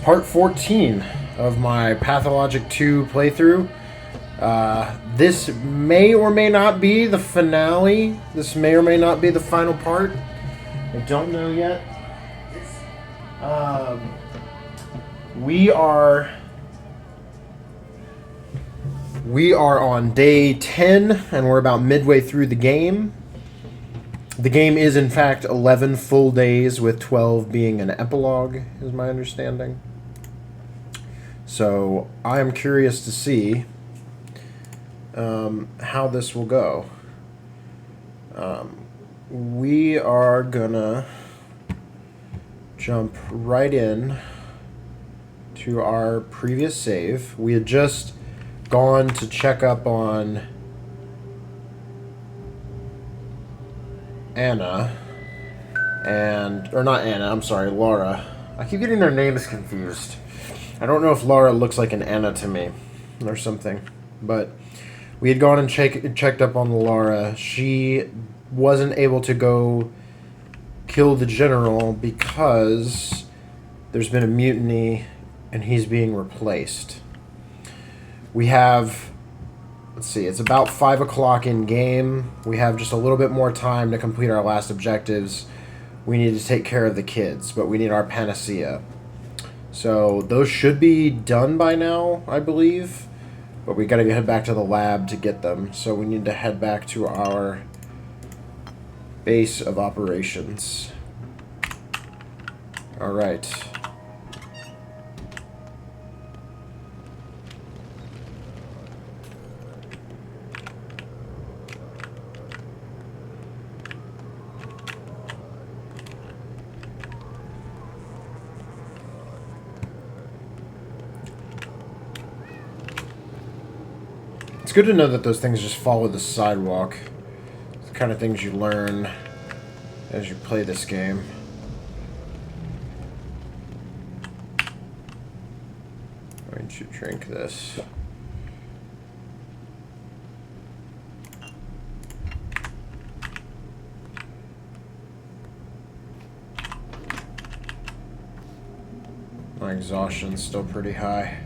part 14 of my Pathologic 2 playthrough. This may or may not be the finale. This may or may not be the final part. I don't know yet. We are on day 10, and we're about midway through the game. The game is, in fact, 11 full days, with 12 being an epilogue, is my understanding. So, I am curious to see how this will go. We are gonna jump right in to our previous save. We had just gone to check up on Anna, or not Anna, I'm sorry, Laura. I keep getting their names confused. I don't know if Laura looks like an Anna to me or something, but we had gone and checked up on Laura. She wasn't able to go kill the general because there's been a mutiny and he's being replaced. We have, let's see, it's about 5 o'clock in game. We have just a little bit more time to complete our last objectives. We need to take care of the kids, but we need our panacea. So those should be done by now, I believe. But we gotta head back to the lab to get them. So we need to head back to our base of operations. Alright. It's good to know that those things just follow the sidewalk. It's the kind of things you learn as you play this game. I'm going to drink this. My exhaustion's still pretty high.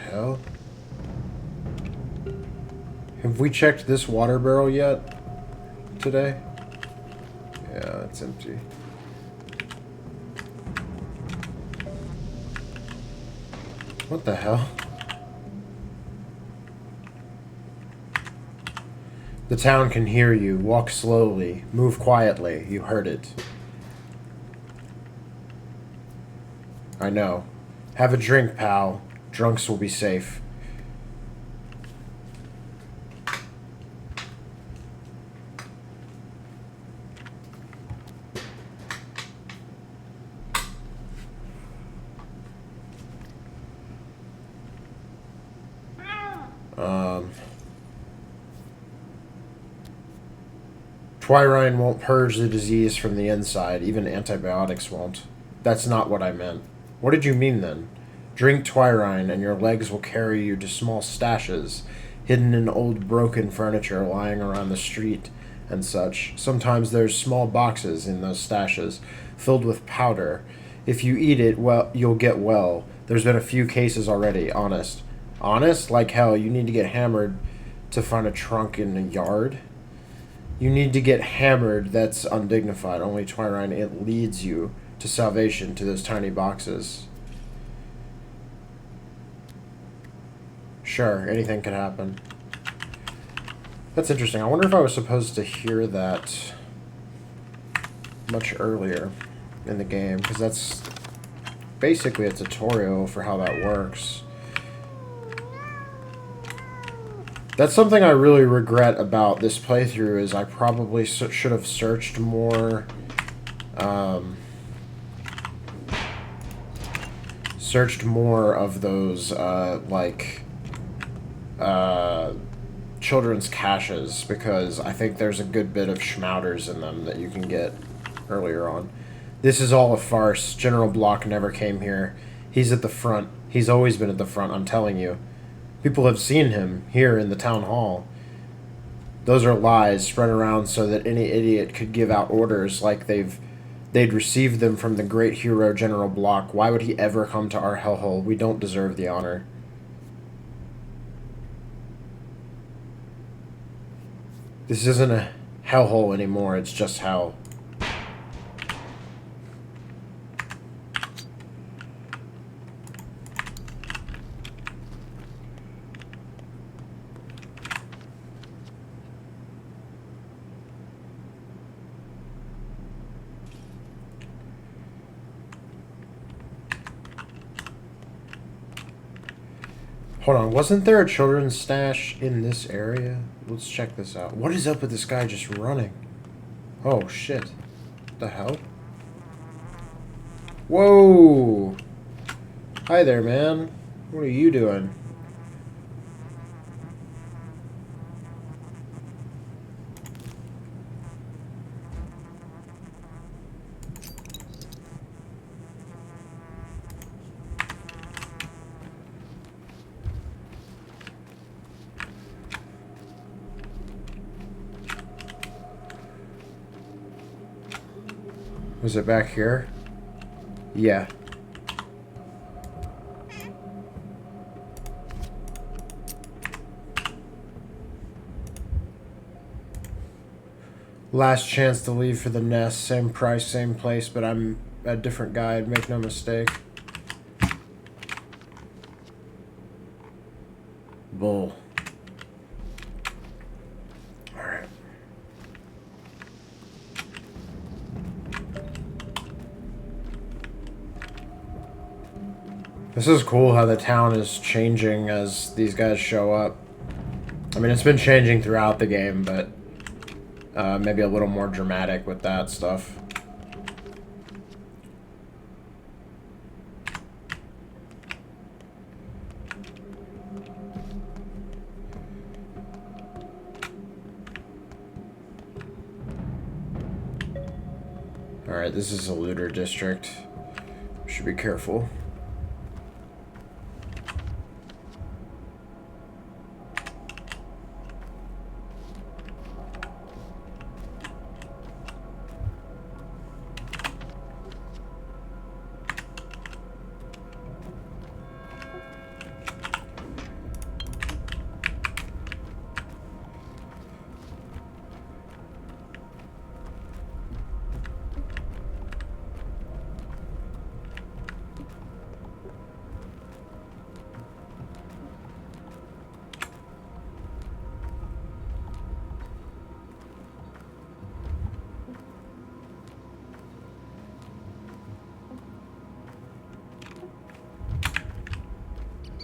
Hell? Have we checked this water barrel yet today? Yeah, it's empty. What the hell? The town can hear you. Walk slowly. Move quietly. You heard it. I know. Have a drink, pal. Drunks will be safe. Twyrine won't purge the disease from the inside. Even antibiotics won't. That's not what I meant. What did you mean then? Drink Twyrine and your legs will carry you to small stashes, hidden in old broken furniture lying around the street and such. Sometimes there's small boxes in those stashes, filled with powder. If you eat it, well, you'll get well. There's been a few cases already, honest. Honest? Like hell, you need to get hammered to find a trunk in a yard? You need to get hammered, that's undignified. Only Twyrine, it leads you to salvation to those tiny boxes. Sure, anything could happen. That's interesting. I wonder if I was supposed to hear that much earlier in the game, because that's basically a tutorial for how that works. That's something I really regret about this playthrough, is I probably should have searched more, of those, children's caches, because I think there's a good bit of schmouters in them that you can get earlier on. This is all a farce. General Block never came here. He's at the front. He's always been at the front, I'm telling you. People have seen him here in the town hall. Those are lies spread around so that any idiot could give out orders like they'd received them from the great hero General Block. Why would he ever come to our hellhole? We don't deserve the honor. This isn't a hellhole anymore, it's just hell. Hold on, wasn't there a children's stash in this area? Let's check this out. What is up with this guy just running? Oh, shit. What the hell? Whoa! Hi there, man. What are you doing? Was it back here? Yeah. Last chance to leave for the nest. Same price, same place, but I'm a different guide. Make no mistake. Bull. Alright. This is cool how the town is changing as these guys show up. I mean, it's been changing throughout the game, but maybe a little more dramatic with that stuff. Alright, this is a looter district. Should be careful.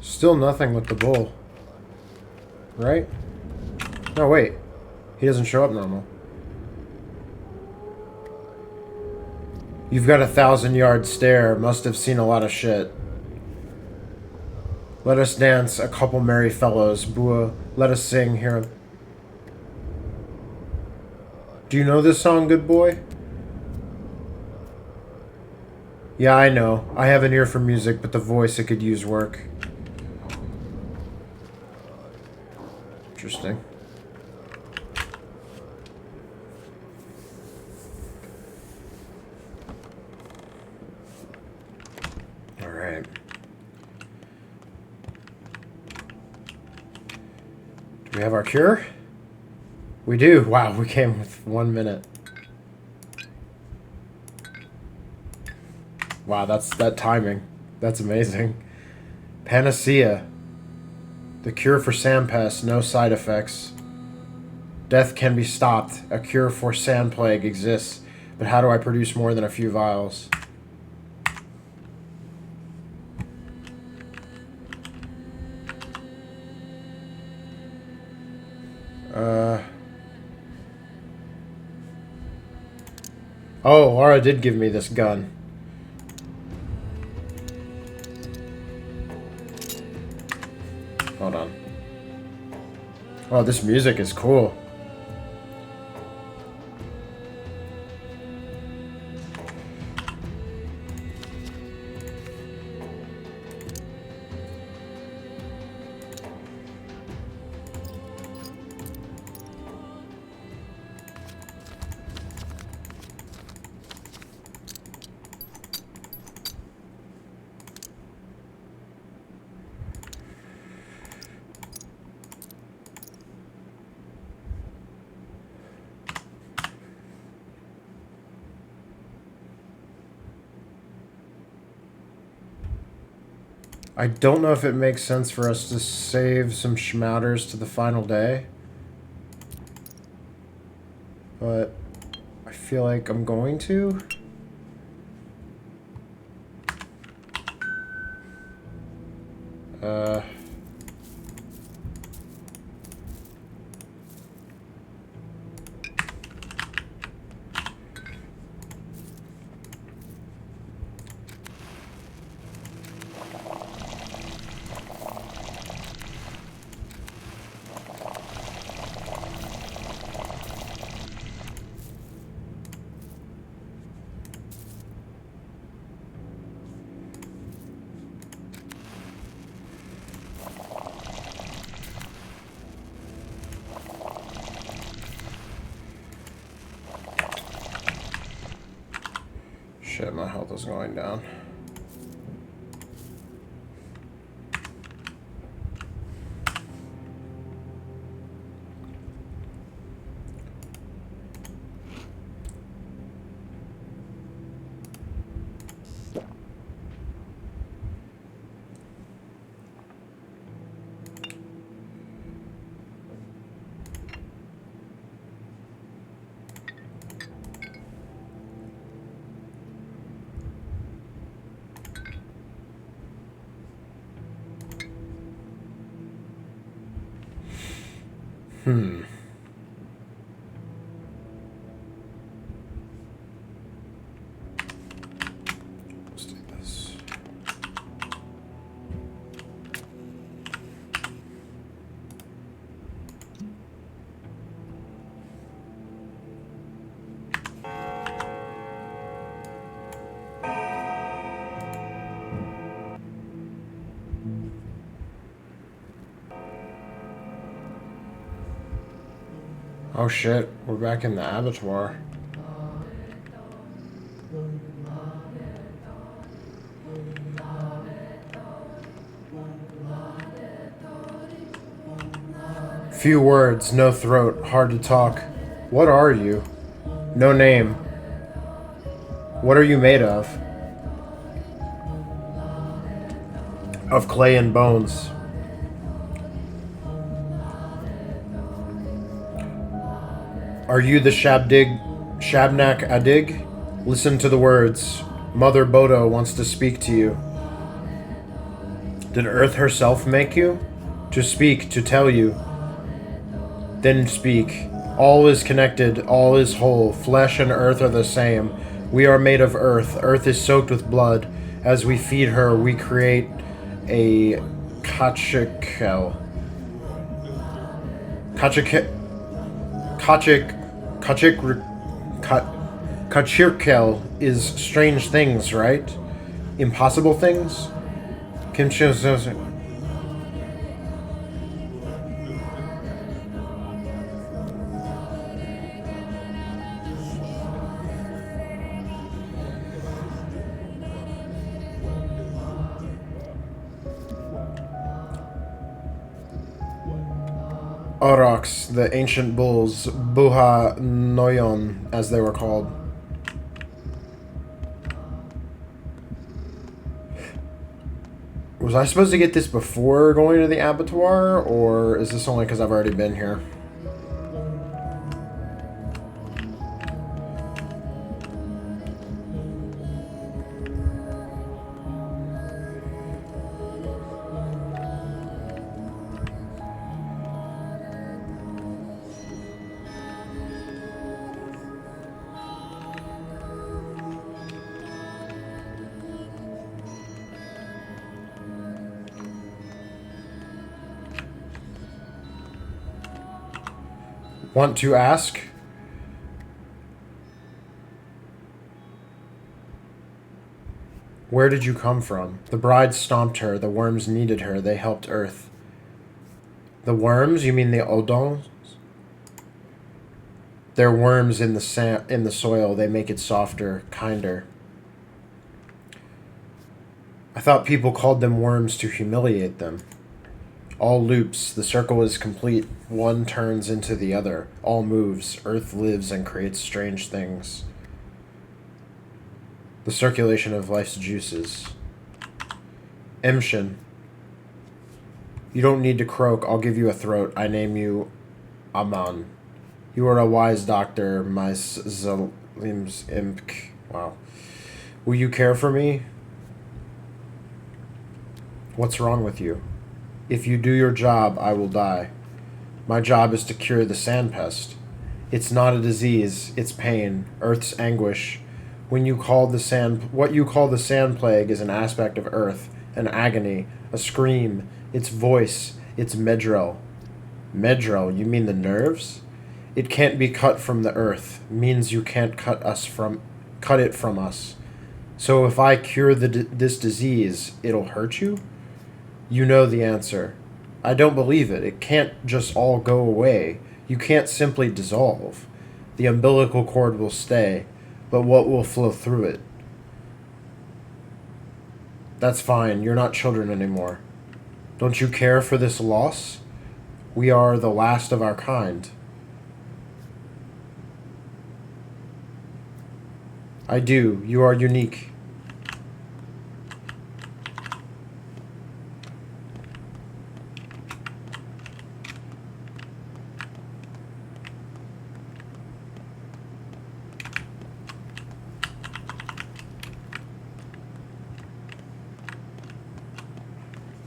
Still nothing with the bull. Right? No, wait. He doesn't show up normal. You've got a 1,000-yard stare. Must have seen a lot of shit. Let us dance, a couple merry fellows. Bua, let us sing here. Do you know this song, good boy? Yeah, I know. I have an ear for music, but the voice, it could use work. Interesting. All right. Do we have our cure? We do. Wow, we came with 1 minute. Wow, that's that timing. That's amazing. Panacea. The cure for sand pest, no side effects. Death can be stopped. A cure for sand plague exists. But how do I produce more than a few vials? Oh, Laura did give me this gun. Hold on. Oh, this music is cool. I don't know if it makes sense for us to save some schmatters to the final day. But I feel like I'm going to. Shit, my health is going down. Let's do this. Oh shit, we're back in the abattoir. Few words, no throat, hard to talk. What are you? No name. What are you made of? Of clay and bones. Are you the Shabnak Adig? Listen to the words. Mother Bodo wants to speak to you. Did Earth herself make you? To speak, to tell you. Then speak. All is connected, all is whole. Flesh and earth are the same. We are made of earth. Earth is soaked with blood. As we feed her, we create a kachikel. Kachirkel is strange things, right? Impossible things? Aurochs, the ancient bulls, Buha Noyon, as they were called. Was I supposed to get this before going to the abattoir, or is this only because I've already been here? Want to ask? Where did you come from? The bride stomped her. The worms needed her. They helped Earth. The worms? You mean the Odons? They're worms in the soil. They make it softer, kinder. I thought people called them worms to humiliate them. All loops, the circle is complete. One turns into the other. All moves. Earth lives and creates strange things. The circulation of life's juices. Emshin, You don't need to croak. I'll give you a throat. I name you Aman. You are a wise doctor, my Zalim's imp. Wow. Will you care for me? What's wrong with you? If you do your job, I will die. My job is to cure the sand pest. It's not a disease, it's pain, Earth's anguish. What you call the sand plague is an aspect of Earth, an agony, a scream, its voice, its medrel. Medrel, you mean the nerves? It can't be cut from the Earth, means you can't cut it from us. So if I cure this disease, it'll hurt you? You know the answer. I don't believe it. It can't just all go away. You can't simply dissolve. The umbilical cord will stay, but what will flow through it? That's fine. You're not children anymore. Don't you care for this loss? We are the last of our kind. I do. You are unique.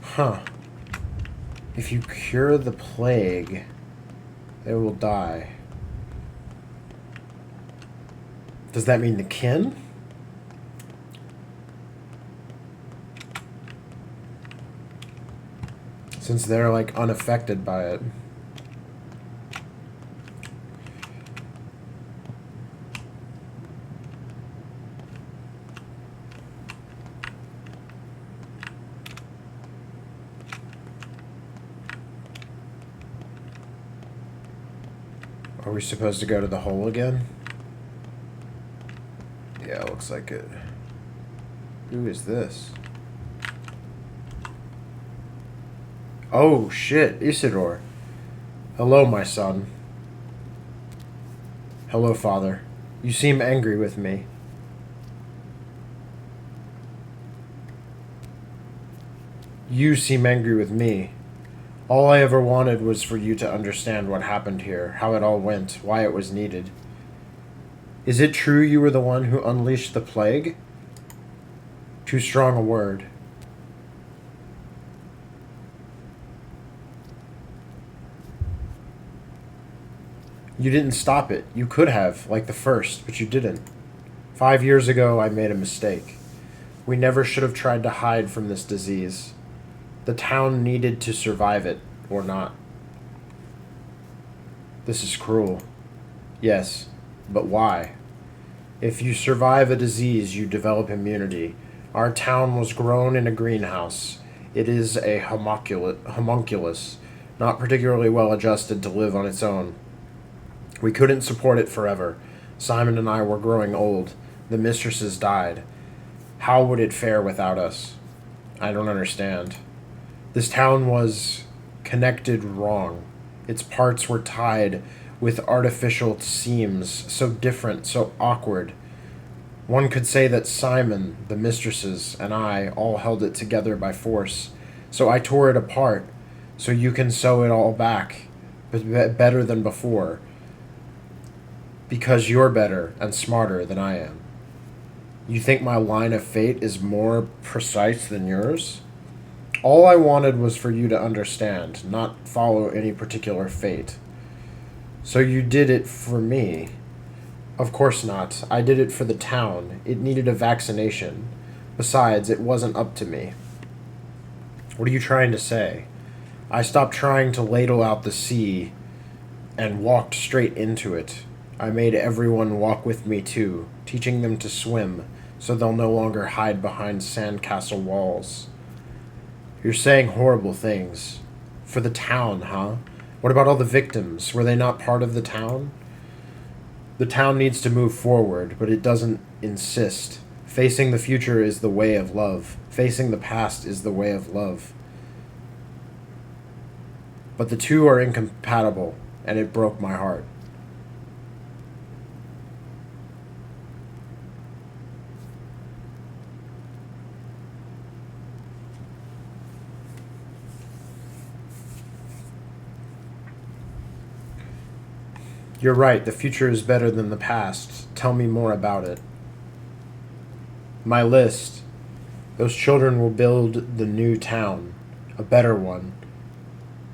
Huh. If you cure the plague, it will die. Does that mean the kin? Since they're like unaffected by it. Are we supposed to go to the hole again? Yeah, looks like it. Who is this? Oh, shit. Isidore. Hello, my son. Hello, father. You seem angry with me. You seem angry with me. All I ever wanted was for you to understand what happened here, how it all went, why it was needed. Is it true you were the one who unleashed the plague? Too strong a word. You didn't stop it. You could have, like the first, but you didn't. 5 years ago, I made a mistake. We never should have tried to hide from this disease. The town needed to survive it, or not. This is cruel. Yes, but why? If you survive a disease, you develop immunity. Our town was grown in a greenhouse. It is a homunculus, not particularly well adjusted to live on its own. We couldn't support it forever. Simon and I were growing old. The mistresses died. How would it fare without us? I don't understand. This town was connected wrong. Its parts were tied with artificial seams, so different, so awkward. One could say that Simon, the mistresses, and I all held it together by force. So I tore it apart, so you can sew it all back, but better than before. Because you're better and smarter than I am. You think my line of fate is more precise than yours? All I wanted was for you to understand, not follow any particular fate. So you did it for me. Of course not. I did it for the town. It needed a vaccination. Besides, it wasn't up to me. What are you trying to say? I stopped trying to ladle out the sea and walked straight into it. I made everyone walk with me too, teaching them to swim, so they'll no longer hide behind sandcastle walls. You're saying horrible things. For the town, huh? What about all the victims? Were they not part of the town? The town needs to move forward, but it doesn't insist. Facing the future is the way of love. Facing the past is the way of love. But the two are incompatible, and it broke my heart. You're right, the future is better than the past. Tell me more about it. My list. Those children will build the new town. A better one.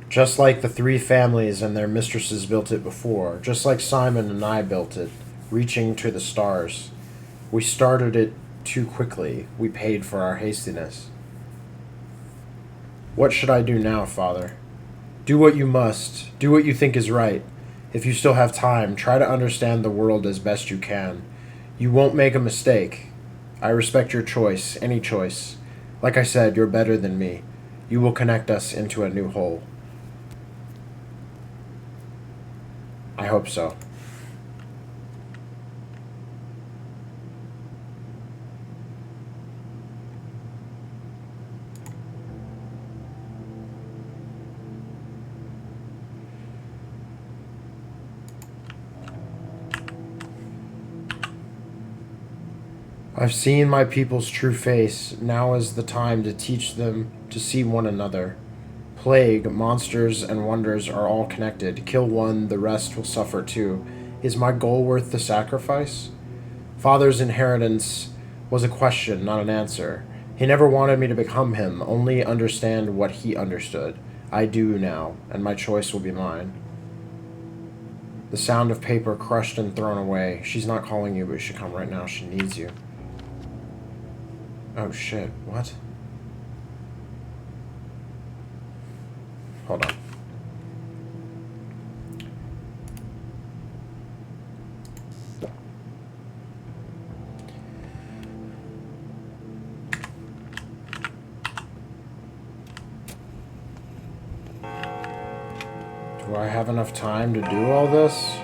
Just like the three families and their mistresses built it before. Just like Simon and I built it, reaching to the stars. We started it too quickly. We paid for our hastiness. What should I do now, Father? Do what you must. Do what you think is right. If you still have time, try to understand the world as best you can. You won't make a mistake. I respect your choice, any choice. Like I said, you're better than me. You will connect us into a new whole. I hope so. I've seen my people's true face. Now is the time to teach them to see one another. Plague, monsters, and wonders are all connected. Kill one, the rest will suffer too. Is my goal worth the sacrifice? Father's inheritance was a question, not an answer. He never wanted me to become him, only understand what he understood. I do now, and my choice will be mine. The sound of paper crushed and thrown away. She's not calling you, but you should come right now. She needs you. Oh shit, what? Hold on. Do I have enough time to do all this?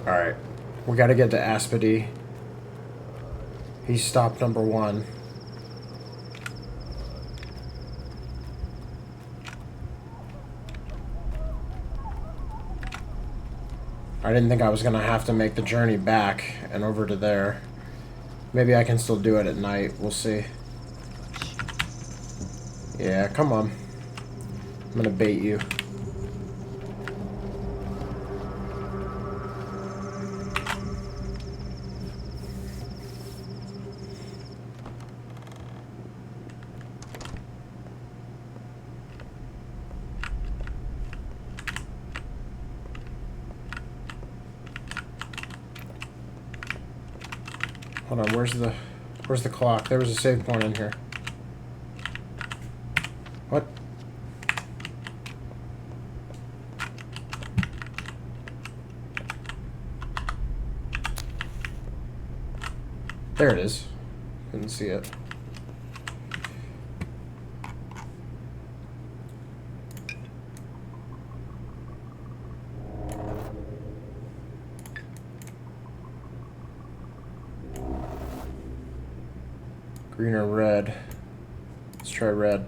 Alright. We gotta get to Aspedy. He's stop number 1. I didn't think I was gonna have to make the journey back and over to there. Maybe I can still do it at night. We'll see. Yeah, come on. I'm gonna bait you. Hold on, where's the clock? There was a save point in here. What? There it is. Couldn't see it. Green or red? Let's try red.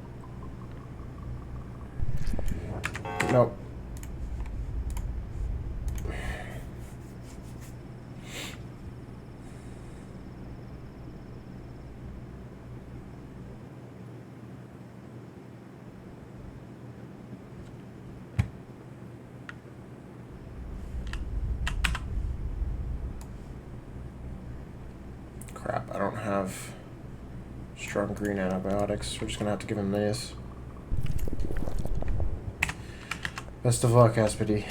Nope. Crap, I don't have strong green antibiotics. We're just gonna have to give him these. Best of luck, Aspedy.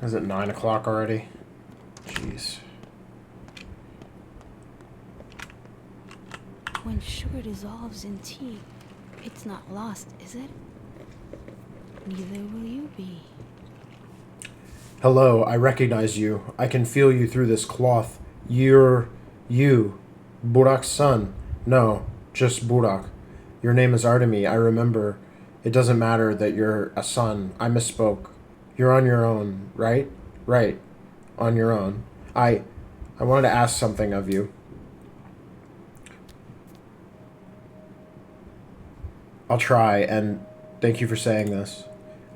Is it 9 o'clock already? Jeez. When sugar dissolves in tea, it's not lost, is it? Neither will you be. Hello, I recognize you. I can feel you through this cloth. You're you. Burak's son. No, just Burak. Your name is Artemi, I remember. It doesn't matter that you're a son. I misspoke. You're on your own, right? Right. On your own. I wanted to ask something of you. I'll try, and thank you for saying this.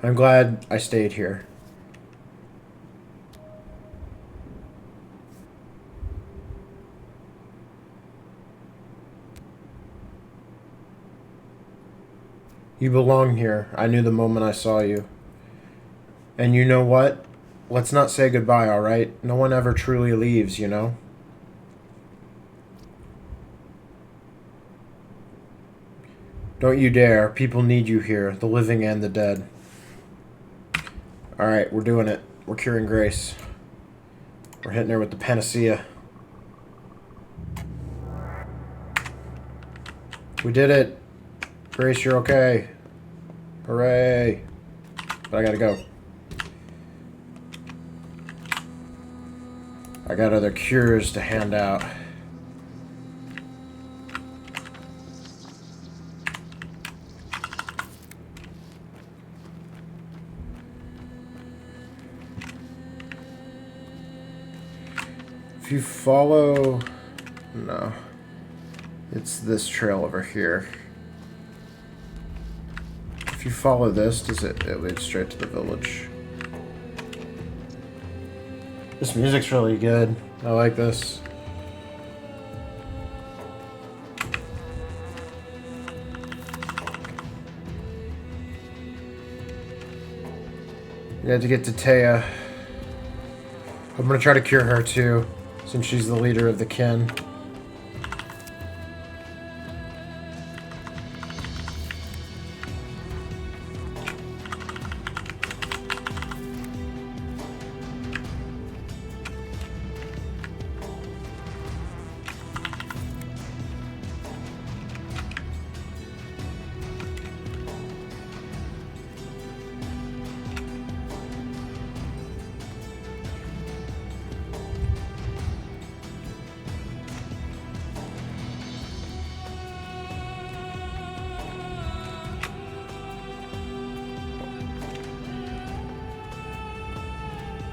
I'm glad I stayed here. You belong here. I knew the moment I saw you. And you know what? Let's not say goodbye, alright? No one ever truly leaves, you know? Don't you dare. People need you here, the living and the dead. Alright, we're doing it. We're curing Grace. We're hitting her with the panacea. We did it. Grace, you're okay. Hooray. But I gotta go. I got other cures to hand out. If you follow... No. It's this trail over here. If you follow this, it leads straight to the village. This music's really good. I like this. We had to get to Taya. I'm gonna try to cure her too, since she's the leader of the kin.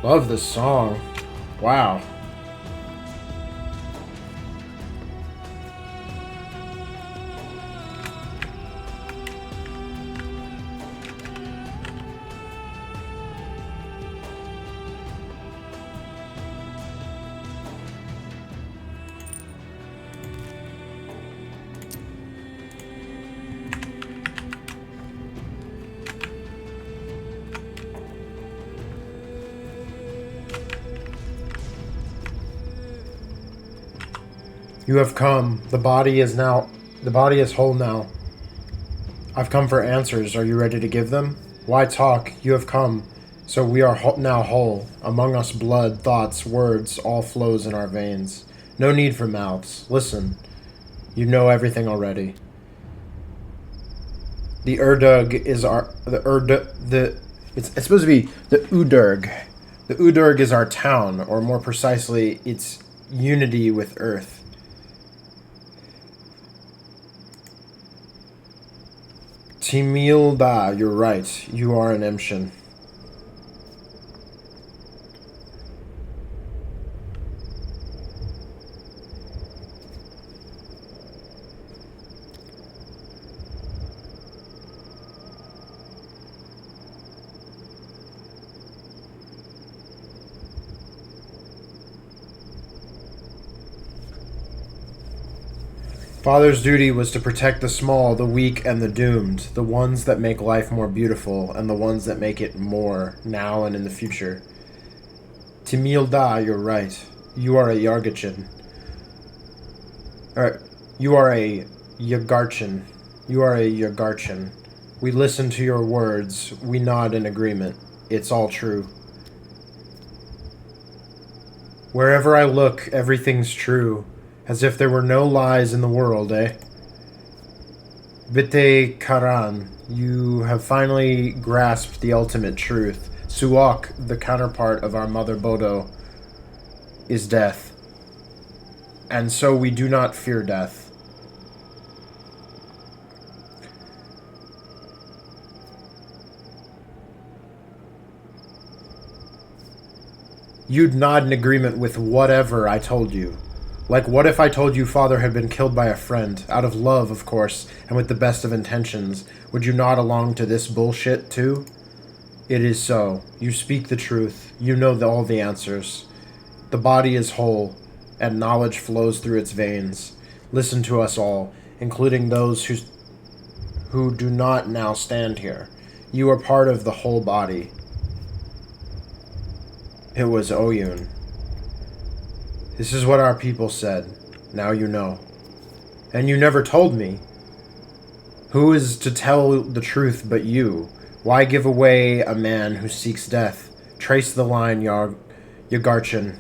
Love this song. Wow. You have come. The body is whole now. I've come for answers. Are you ready to give them? Why talk? You have come. So we are now whole. Among us blood, thoughts, words, all flows in our veins. No need for mouths. Listen. You know everything already. The Urdug is it's supposed to be the Udurg. The Udurg is our town, or more precisely, its unity with Earth. Timilda, you're right. You are an Emshin. Father's duty was to protect the small, the weak, and the doomed, the ones that make life more beautiful, and the ones that make it more, now and in the future. Timilda, you're right. You are a Yargachin. You are a Yagarchin. You are a Yagarchin. We listen to your words. We nod in agreement. It's all true. Wherever I look, everything's true. As if there were no lies in the world, eh? Bite Karan, you have finally grasped the ultimate truth. Suok, the counterpart of our mother Bodo, is death. And so we do not fear death. you'd nod in agreement with whatever I told you. Like, what if I told you father had been killed by a friend, out of love, of course, and with the best of intentions? Would you nod along to this bullshit, too? It is so. You speak the truth. You know all the answers. The body is whole, and knowledge flows through its veins. Listen to us all, including those who do not now stand here. You are part of the whole body. It was Oyun. This is what our people said. Now you know. And you never told me. Who is to tell the truth but you? Why give away a man who seeks death? Trace the line, Yagarchin.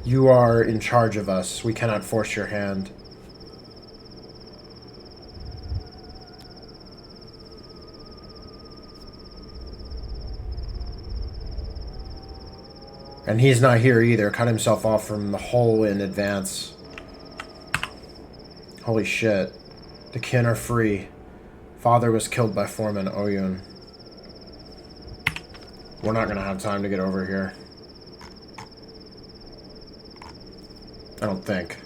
You are in charge of us. We cannot force your hand. And he's not here either. Cut himself off from the whole in advance. Holy shit. The kin are free. Father was killed by Foreman Oyun. We're not gonna have time to get over here. I don't think.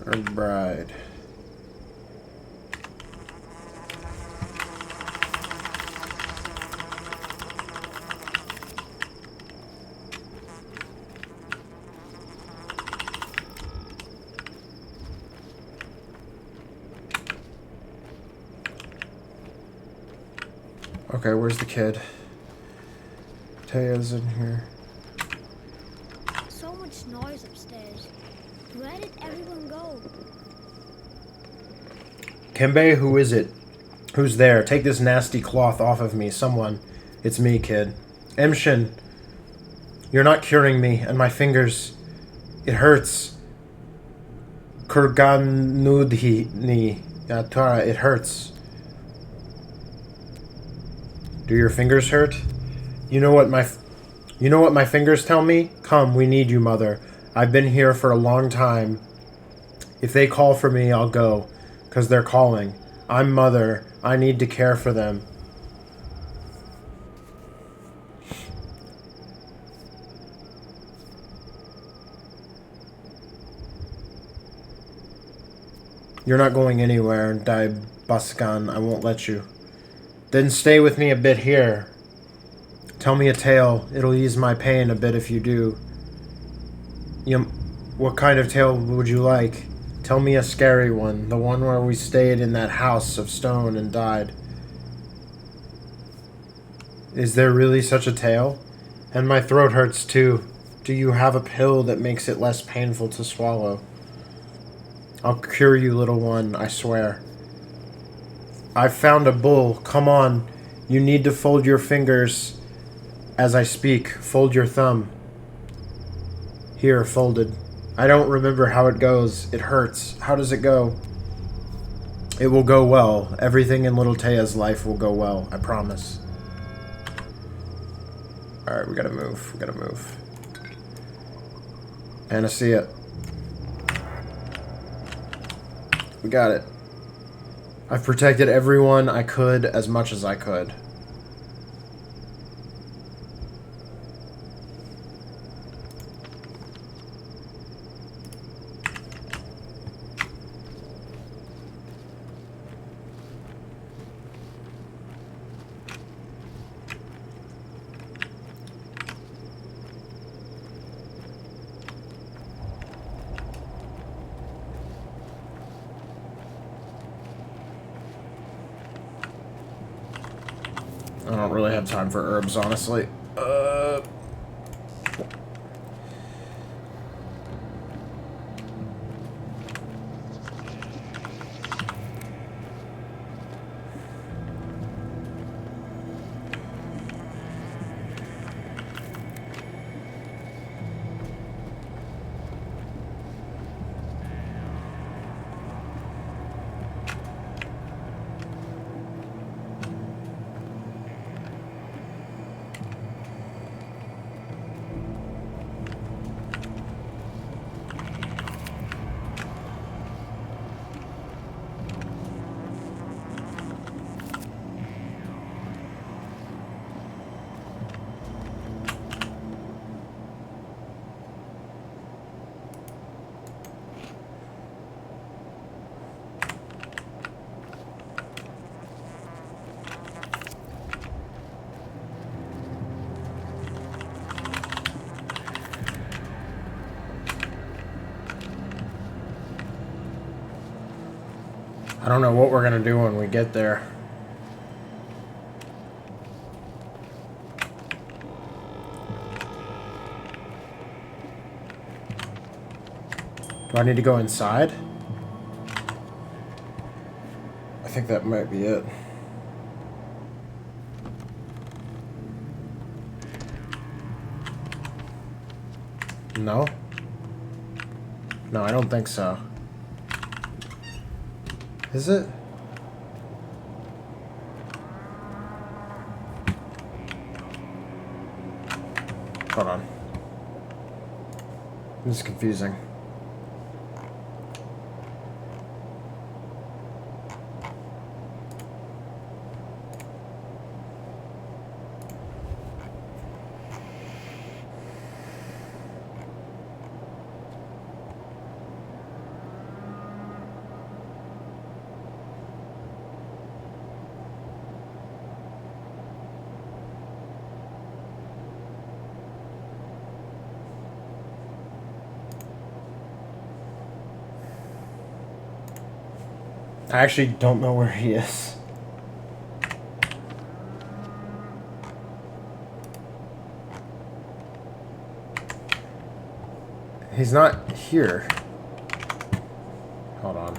Her bride. Okay, where's the kid? Taya's in here. So much noise upstairs. Where did everyone go? Kembe, who is it? Who's there? Take this nasty cloth off of me, someone. It's me, kid. Emshin, you're not curing me, and my fingers. It hurts. Kurganudhi ni Tara, it hurts. Do your fingers hurt? You know what my fingers tell me? Come, we need you, mother. I've been here for a long time. If they call for me, I'll go, 'cause they're calling. I'm mother. I need to care for them. You're not going anywhere, Dai Baskan. I won't let you. Then stay with me a bit here. Tell me a tale. It'll ease my pain a bit if you do. What kind of tale would you like? Tell me a scary one. The one where we stayed in that house of stone and died. Is there really such a tale? And my throat hurts too. Do you have a pill that makes it less painful to swallow? I'll cure you, little one, I swear. I've found a bull. Come on. You need to fold your fingers as I speak. Fold your thumb. Here, folded. I don't remember how it goes. It hurts. How does it go? It will go well. Everything in little Taya's life will go well. I promise. Alright, we gotta move. We gotta move. Panacea. We got it. I've protected everyone I could as much as I could. I don't really have time for herbs, honestly. I don't know what we're gonna do when we get there. Do I need to go inside? I think that might be it. No? No, I don't think so. Is it? Hold on. This is confusing. I actually don't know where he is. He's not here. Hold on.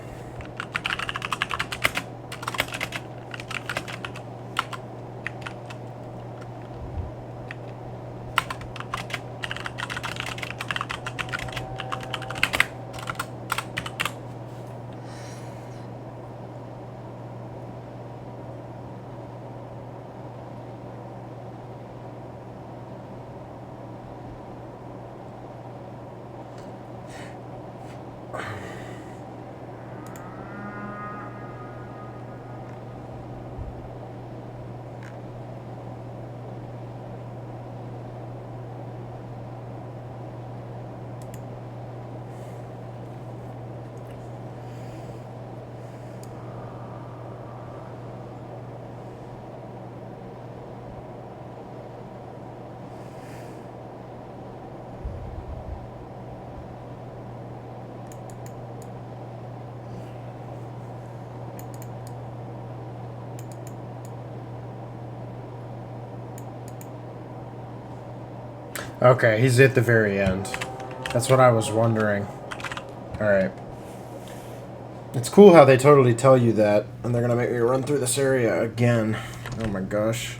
Okay, he's at the very end. That's what I was wondering. Alright. It's cool how they totally tell you that, and they're gonna make me run through this area again. Oh my gosh.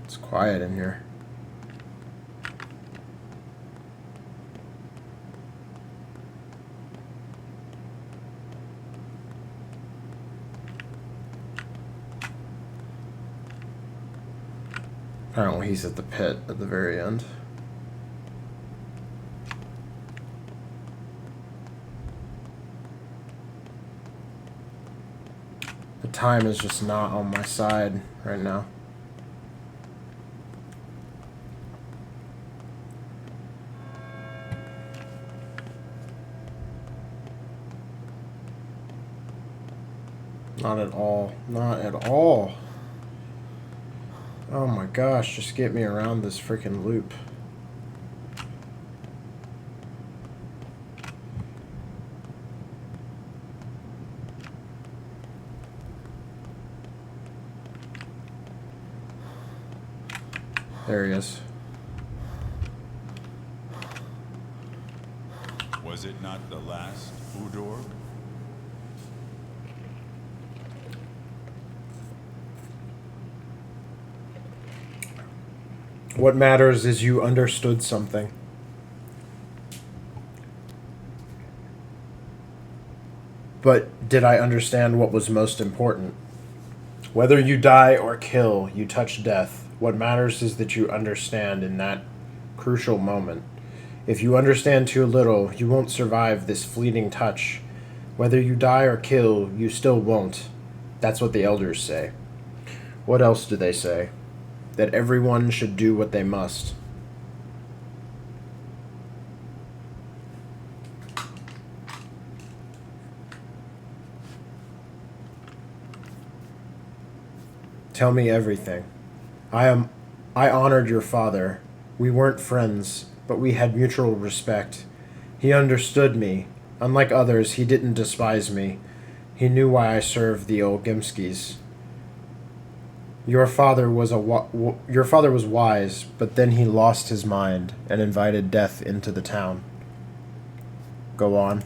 It's quiet in here. Apparently he's at the pit at the very end. The time is just not on my side right now. Not at all. Not at all. Oh my gosh, just get me around this freaking loop. There he is. Was it not the last Udor? What matters is you understood something. But did I understand what was most important? Whether you die or kill, you touch death. What matters is that you understand in that crucial moment. If you understand too little, you won't survive this fleeting touch. Whether you die or kill, you still won't. That's what the elders say. What else do they say? That everyone should do what they must. Tell me everything. I honored your father. We weren't friends, but we had mutual respect. He understood me. Unlike others, he didn't despise me. He knew why I served the Olgimskis. Your father was wise, but then he lost his mind and invited death into the town. Go on.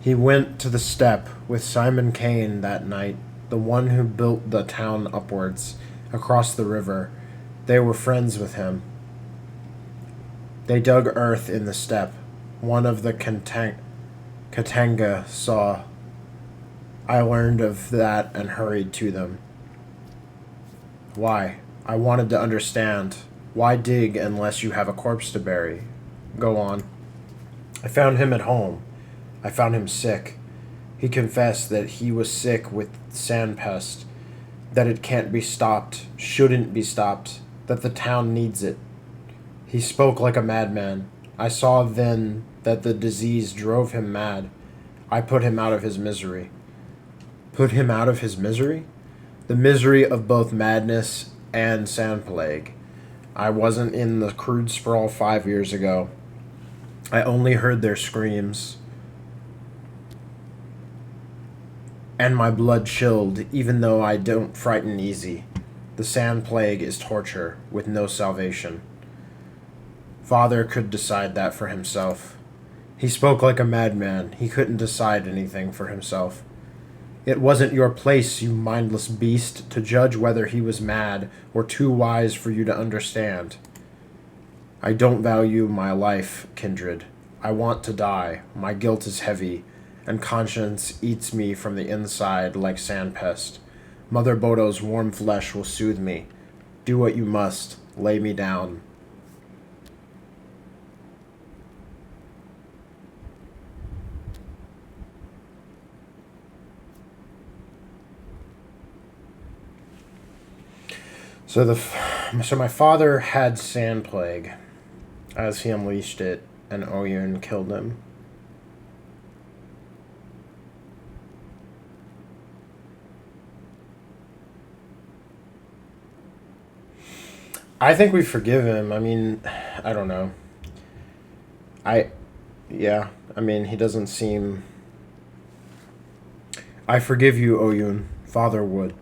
He went to the steppe with Simon Kane that night, the one who built the town upwards, across the river. They were friends with him. They dug earth in the steppe. One of the Katanga saw. I learned of that and hurried to them. Why? I wanted to understand. Why dig unless you have a corpse to bury? Go on. I found him at home. I found him sick. He confessed that he was sick with sandpest, that it can't be stopped, shouldn't be stopped, that the town needs it. He spoke like a madman. I saw then that the disease drove him mad. I put him out of his misery. Put him out of his misery? The misery of both madness and sand plague. I wasn't in the crude sprawl 5 years ago. I only heard their screams. And my blood chilled, even though I don't frighten easy. The sand plague is torture, with no salvation. Father could decide that for himself. He spoke like a madman. He couldn't decide anything for himself. It wasn't your place, you mindless beast, to judge whether he was mad or too wise for you to understand. I don't value my life, kindred. I want to die. My guilt is heavy, and conscience eats me from the inside like sandpest. Mother Bodo's warm flesh will soothe me. Do what you must. Lay me down. So my father had sand plague. As he unleashed it, and Oyun killed him. I think we forgive him. I mean, I don't know. Yeah, I mean, he doesn't seem... I forgive you, Oyun. Father would.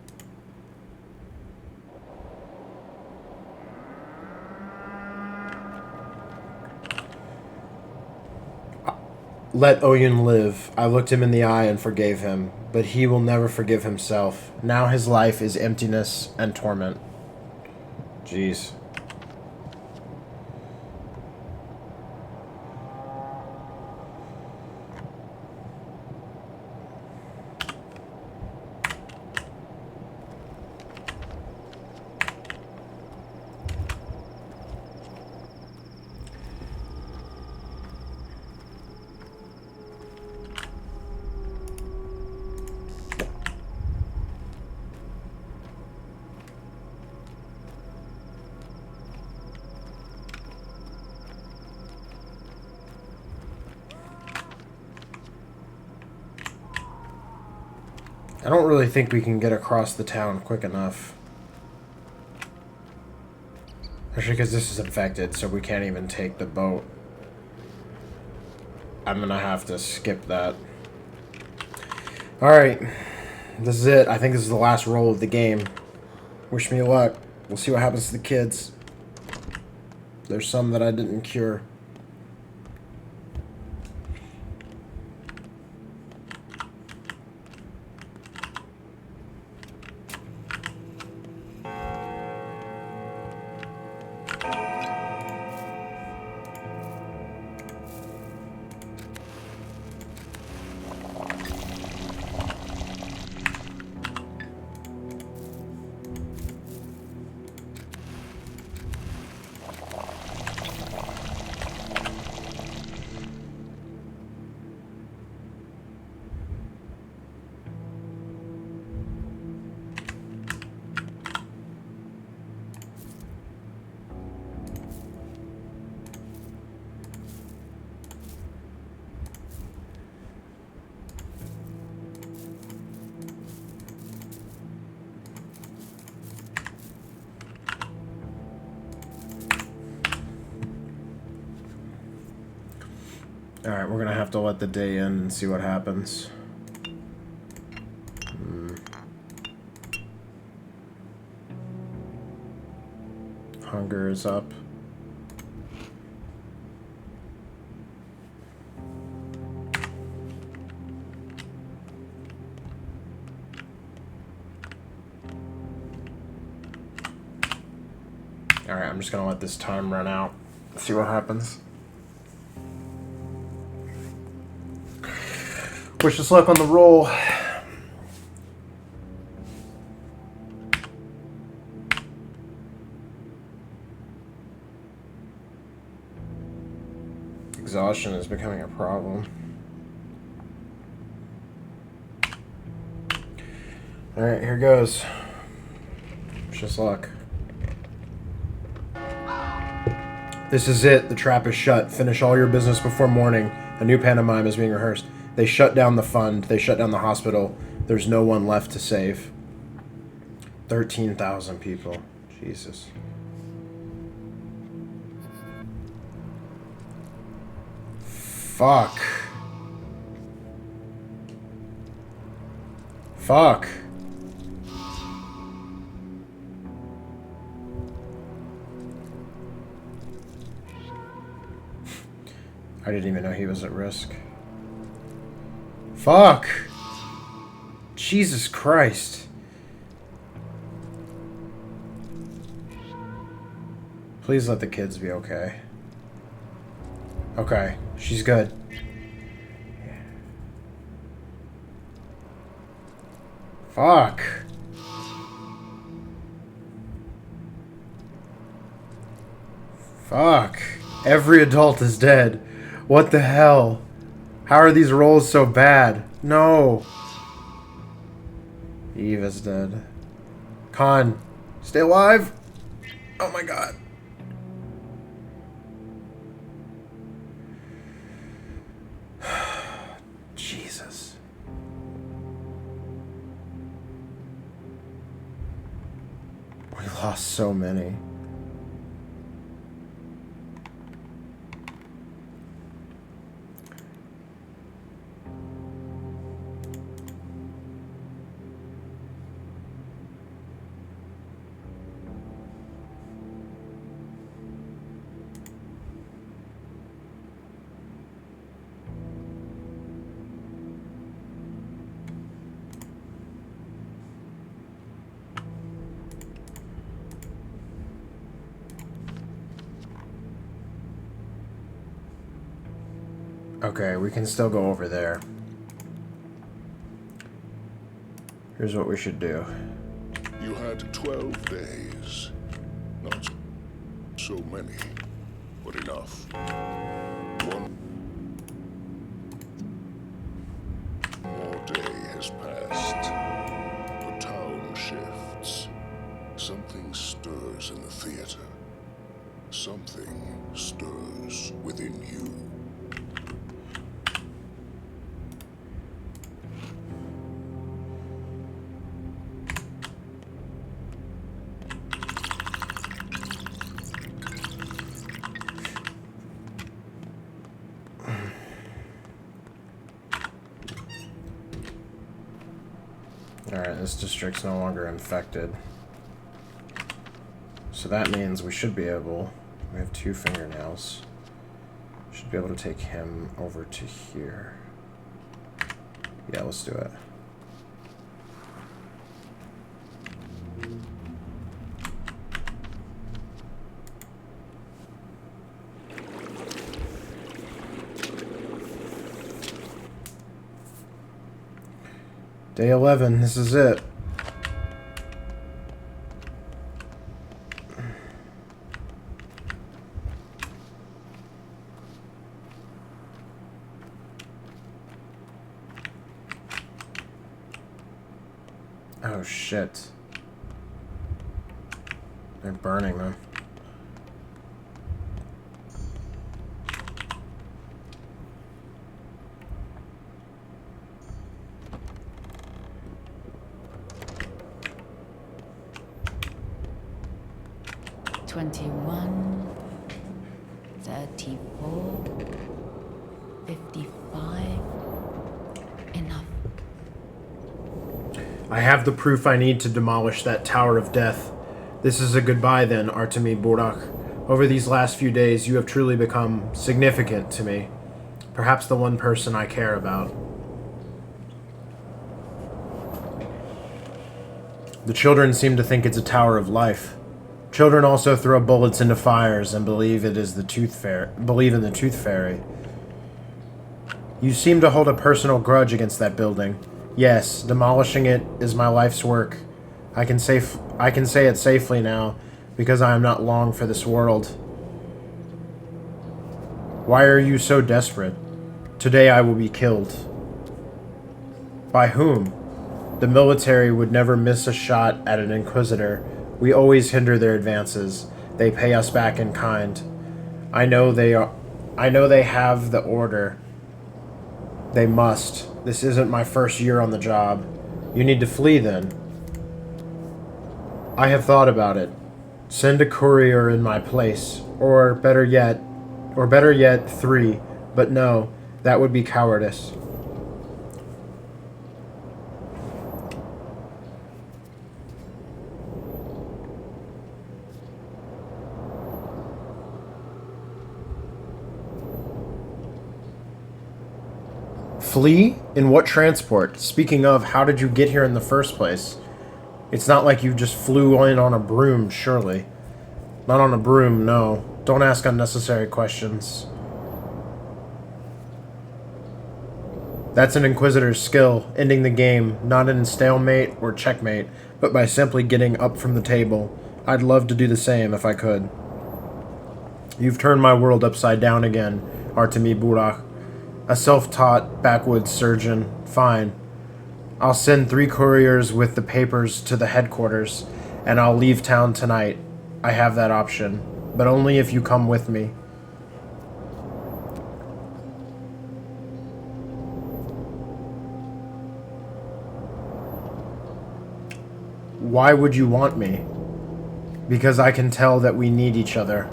Let Oyun live. I looked him in the eye and forgave him, but he will never forgive himself. Now his life is emptiness and torment. Jeez. I don't really think we can get across the town quick enough. Especially because this is infected, so we can't even take the boat. I'm gonna have to skip that. Alright. This is it. I think this is the last roll of the game. Wish me luck. We'll see what happens to the kids. There's some that I didn't cure. Alright, we're gonna have to let the day in and see what happens. Hunger is up. Alright, I'm just gonna let this time run out. See what happens. Wish us luck on the roll. Exhaustion is becoming a problem. Alright, here goes. Wish us luck. This is it. The trap is shut. Finish all your business before morning. A new pantomime is being rehearsed. They shut down the fund. They shut down the hospital. There's no one left to save. 13,000 people. Jesus. Fuck. Fuck. I didn't even know he was at risk. Fuck! Jesus Christ. Please let the kids be okay. Okay, she's good. Fuck. Fuck. Every adult is dead. What the hell? How are these rolls so bad? No. Eve is dead. Khan, stay alive? Oh my god. Jesus. We lost so many. Okay, we can still go over there. Here's what we should do. You had 12 days. Not so many, but enough. One more day has passed. The town shifts. Something stirs in the theater. Something stirs within you. Alright, this district's no longer infected. So that means we should be able... We have 2 fingernails. Should be able to take him over to here. Yeah, let's do it. Day 11, this is it. Oh shit. They're burning them. 55. Enough. I have the proof I need to demolish that Tower of Death. This is a goodbye then, Artemi Burak. Over these last few days, you have truly become significant to me. Perhaps the one person I care about. The children seem to think it's a tower of life. Children also throw bullets into fires and believe in the Tooth Fairy. You seem to hold a personal grudge against that building. Yes, demolishing it is my life's work. I can say it safely now, because I am not long for this world. Why are you so desperate? Today I will be killed. By whom? The military would never miss a shot at an Inquisitor. We always hinder their advances. They pay us back in kind. I know they have the order. They must. This isn't my first year on the job. You need to flee then. I have thought about it. Send a courier in my place, or better yet, 3. But no, that would be cowardice. Flee? In what transport? Speaking of, how did you get here in the first place? It's not like you just flew in on a broom, surely. Not on a broom, no. Don't ask unnecessary questions. That's an Inquisitor's skill, ending the game, not in stalemate or checkmate, but by simply getting up from the table. I'd love to do the same if I could. You've turned my world upside down again, Artemi Burak. A self-taught backwoods surgeon. Fine. I'll send 3 couriers with the papers to the headquarters, and I'll leave town tonight. I have that option, but only if you come with me. Why would you want me? Because I can tell that we need each other.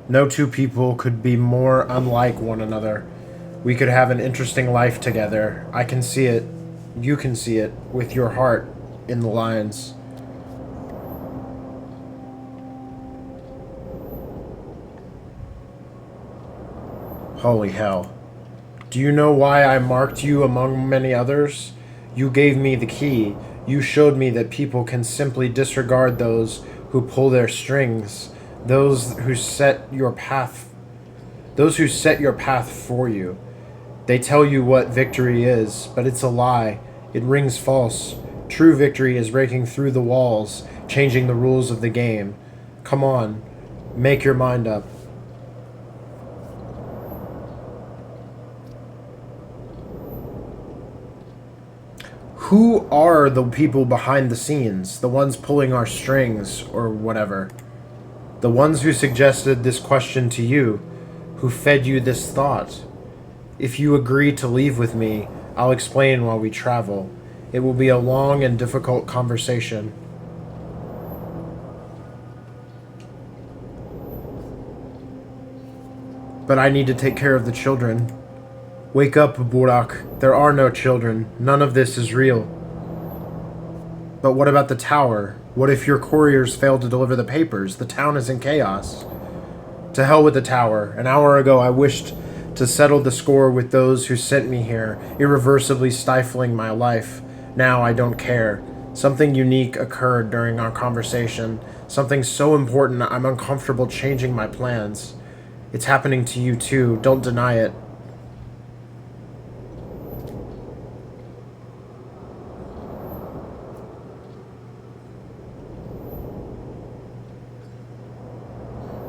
No two people could be more unlike one another. We could have an interesting life together. I can see it. You can see it with your heart in the lines. Holy hell. Do you know why I marked you among many others? You gave me the key. You showed me that people can simply disregard those who pull their strings, those who set your path for you. They tell you what victory is, but it's a lie. It rings false. True victory is breaking through the walls, changing the rules of the game. Come on, make your mind up. Who are the people behind the scenes? The ones pulling our strings, or whatever. The ones who suggested this question to you, who fed you this thought. If you agree to leave with me, I'll explain while we travel. It will be a long and difficult conversation. But I need to take care of the children. Wake up, Burak. There are no children. None of this is real. But what about the tower? What if your couriers fail to deliver the papers? The town is in chaos. To hell with the tower. An hour ago I wished to settle the score with those who sent me here, irreversibly stifling my life. Now I don't care. Something unique occurred during our conversation. Something so important I'm uncomfortable changing my plans. It's happening to you too. Don't deny it.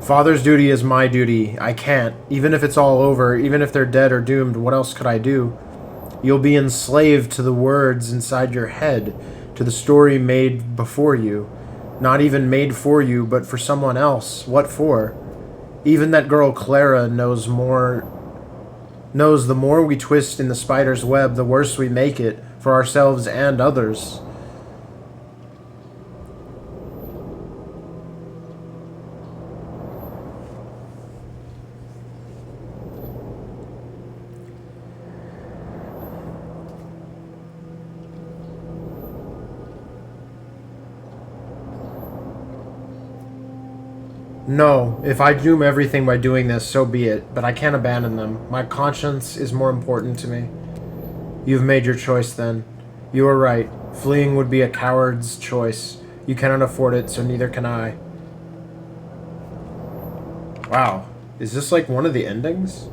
Father's duty is my duty. I can't. Even if it's all over, even if they're dead or doomed, what else could I do? You'll be enslaved to the words inside your head, to the story made before you. Not even made for you, but for someone else. What for? Even that girl Clara knows the more we twist in the spider's web, the worse we make it, for ourselves and others. No, if I doom everything by doing this, so be it, but I can't abandon them. My conscience is more important to me. You've made your choice then. You are right. Fleeing would be a coward's choice. You cannot afford it, so neither can I. Wow. Is this like one of the endings?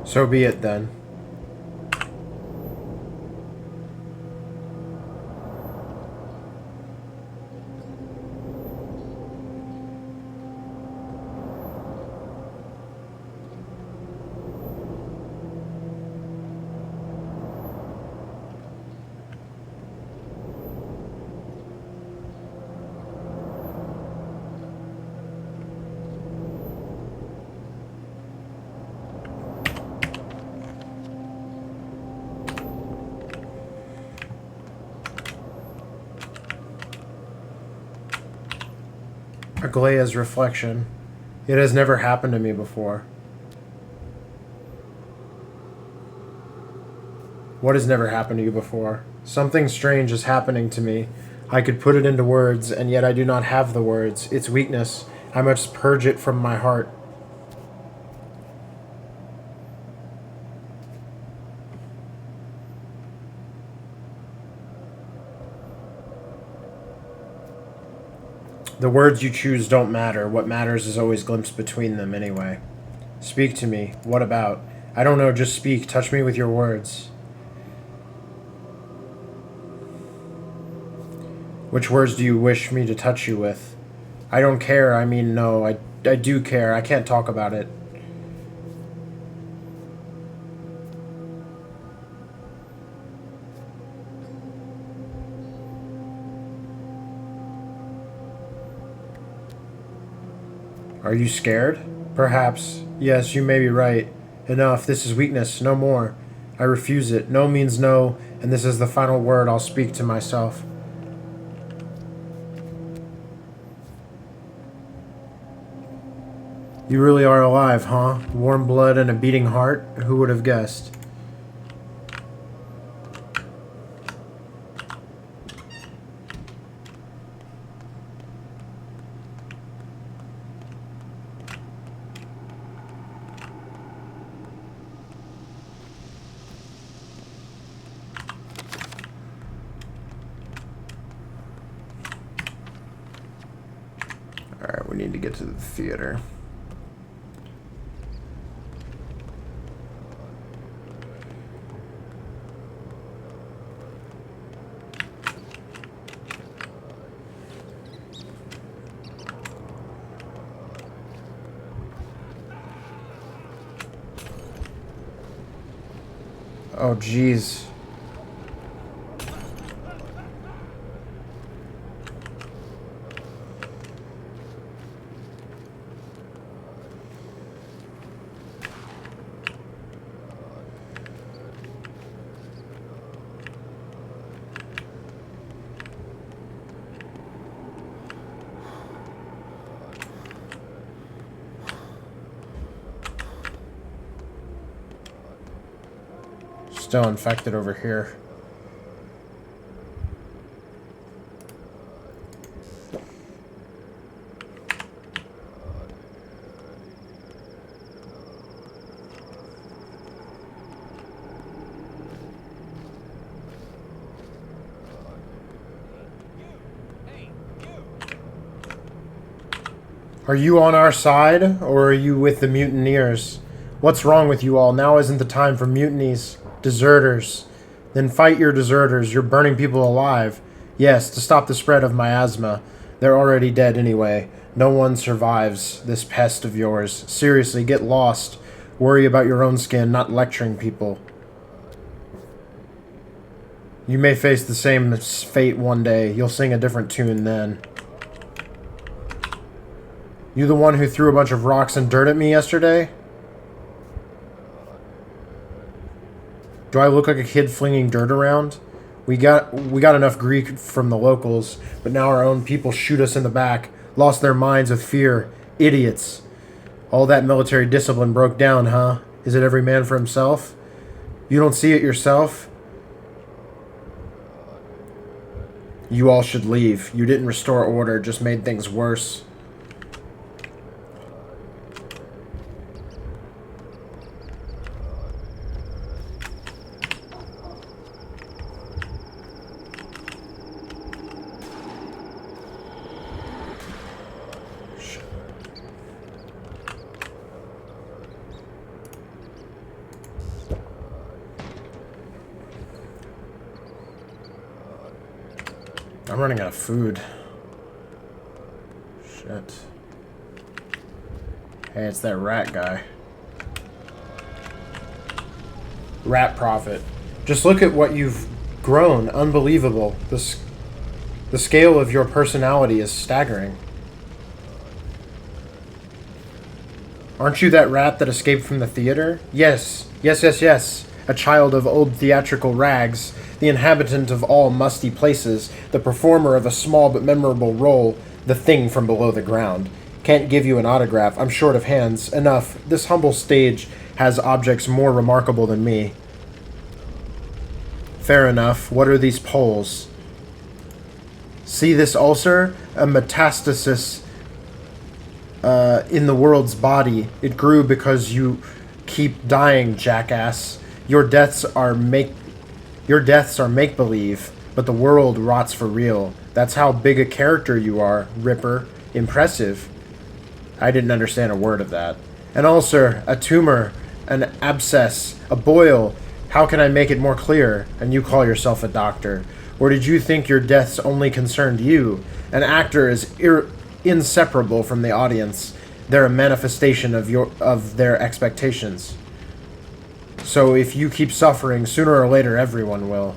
So be it then. Aglaea's reflection. It has never happened to me before. What has never happened to you before? Something strange is happening to me. I could put it into words, and yet I do not have the words. It's weakness. I must purge it from my heart. The words you choose don't matter. What matters is always glimpsed between them anyway. Speak to me. What about? I don't know, just speak. Touch me with your words. Which words do you wish me to touch you with? I don't care. I mean, no. I do care. I can't talk about it. Are you scared? Perhaps. Yes, you may be right. Enough. This is weakness. No more. I refuse it. No means no, and this is the final word I'll speak to myself. You really are alive, huh? Warm blood and a beating heart? Who would have guessed? Alright, we need to get to the theater. Oh, jeez. Still infected over here. Are you on our side, or are you with the mutineers? What's wrong with you all? Now isn't the time for mutinies. Deserters. Then fight your deserters. You're burning people alive. Yes, to stop the spread of miasma. They're already dead anyway. No one survives this pest of yours. Seriously, get lost. Worry about your own skin, not lecturing people. You may face the same fate one day. You'll sing a different tune then. You the one who threw a bunch of rocks and dirt at me yesterday? Do I look like a kid flinging dirt around? We got enough Greek from the locals, but now our own people shoot us in the back. Lost their minds of fear. Idiots. All that military discipline broke down, huh? Is it every man for himself? You don't see it yourself? You all should leave. You didn't restore order, just made things worse. I'm running out of food. Shit. Hey, it's that rat guy. Rat prophet. Just look at what you've grown. Unbelievable. The scale of your personality is staggering. Aren't you that rat that escaped from the theater? Yes. Yes, yes, yes. A child of old theatrical rags, the inhabitant of all musty places, the performer of a small but memorable role, the thing from below the ground. Can't give you an autograph. I'm short of hands. Enough. This humble stage has objects more remarkable than me. Fair enough. What are these poles? See this ulcer? A metastasis in the world's body. It grew because you keep dying, jackass. Your deaths are make-believe, but the world rots for real. That's how big a character you are, Ripper. Impressive. I didn't understand a word of that. An ulcer, a tumor, an abscess, a boil. How can I make it more clear? And you call yourself a doctor. Or did you think your deaths only concerned you? An actor is inseparable from the audience. They're a manifestation of their expectations. So if you keep suffering, sooner or later everyone will.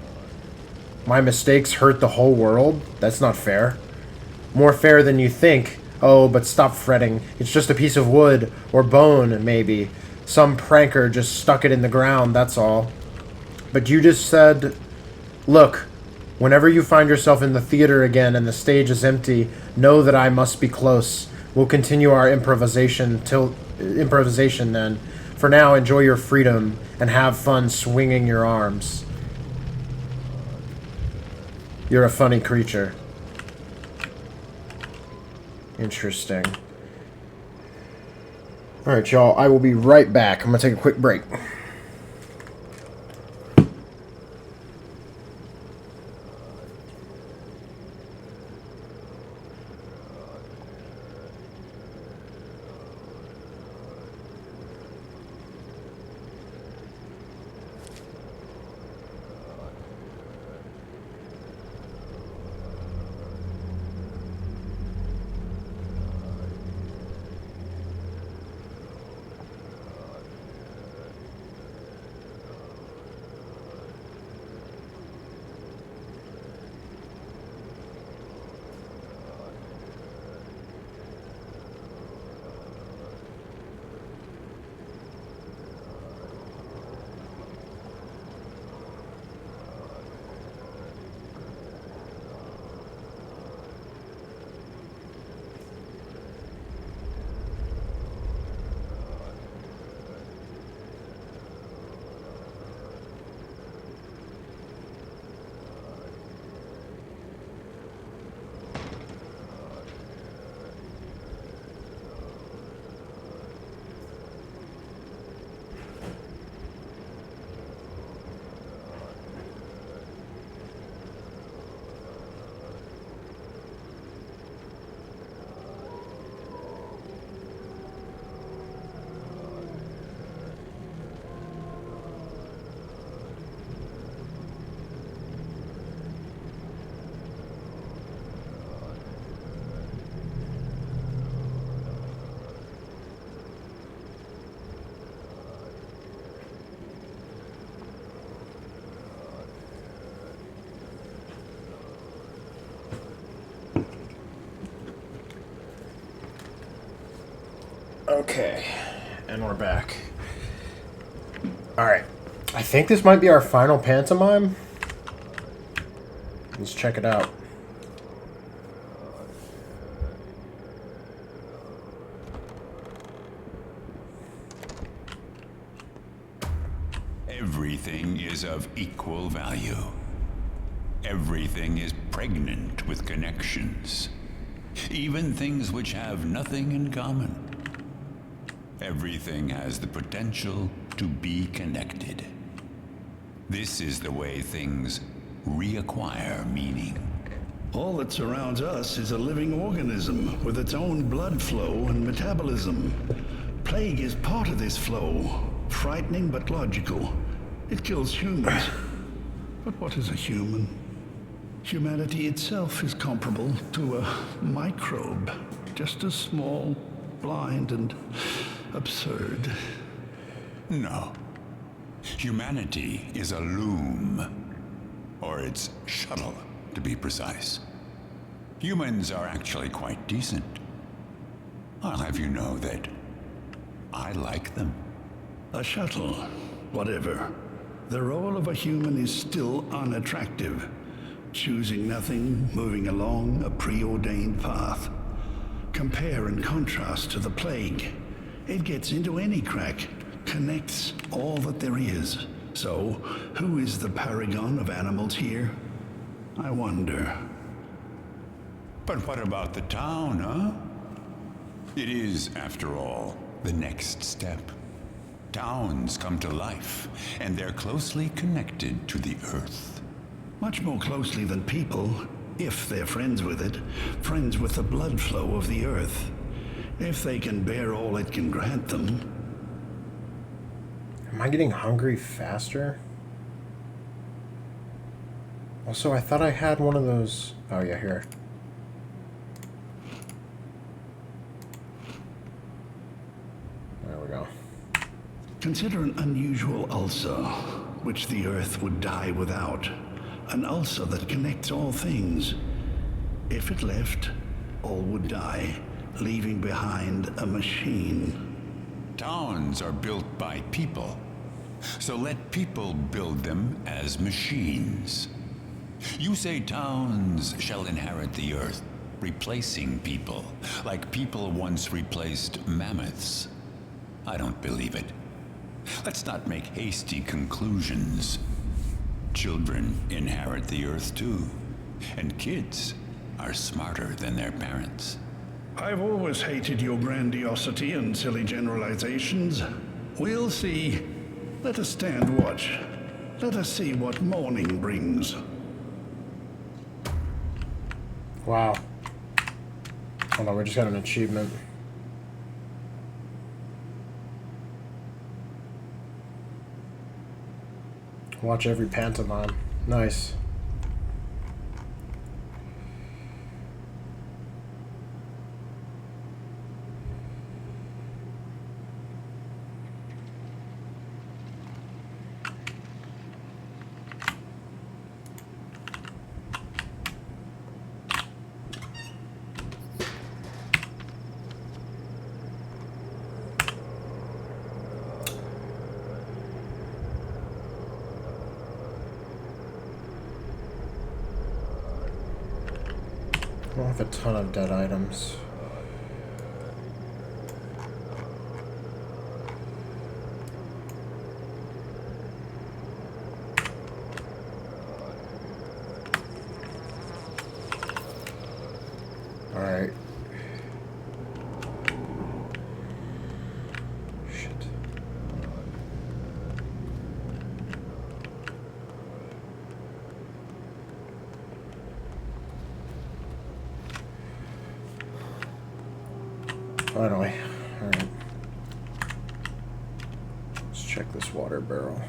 My mistakes hurt the whole world? That's not fair. More fair than you think. Oh, but stop fretting. It's just a piece of wood, or bone, maybe. Some pranker just stuck it in the ground, that's all. But you just said... Look, whenever you find yourself in the theater again and the stage is empty, know that I must be close. We'll continue our improvisation then. For now, enjoy your freedom and have fun swinging your arms. You're a funny creature. Interesting. Alright, y'all. I will be right back. I'm going to take a quick break. Okay, and we're back. Alright, I think this might be our final pantomime. Let's check it out. Everything is of equal value. Everything is pregnant with connections. Even things which have nothing in common. Everything has the potential to be connected. This is the way things reacquire meaning. All that surrounds us is a living organism with its own blood flow and metabolism. Plague is part of this flow, frightening but logical. It kills humans. But what is a human? Humanity itself is comparable to a microbe, just as small, blind, and absurd. No. Humanity is a loom, or its shuttle, to be precise. Humans are actually quite decent. I'll have you know that I like them. A shuttle, whatever. The role of a human is still unattractive. Choosing nothing, moving along a preordained path. Compare and contrast to the plague. It gets into any crack, connects all that there is. So, who is the paragon of animals here? I wonder. But what about the town, huh? It is, after all, the next step. Towns come to life, and they're closely connected to the earth. Much more closely than people, if they're friends with it, friends with the blood flow of the earth. If they can bear all it can grant them. Am I getting hungry faster? Also, I thought I had one of those... Oh, yeah, here. There we go. Consider an unusual ulcer, which the earth would die without. An ulcer that connects all things. If it left, all would die, leaving behind a machine. Towns are built by people, so let people build them as machines. You say towns shall inherit the earth, replacing people, like people once replaced mammoths. I don't believe it. Let's not make hasty conclusions. Children inherit the earth too, and kids are smarter than their parents. I've always hated your grandiosity and silly generalizations. We'll see. Let us stand watch. Let us see what morning brings. Wow. Hold on, we just got an achievement. Watch every pantomime. Nice. I don't have a ton of dead items. Alright. Shit. Finally. Alright. Let's check this water barrel.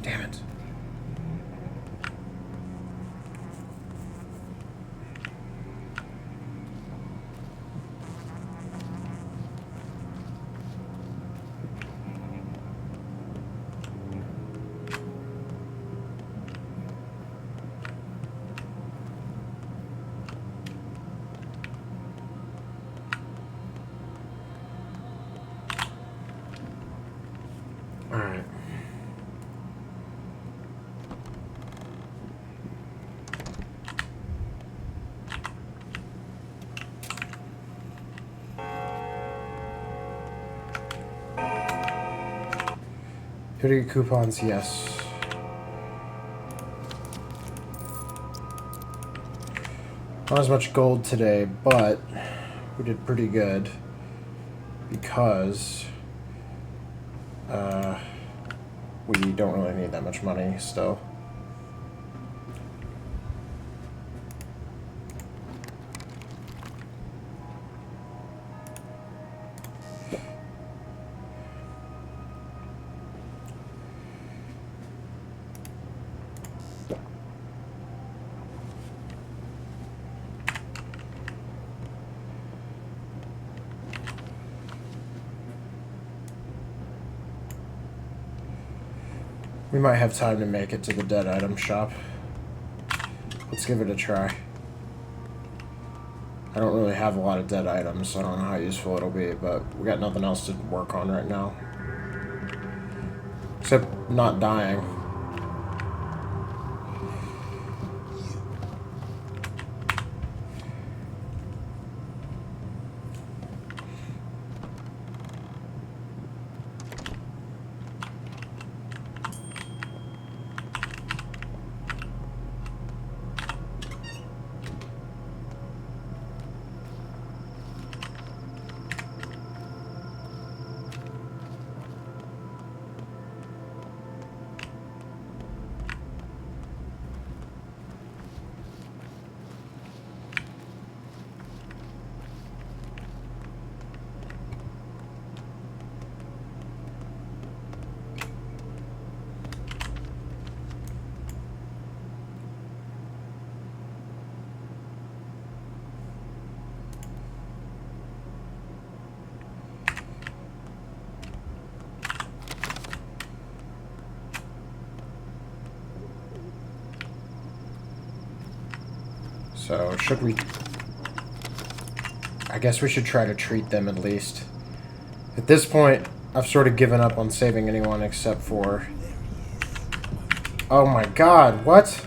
Damn it. Hoodie coupons, yes. Not as much gold today, but we did pretty good because we don't really need that much money still. We might have time to make it to the dead item shop. Let's give it a try. I don't really have a lot of dead items, so I don't know how useful it'll be, but we got nothing else to work on right now. Except not dying. So, should we... I guess we should try to treat them at least. At this point, I've sort of given up on saving anyone except for... Oh my god, what?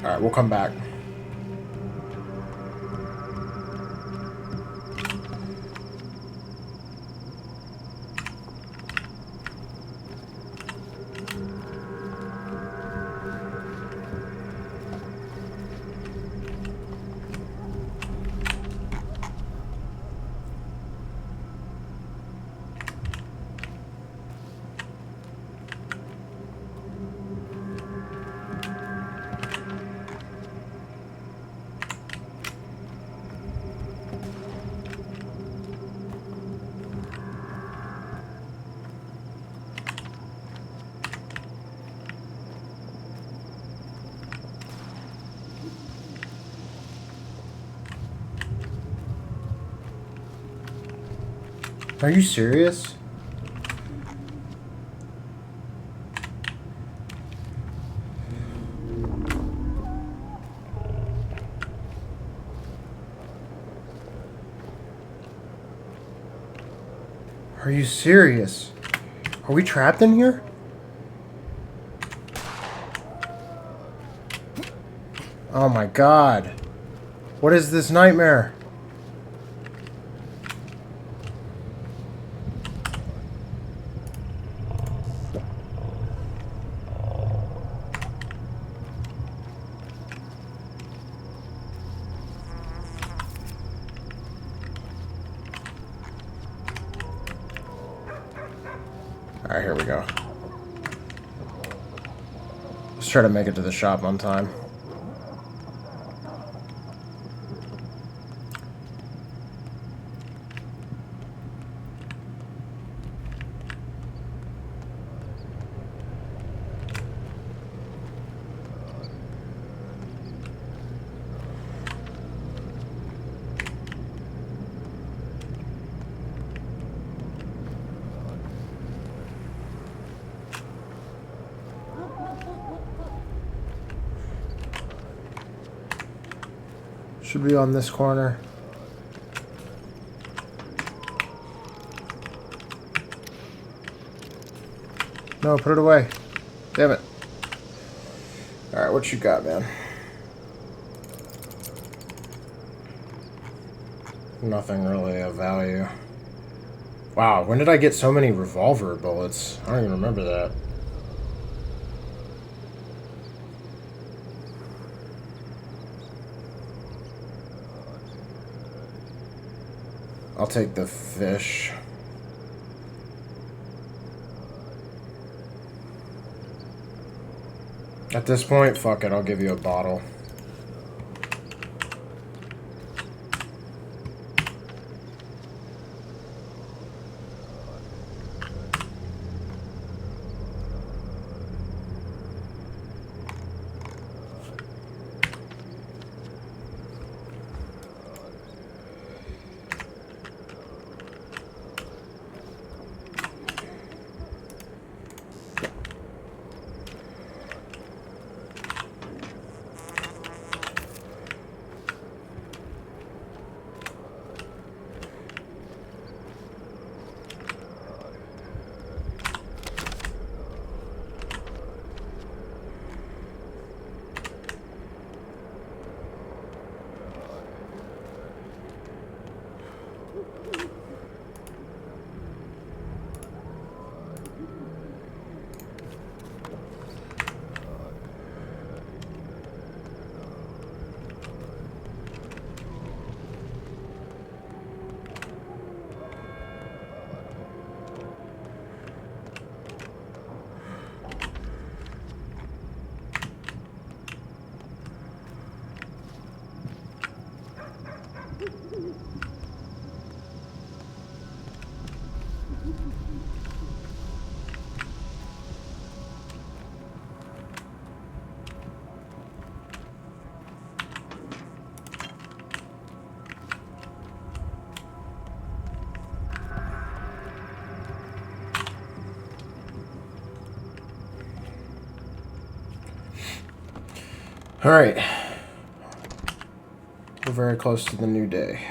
Alright, we'll come back. Are you serious? Are you serious? Are we trapped in here? Oh my god. What is this nightmare? Alright, here we go. Let's try to make it to the shop on time. Should be on this corner. No, put it away. Damn it. Alright, what you got, man? Nothing really of value. Wow, when did I get so many revolver bullets? I don't even remember that. I'll take the fish. At this point, fuck it, I'll give you a bottle. Alright. We're very close to the new day.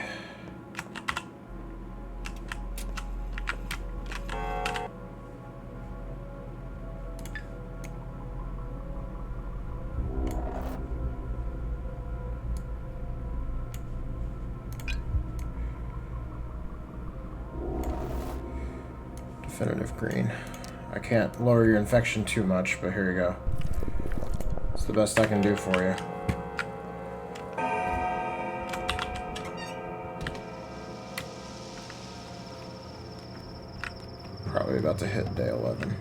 Definitive green. I can't lower your infection too much, but here you go. It's the best I can do for you. Probably about to hit day 11.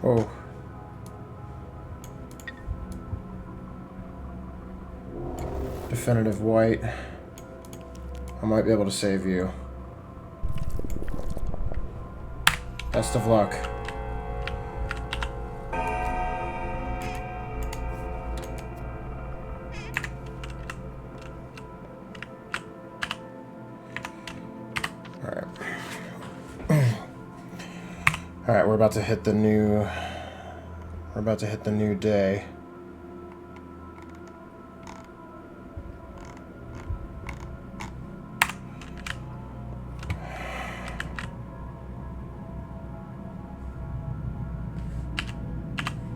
Oh. Definitive white. I might be able to save you. Best of luck. Alright. Alright, we're about to hit the new... We're about to hit the new day.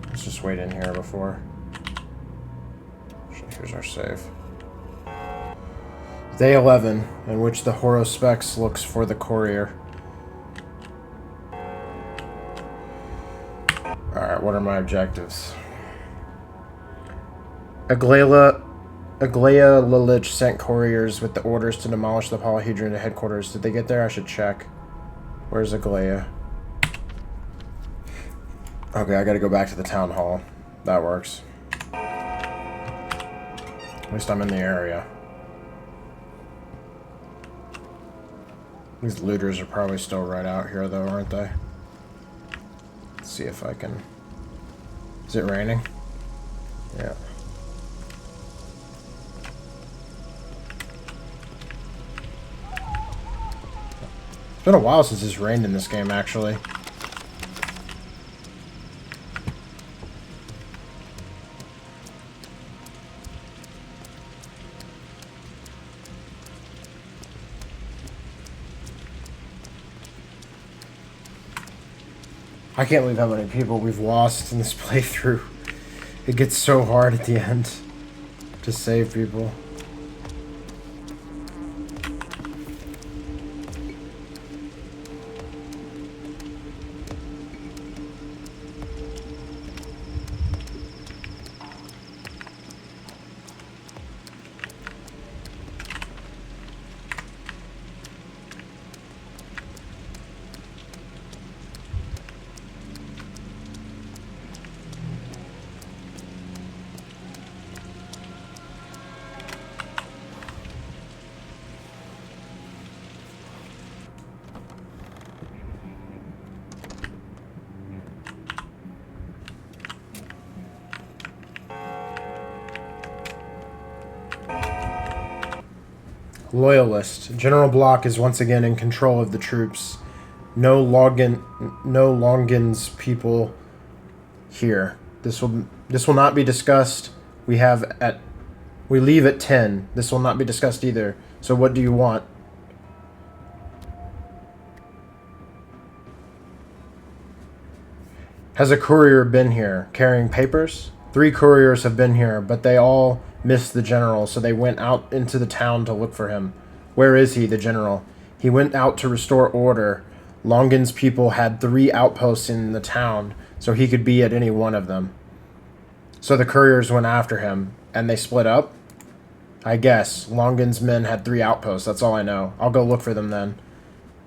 Let's just wait in here before. Here's our save. Day 11, in which the Horospex looks for the courier. Alright, what are my objectives? Aglaya Lilich sent couriers with the orders to demolish the polyhedron to headquarters. Did they get there? I should check. Where's Aglaya? Okay, I gotta go back to the town hall. That works. At least I'm in the area. These looters are probably still right out here, though, aren't they? Let's see if I can... Is it raining? Yeah. It's been a while since it's rained in this game, actually. I can't believe how many people we've lost in this playthrough. It gets so hard at the end to save people. Loyalist. General Block is once again in control of the troops. No Longin's people here. This will not be discussed. We leave at 10. This will not be discussed either. So what do you want? Has a courier been here carrying papers? 3 couriers have been here, but they all missed the general, so they went out into the town to look for him. Where is he, the general? He went out to restore order. Longin's people had 3 outposts in the town, so he could be at any one of them. So the couriers went after him, and they split up? I guess. Longin's men had 3 outposts, that's all I know. I'll go look for them then.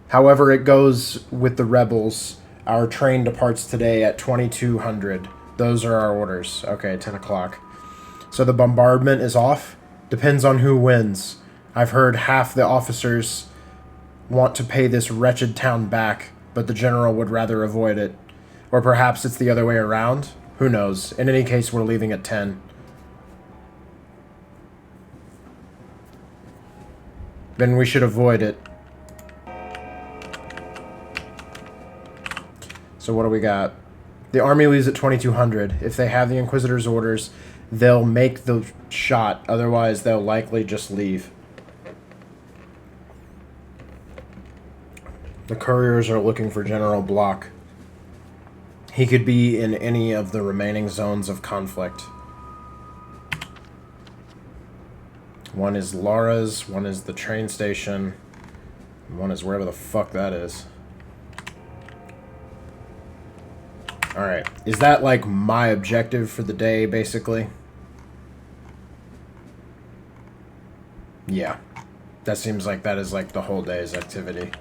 However it goes with the rebels, our train departs today at 2200. Those are our orders. Okay, 10 o'clock. So the bombardment is off? Depends on who wins. I've heard half the officers want to pay this wretched town back, but the general would rather avoid it. Or perhaps it's the other way around? Who knows? In any case, we're leaving at 10. Then we should avoid it. So what do we got? The army leaves at 2200. If they have the Inquisitor's orders, they'll make the shot. Otherwise, they'll likely just leave. The couriers are looking for General Block. He could be in any of the remaining zones of conflict. One is Lara's, one is the train station, and one is wherever the fuck that is. Alright, is that like my objective for the day, basically? Yeah. That seems like that is like the whole day's activity.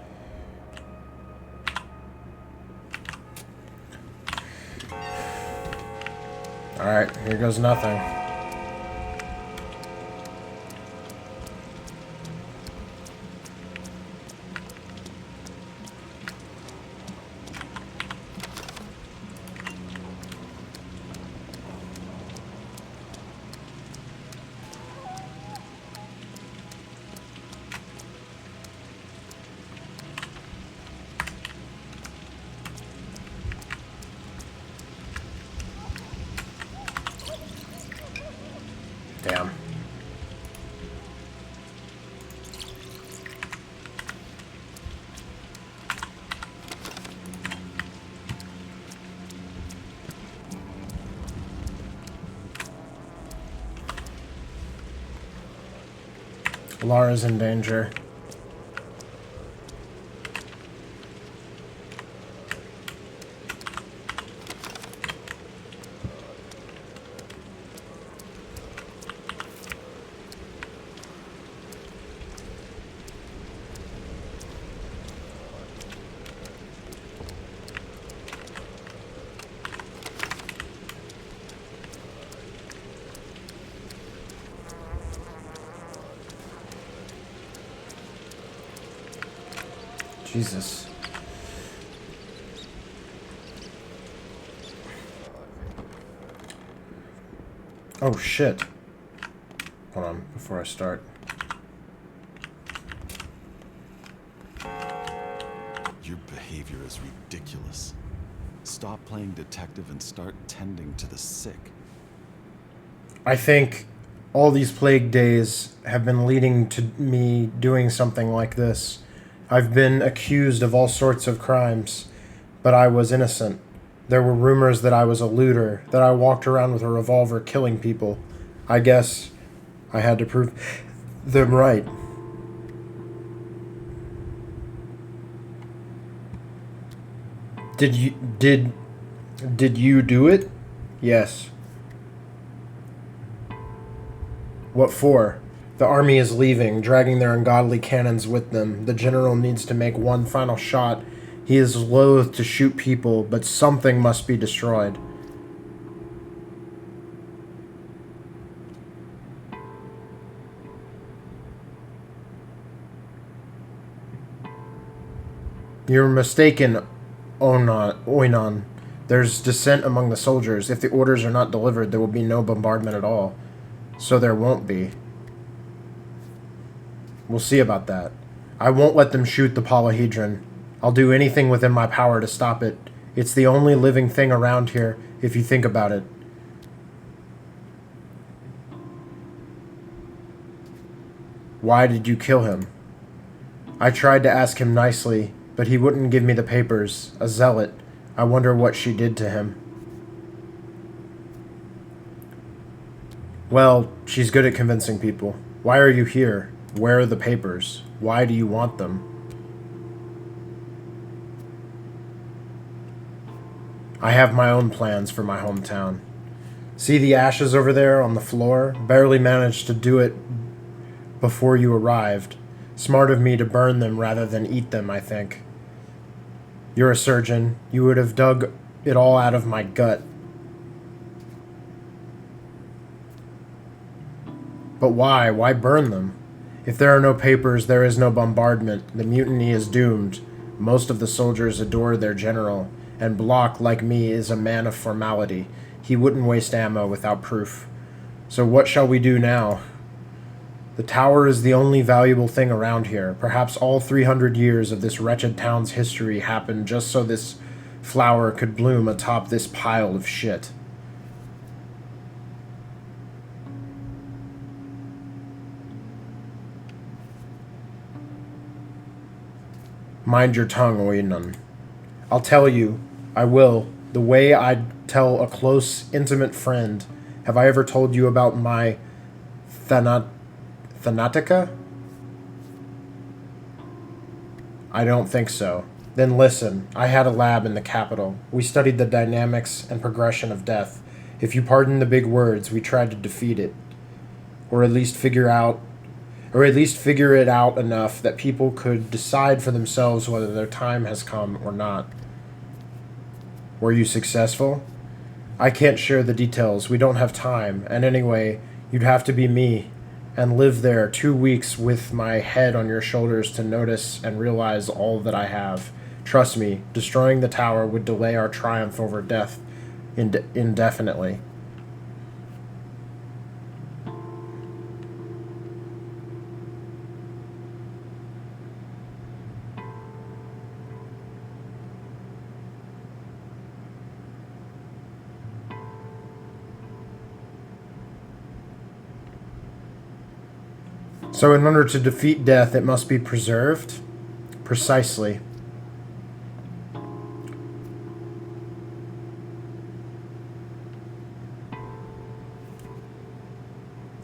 Alright, here goes nothing. Damn. Lara's in danger. Jesus. Oh shit. Hold on, before I start. Your behavior is ridiculous. Stop playing detective and start tending to the sick. I think all these plague days have been leading to me doing something like this. I've been accused of all sorts of crimes, but I was innocent. There were rumors that I was a looter, that I walked around with a revolver killing people. I guess I had to prove them right. Did you do it? Yes. What for? The army is leaving, dragging their ungodly cannons with them. The general needs to make one final shot. He is loath to shoot people, but something must be destroyed. You're mistaken, Oinon. There's dissent among the soldiers. If the orders are not delivered, there will be no bombardment at all. So there won't be. We'll see about that. I won't let them shoot the polyhedron. I'll do anything within my power to stop it. It's the only living thing around here, if you think about it. Why did you kill him? I tried to ask him nicely, but he wouldn't give me the papers. A zealot. I wonder what she did to him. Well, she's good at convincing people. Why are you here? Where are the papers? Why do you want them? I have my own plans for my hometown. See the ashes over there on the floor? Barely managed to do it before you arrived. Smart of me to burn them rather than eat them, I think. You're a surgeon. You would have dug it all out of my gut. But why? Why burn them? If there are no papers, there is no bombardment. The mutiny is doomed. Most of the soldiers adore their general, and Block, like me, is a man of formality. He wouldn't waste ammo without proof. So what shall we do now? The tower is the only valuable thing around here. Perhaps all 300 years of this wretched town's history happened just so this flower could bloom atop this pile of shit. Mind your tongue, Oinon. I'll tell you. I will. The way I'd tell a close, intimate friend. Have I ever told you about my Thanatica? I don't think so. Then listen. I had a lab in the capital. We studied the dynamics and progression of death. If you pardon the big words, we tried to defeat it. Or at least figure it out enough that people could decide for themselves whether their time has come or not. Were you successful? I can't share the details. We don't have time. And anyway, you'd have to be me and live there 2 weeks with my head on your shoulders to notice and realize all that I have. Trust me, destroying the tower would delay our triumph over death indefinitely. So in order to defeat death, it must be preserved? Precisely.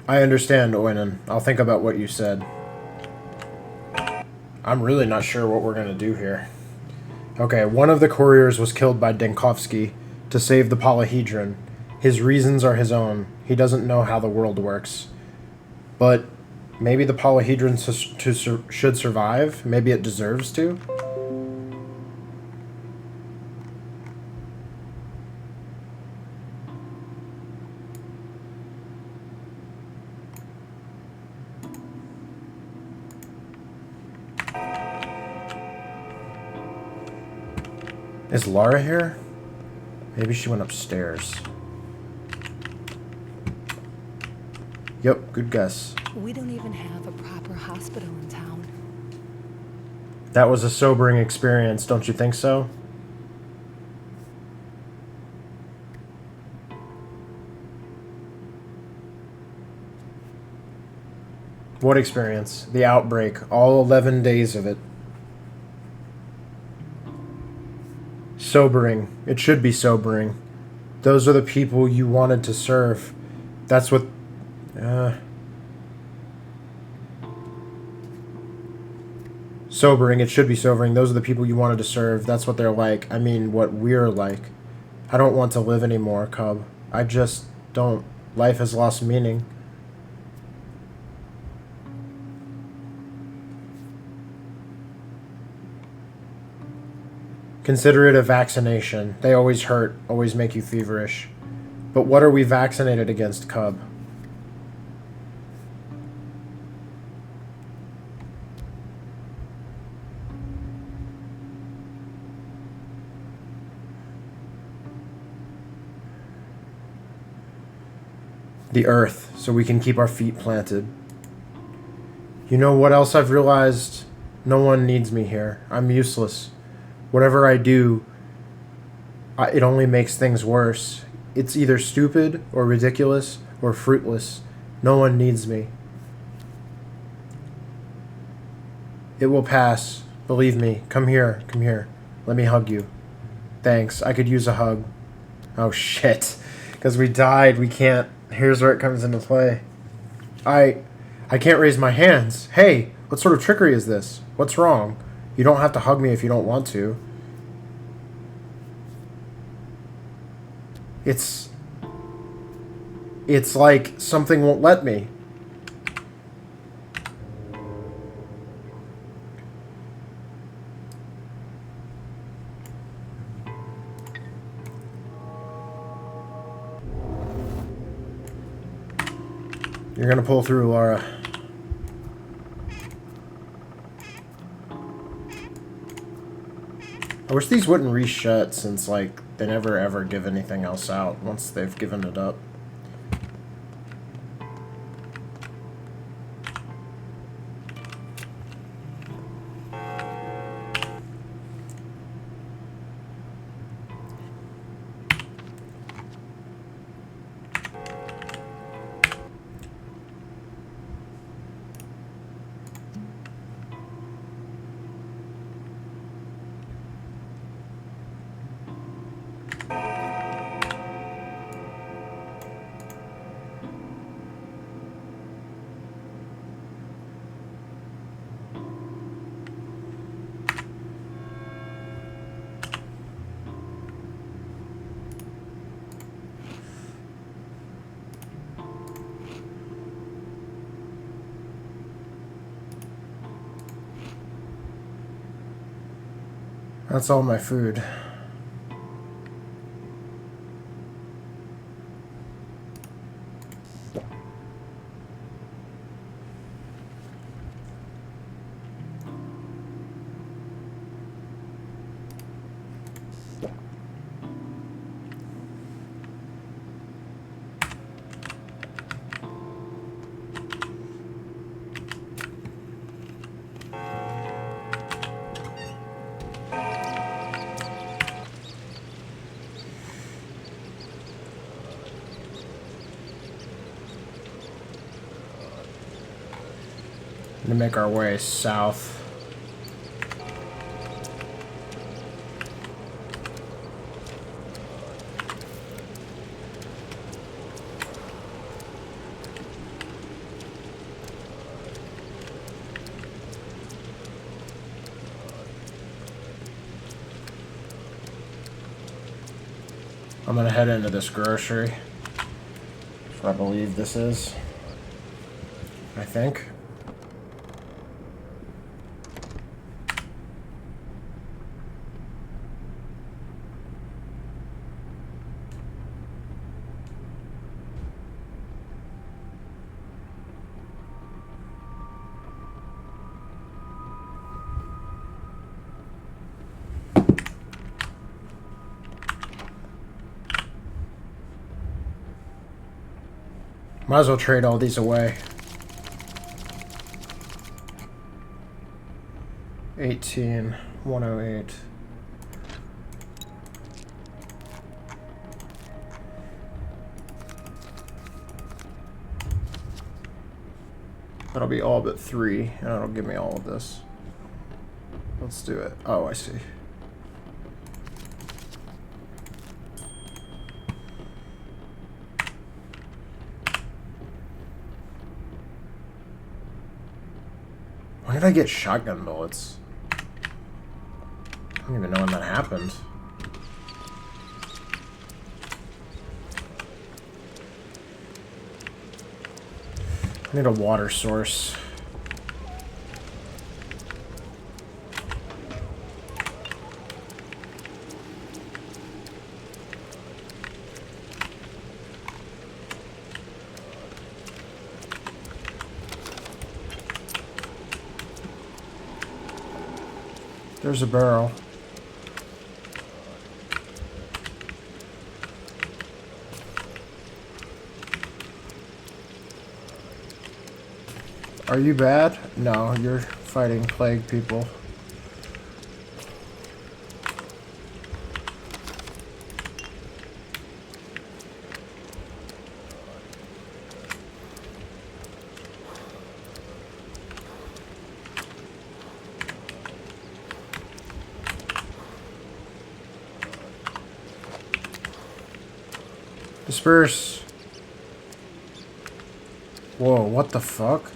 I understand, Oinon. I'll think about what you said. I'm really not sure what we're going to do here. Okay, one of the couriers was killed by Denkovsky to save the polyhedron. His reasons are his own. He doesn't know how the world works. But maybe the polyhedron should survive. Maybe it deserves to. Is Lara here? Maybe she went upstairs. Yep, good guess. We don't even have a proper hospital in town. That was a sobering experience, don't you think so? What experience? The outbreak. All 11 days of it. Sobering. It should be sobering. Those are the people you wanted to serve. That's what... Sobering. It should be sobering. Those are the people you wanted to serve. That's what they're like. I mean, what we're like. I don't want to live anymore, Cub. I just don't. Life has lost meaning. Consider it a vaccination. They always hurt, always make you feverish. But what are we vaccinated against, Cub? The earth, so we can keep our feet planted. You know what else I've realized? No one needs me here. I'm useless. Whatever I do, it only makes things worse. It's either stupid or ridiculous or fruitless. No one needs me. It will pass. Believe me. Come here. Come here. Let me hug you. Thanks. I could use a hug. Oh, shit. Because we died. We can't. Here's where it comes into play. I can't raise my hands. Hey, what sort of trickery is this? What's wrong? You don't have to hug me if you don't want to. It's like something won't let me. You're gonna pull through, Laura. I wish these wouldn't reshut since, like, they never ever give anything else out once they've given it up. That's all my food. To make our way south. I'm gonna head into this grocery. That's what I believe this is. I think. Might as well trade all these away. 18, 108. That'll be all but 3, and that'll give me all of this. Let's do it. Oh, I see. did I get shotgun bullets? I don't even know when that happened. I need a water source. There's a barrel. Are you bad? No, you're fighting plague people. Disperse. Whoa, what the fuck?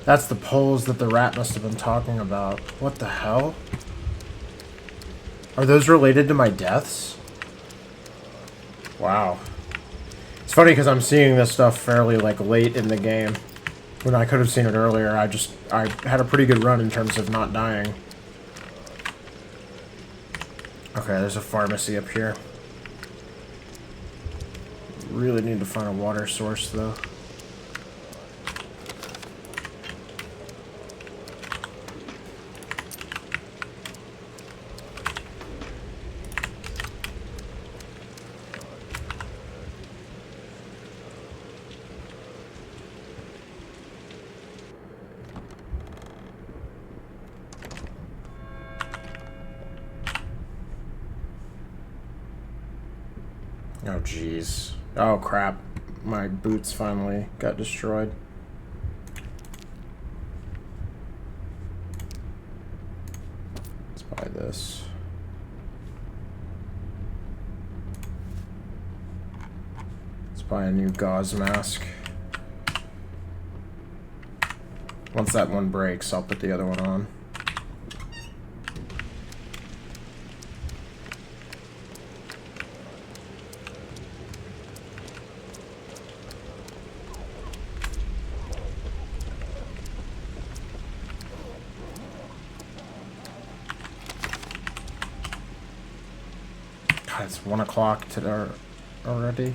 That's the poles that the rat must have been talking about. What the hell? Are those related to my deaths? Wow. It's funny because I'm seeing this stuff fairly, like, late in the game. When I could have seen it earlier, I had a pretty good run in terms of not dying. Okay, there's a pharmacy up here. Really need to find a water source, though. Oh, jeez. Oh, crap. My boots finally got destroyed. Let's buy this. Let's buy a new gauze mask. Once that one breaks, I'll put the other one on. God, it's 1 o'clock today already.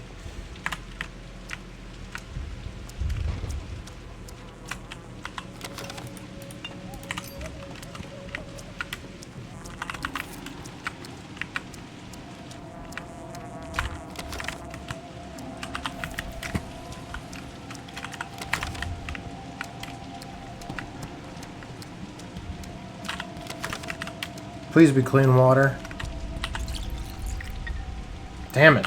Please be clean water. Damn it.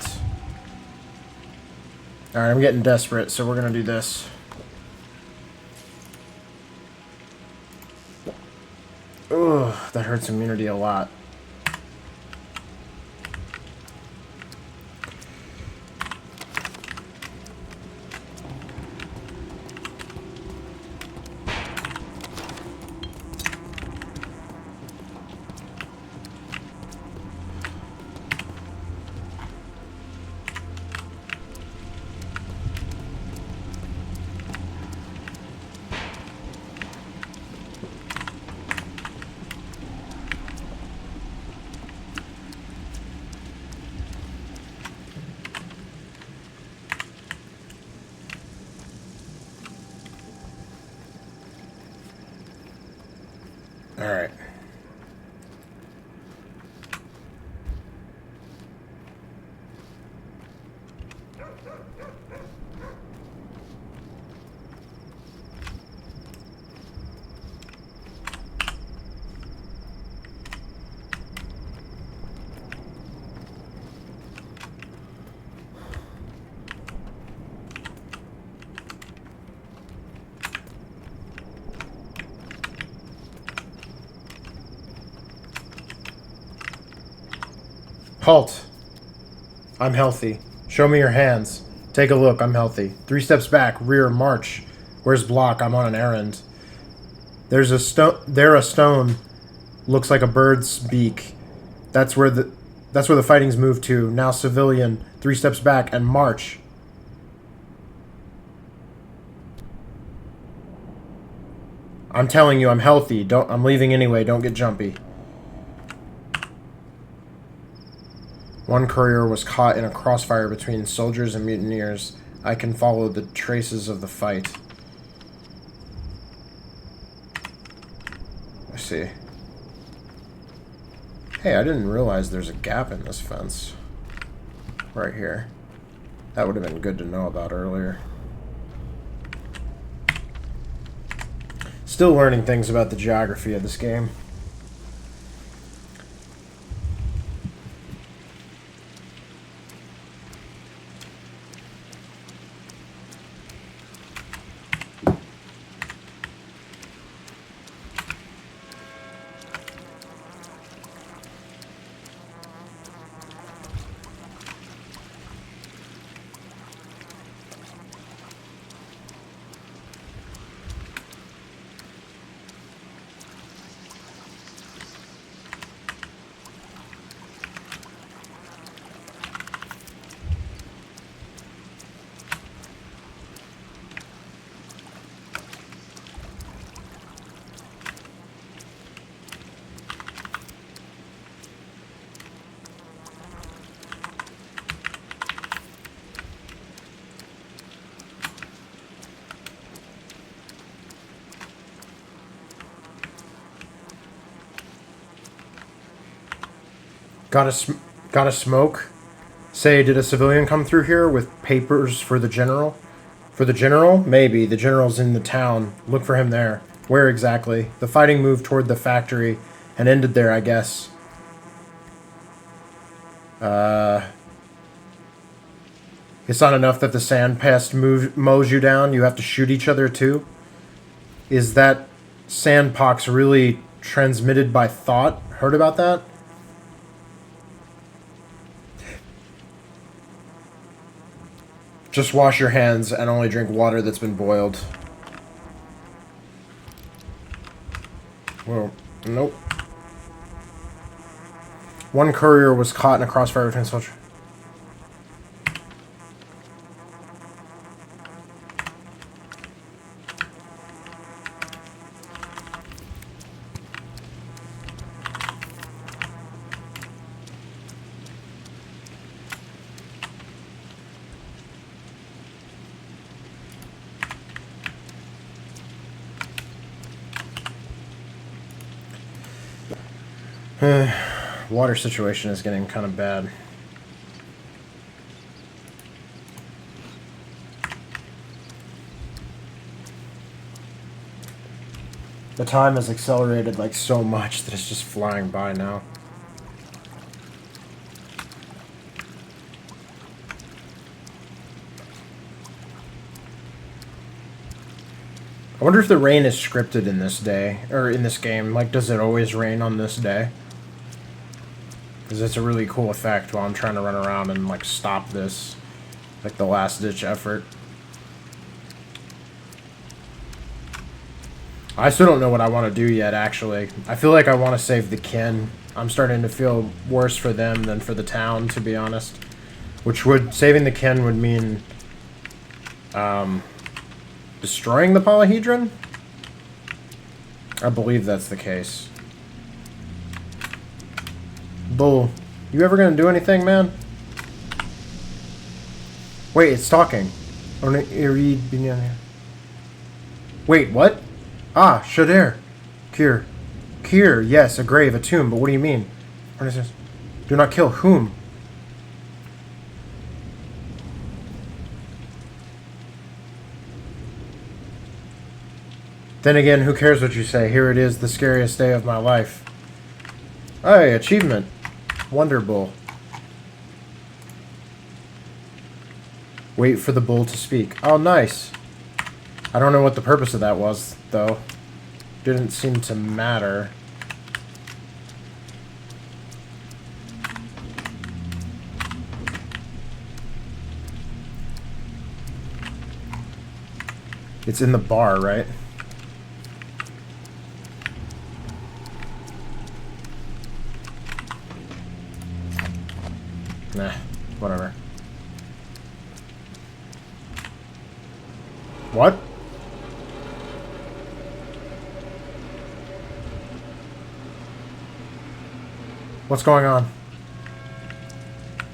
Alright, I'm getting desperate, so we're gonna do this. Ugh, that hurts immunity a lot. Alright. Halt. I'm healthy. Show me your hands. Take a look. I'm healthy. 3 steps back. Rear. March. Where's block? I'm on an errand. There's a stone. There a stone. Looks like a bird's beak. That's where the fighting's moved to. Now civilian. 3 steps back and march. I'm telling you, I'm healthy. I'm leaving anyway. Don't get jumpy. One courier was caught in a crossfire between soldiers and mutineers. I can follow the traces of the fight. I see. Hey, I didn't realize there's a gap in this fence. Right here. That would have been good to know about earlier. Still learning things about the geography of this game. Got a smoke? Say, did a civilian come through here with papers for the general? For the general? Maybe. The general's in the town. Look for him there. Where exactly? The fighting moved toward the factory and ended there, I guess. It's not enough that the sand pest mows you down. You have to shoot each other too? Is that sandpox really transmitted by thought? Heard about that? Just wash your hands and only drink water that's been boiled. Well, nope. One courier was caught in a crossfire between soldiers. Water situation is getting kind of bad. The time has accelerated like so much that it's just flying by now. I wonder if the rain is scripted in this day, or in this game. Like, does it always rain on this day? Because it's a really cool effect while I'm trying to run around and, like, stop this. Like, the last-ditch effort. I still don't know what I want to do yet, actually. I feel like I want to save the kin. I'm starting to feel worse for them than for the town, to be honest. Which would... Saving the kin would mean... destroying the polyhedron? I believe that's the case. Bull, you ever gonna do anything, man? Wait, it's talking. Wait, what? Ah, Shader. Kier. Kier, yes, a grave, a tomb, but what do you mean? What is this? Do not kill whom? Then again, who cares what you say? Here it is, the scariest day of my life. Hey, achievement. Wonder Bull. Wait for the bull to speak. Oh, nice. I don't know what the purpose of that was, though. Didn't seem to matter. It's in the bar, right? Nah, whatever. What? What's going on?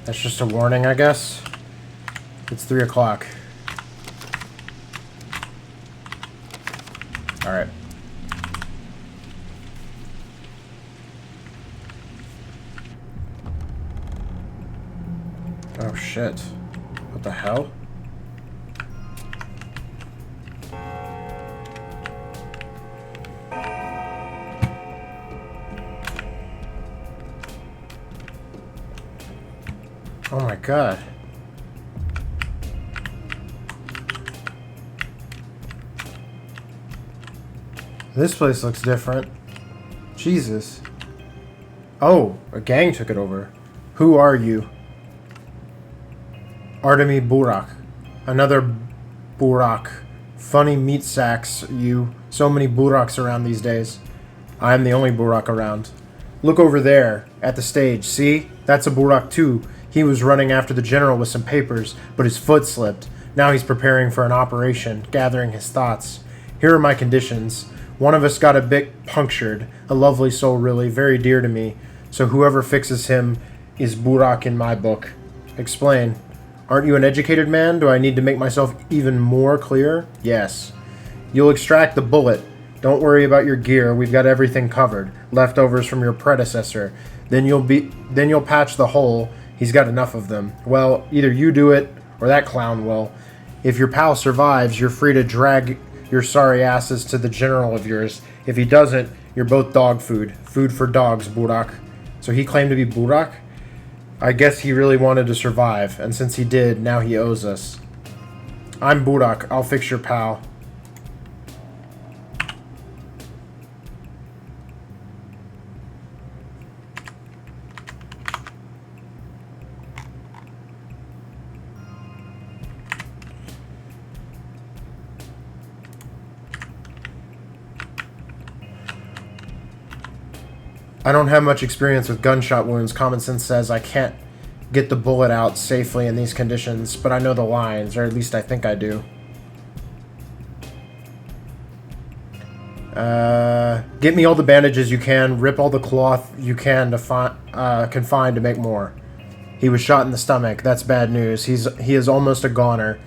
That's just a warning, I guess. It's 3 o'clock. Alright. Oh shit. What the hell? Oh my god. This place looks different. Jesus. Oh, a gang took it over. Who are you? Artemi Burak. Another Burak. Funny meat sacks, you. So many Buraks around these days. I'm the only Burak around. Look over there, at the stage. See? That's a Burak too. He was running after the general with some papers, but his foot slipped. Now he's preparing for an operation, gathering his thoughts. Here are my conditions. One of us got a bit punctured. A lovely soul, really, very dear to me. So whoever fixes him is Burak in my book. Explain. Aren't you an educated man? Do I need to make myself even more clear? Yes. You'll extract the bullet. Don't worry about your gear. We've got everything covered. Leftovers from your predecessor. Then you'll patch the hole. He's got enough of them. Well, either you do it or that clown will. If your pal survives, you're free to drag your sorry asses to the general of yours. If he doesn't, you're both dog food. Food for dogs, Burak. So he claimed to be Burak? I guess he really wanted to survive, and since he did, now he owes us. I'm Burak. I'll fix your pal. I don't have much experience with gunshot wounds. Common sense says I can't get the bullet out safely in these conditions, but I know the lines, or at least I think I do. Get me all the bandages you can, rip all the cloth you can to find to make more. He was shot in the stomach. That's bad news. He is almost a goner.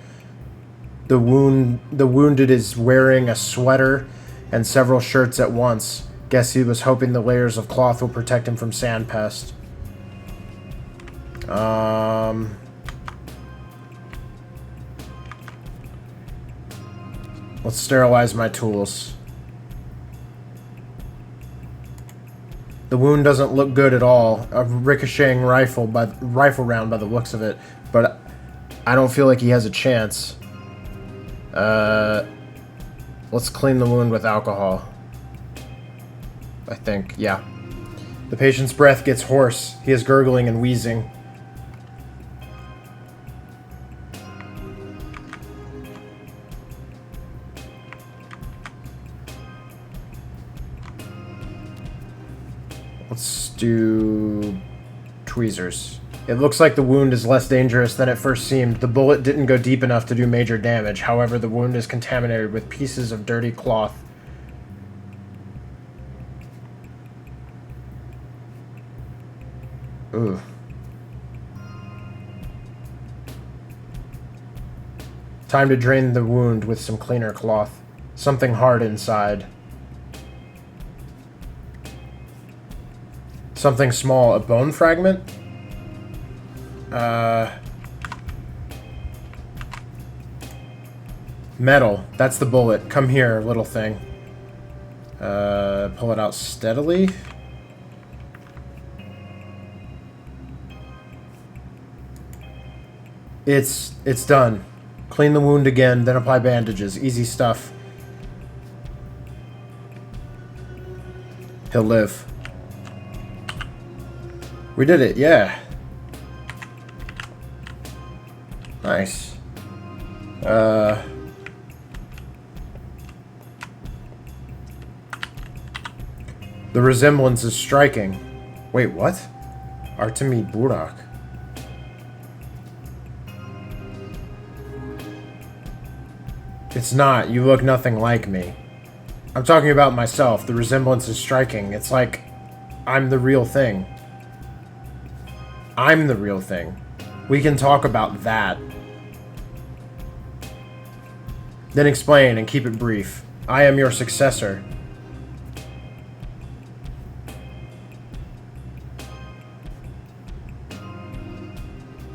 The wounded is wearing a sweater and several shirts at once. Guess he was hoping the layers of cloth will protect him from sand pest. Let's sterilize my tools. The wound doesn't look good at all. A ricocheting rifle round by the looks of it, but I don't feel like he has a chance. Let's clean the wound with alcohol. I think, yeah. The patient's breath gets hoarse. He is gurgling and wheezing. Let's do tweezers. It looks like the wound is less dangerous than it first seemed. The bullet didn't go deep enough to do major damage. However, the wound is contaminated with pieces of dirty cloth. Ooh. Time to drain the wound with some cleaner cloth. Something hard inside. Something small. A bone fragment? Metal. That's the bullet. Come here, little thing. Pull it out steadily. It's done. Clean the wound again, then apply bandages. Easy stuff. He'll live. We did it, yeah. Nice. The resemblance is striking. Wait, what? Artemi Burak. It's not. You look nothing like me. I'm talking about myself. The resemblance is striking. It's like I'm the real thing. I'm the real thing. We can talk about that. Then explain and keep it brief. I am your successor.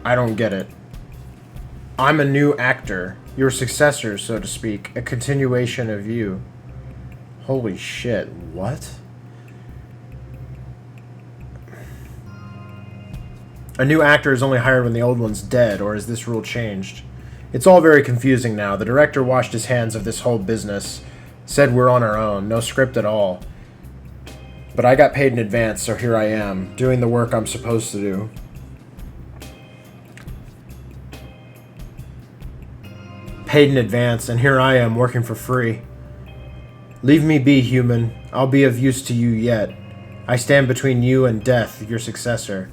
I don't get it. I'm a new actor. Your successor, so to speak. A continuation of you. Holy shit. What? A new actor is only hired when the old one's dead, or is this rule changed? It's all very confusing now. The director washed his hands of this whole business. Said we're on our own. No script at all. But I got paid in advance, so here I am, doing the work I'm supposed to do. Paid in advance, and here I am, working for free. Leave me be, human. I'll be of use to you yet. I stand between you and death, your successor.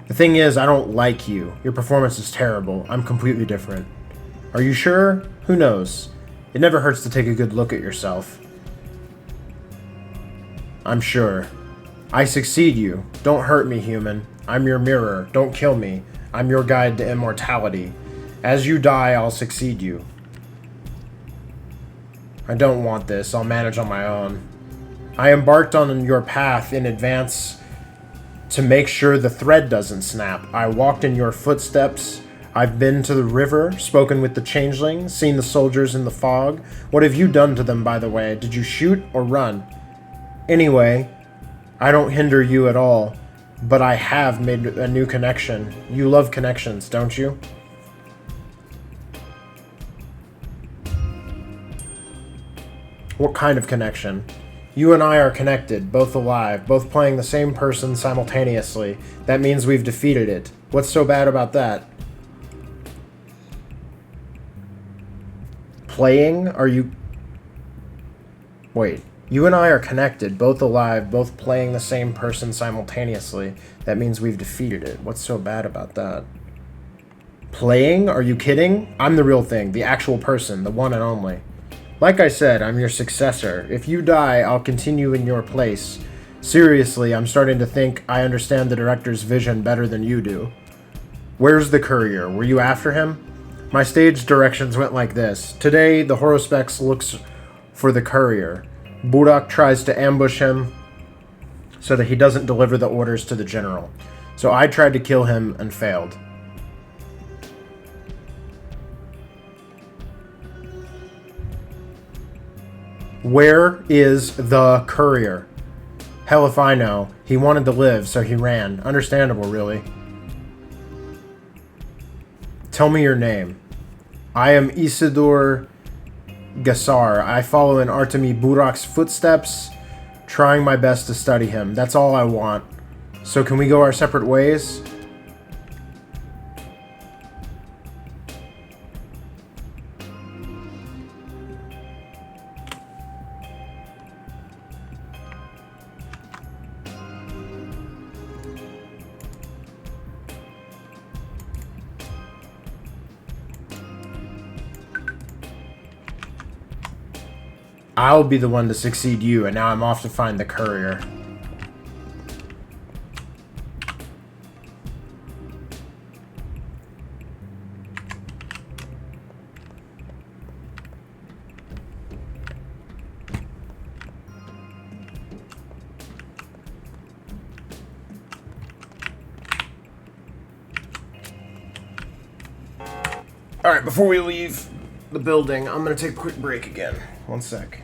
The thing is, I don't like you. Your performance is terrible. I'm completely different. Are you sure? Who knows? It never hurts to take a good look at yourself. I'm sure. I succeed you. Don't hurt me, human. I'm your mirror. Don't kill me. I'm your guide to immortality. As you die, I'll succeed you. I don't want this. I'll manage on my own. I embarked on your path in advance to make sure the thread doesn't snap. I walked in your footsteps. I've been to the river, spoken with the changeling, seen the soldiers in the fog. What have you done to them, by the way? Did you shoot or run? Anyway, I don't hinder you at all, but I have made a new connection. You love connections, don't you? What kind of connection? You and I are connected, both alive, both playing the same person simultaneously. That means we've defeated it. What's so bad about that? Playing? Are you... Wait. You and I are connected, both alive, both playing the same person simultaneously. That means we've defeated it. What's so bad about that? Playing? Are you kidding? I'm the real thing, the actual person, the one and only. Like I said, I'm your successor. If you die, I'll continue in your place. Seriously, I'm starting to think I understand the director's vision better than you do. Where's the courier? Were you after him? My stage directions went like this. Today, the Horospex looks for the courier. Burak tries to ambush him so that he doesn't deliver the orders to the general. So I tried to kill him and failed. Where is the courier? Hell if I know. He wanted to live, so he ran. Understandable, really. Tell me your name. I am Isidore Gassar. I follow in Artemi Burak's footsteps, trying my best to study him. That's all I want. So can we go our separate ways? I'll be the one to succeed you, and now I'm off to find the courier. Alright, before we leave the building, I'm gonna take a quick break again. One sec.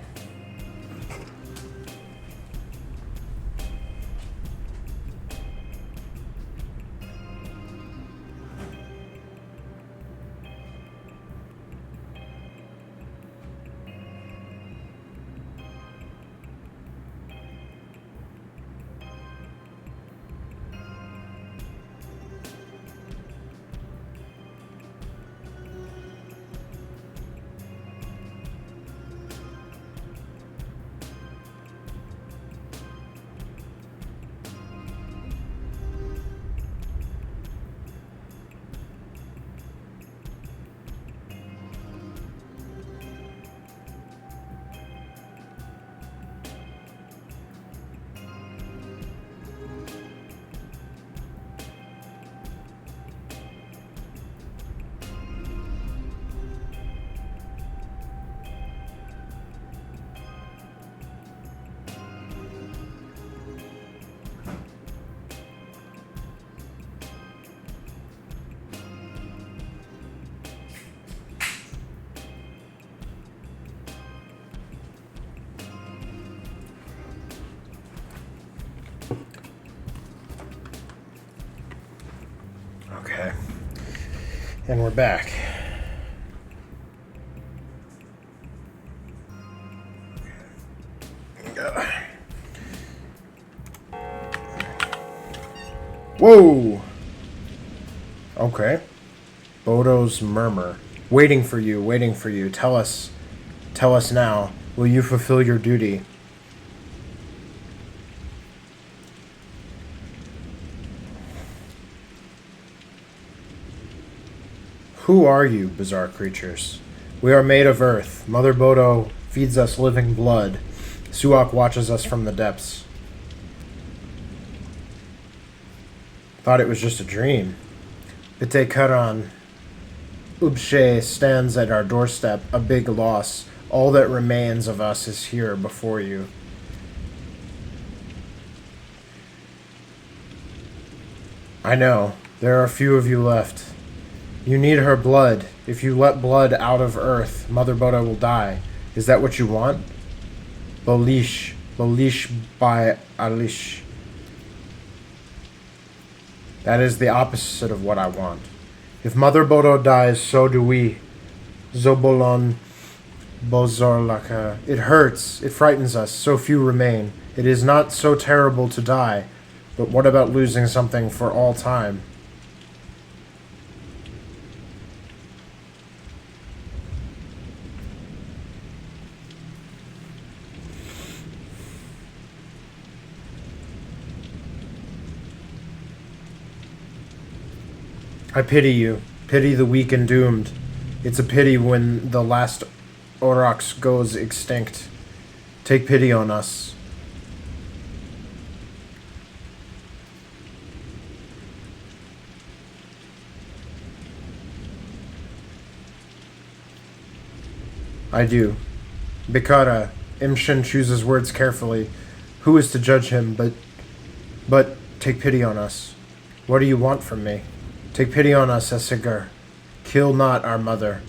And we're back. Whoa! Okay. Bodo's murmur. Waiting for you, waiting for you. Tell us now. Will you fulfill your duty? Who are you, bizarre creatures? We are made of earth. Mother Bodo feeds us living blood. Suak watches us from the depths. Thought it was just a dream. Bite Karan. Ubshe stands at our doorstep, a big loss. All that remains of us is here before you. I know. There are few of you left. You need her blood. If you let blood out of earth, Mother Boda will die. Is that what you want? Bolish. Bolish by Alish. That is the opposite of what I want. If Mother Bodo dies, so do we. Zobolon Bozorlaka. It hurts. It frightens us. So few remain. It is not so terrible to die. But what about losing something for all time? I pity you. Pity the weak and doomed. It's a pity when the last Aurochs goes extinct. Take pity on us. I do. Bikara, Imshin chooses words carefully. Who is to judge him, but take pity on us. What do you want from me? Take pity on us, Esigar. Kill not our mother.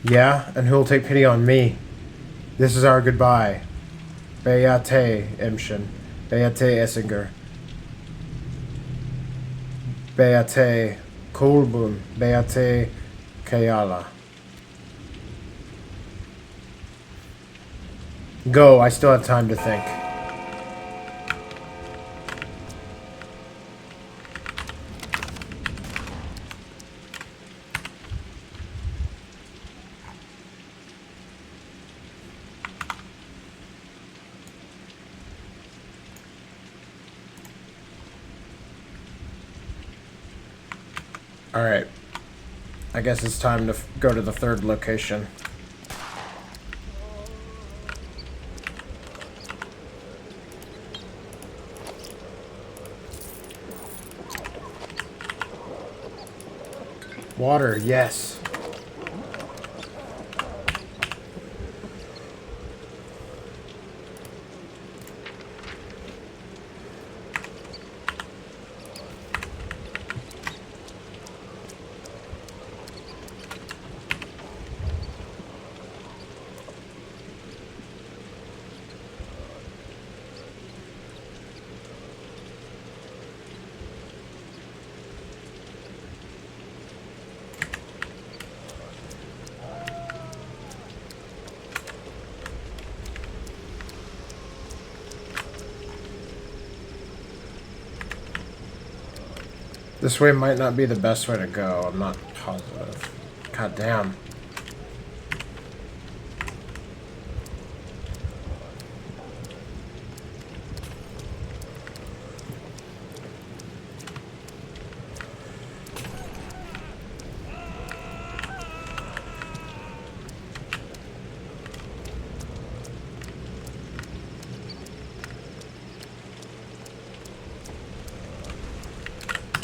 Yeah, and who'll take pity on me? This is our goodbye. Beate, Imshin. Beate, Esigar. Beate, Kolbun. Beate, Kayala. Go, I still have time to think. Alright. I guess it's time to go to the third location. Water, yes. This way might not be the best way to go. I'm not positive. God damn.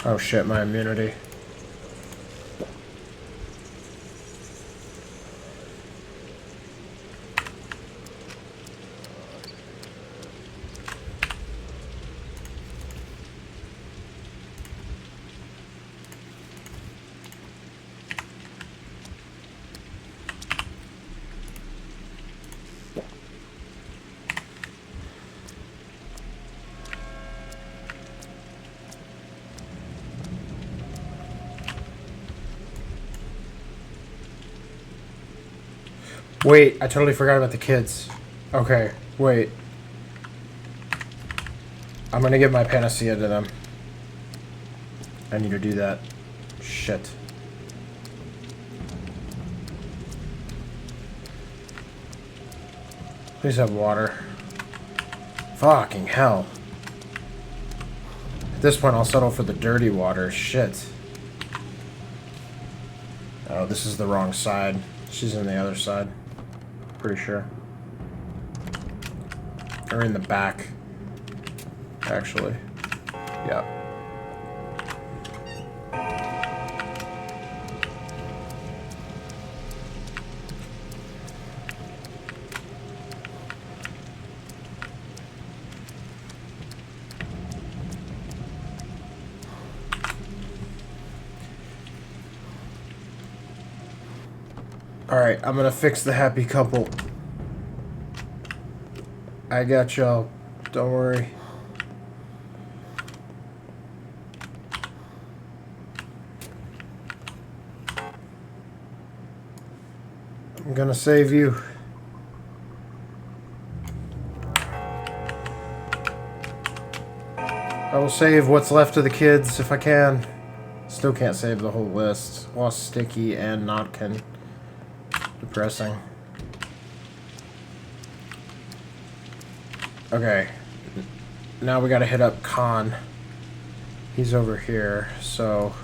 Oh shit, my immunity. Wait, I totally forgot about the kids. Okay, wait. I'm gonna give my panacea to them. I need to do that. Shit. Please have water. Fucking hell. At this point, I'll settle for the dirty water. Shit. Oh, this is the wrong side. She's on the other side. Pretty sure. Or in the back. Actually. Yeah. Alright, I'm gonna fix the happy couple. I got y'all. Don't worry. I'm gonna save you. I will save what's left of the kids if I can. Still can't save the whole list. Lost Sticky and Notkin. Depressing. Okay. Now we gotta hit up Khan. He's over here, so...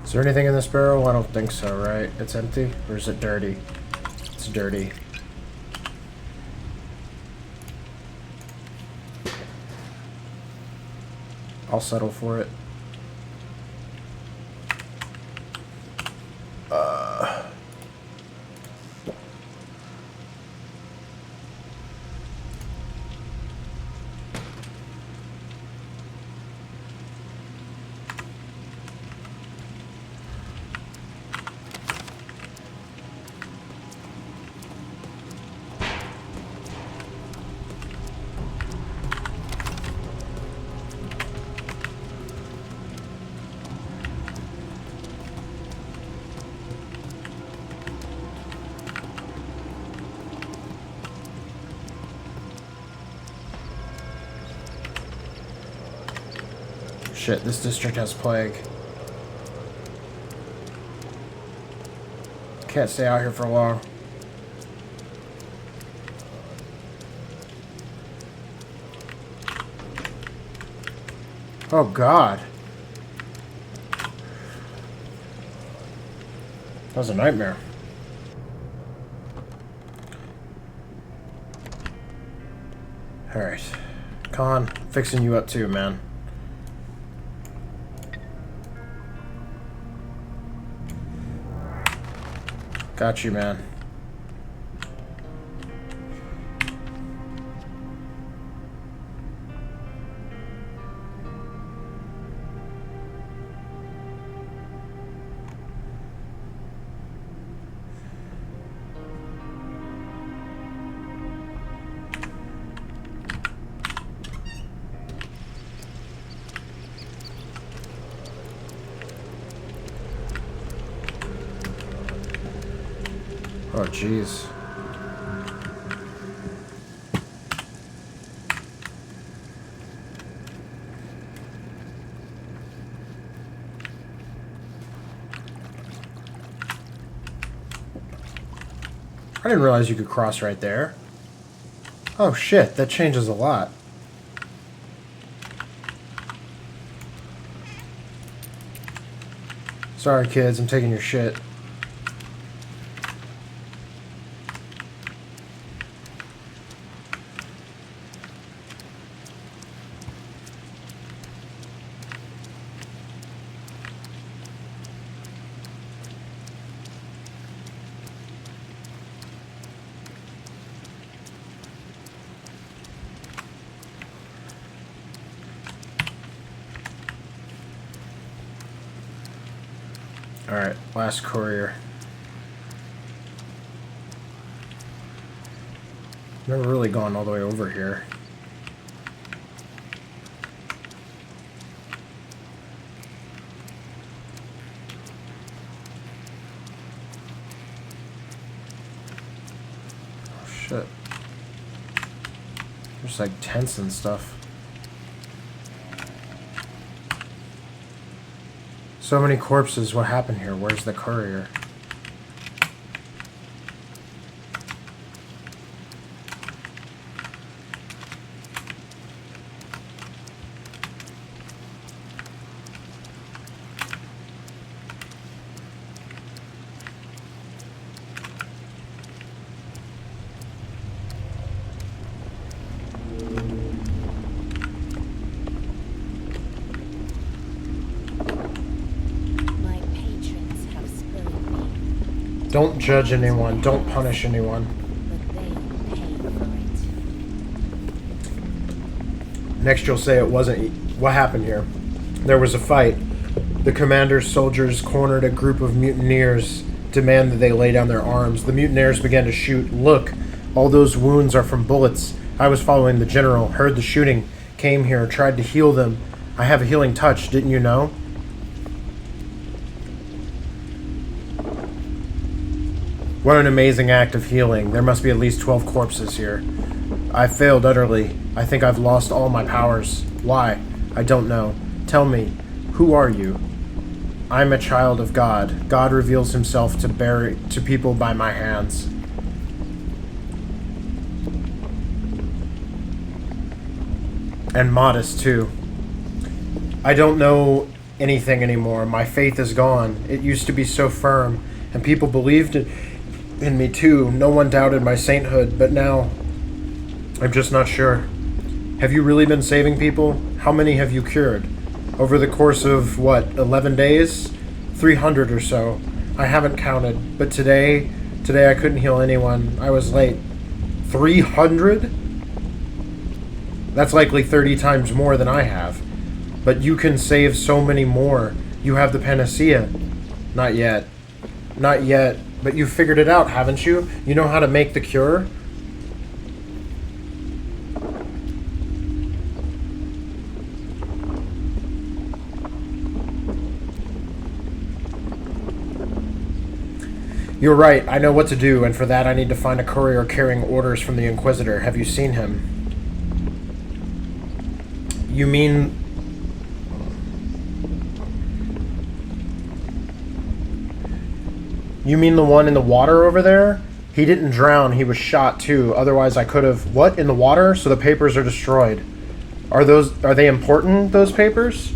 Is there anything in this barrel? I don't think so, right? It's empty? Or is it dirty? It's dirty. I'll settle for it. Shit, this district has plague. Can't stay out here for long. Oh God. That was a nightmare. Alright. Con, fixing you up too, man. Got you, man. Oh, jeez. I didn't realize you could cross right there. Oh shit, that changes a lot. Sorry, kids, I'm taking your shit. Alright, last courier. Never really gone all the way over here. Oh shit. There's like tents and stuff. So many corpses, what happened here? Where's the courier? Don't judge anyone. Don't punish anyone. Next you'll say it wasn't... What happened here? There was a fight. The commander's soldiers cornered a group of mutineers, demand that they lay down their arms. The mutineers began to shoot. Look, all those wounds are from bullets. I was following the general, heard the shooting, came here, tried to heal them. I have a healing touch, didn't you know? What an amazing act of healing. There must be at least 12 corpses here. I failed utterly. I think I've lost all my powers. Why? I don't know. Tell me, who are you? I'm a child of God. God reveals himself to people by my hands. And modest, too. I don't know anything anymore. My faith is gone. It used to be so firm, and people believed in me too. No one doubted my sainthood, but now I'm just not sure. Have you really been saving people? How many have you cured? Over the course of, what, 11 days? 300 or so. I haven't counted, but today I couldn't heal anyone. I was late. 300? That's likely 30 times more than I have. But you can save so many more. You have the panacea. Not yet. Not yet. But you've figured it out, haven't you? You know how to make the cure? You're right, I know what to do, and for that I need to find a courier carrying orders from the Inquisitor. Have you seen him? You mean... You mean the one in the water over there? He didn't drown, he was shot too. Otherwise I could have... What? In the water? So the papers are destroyed. Are they important, those papers?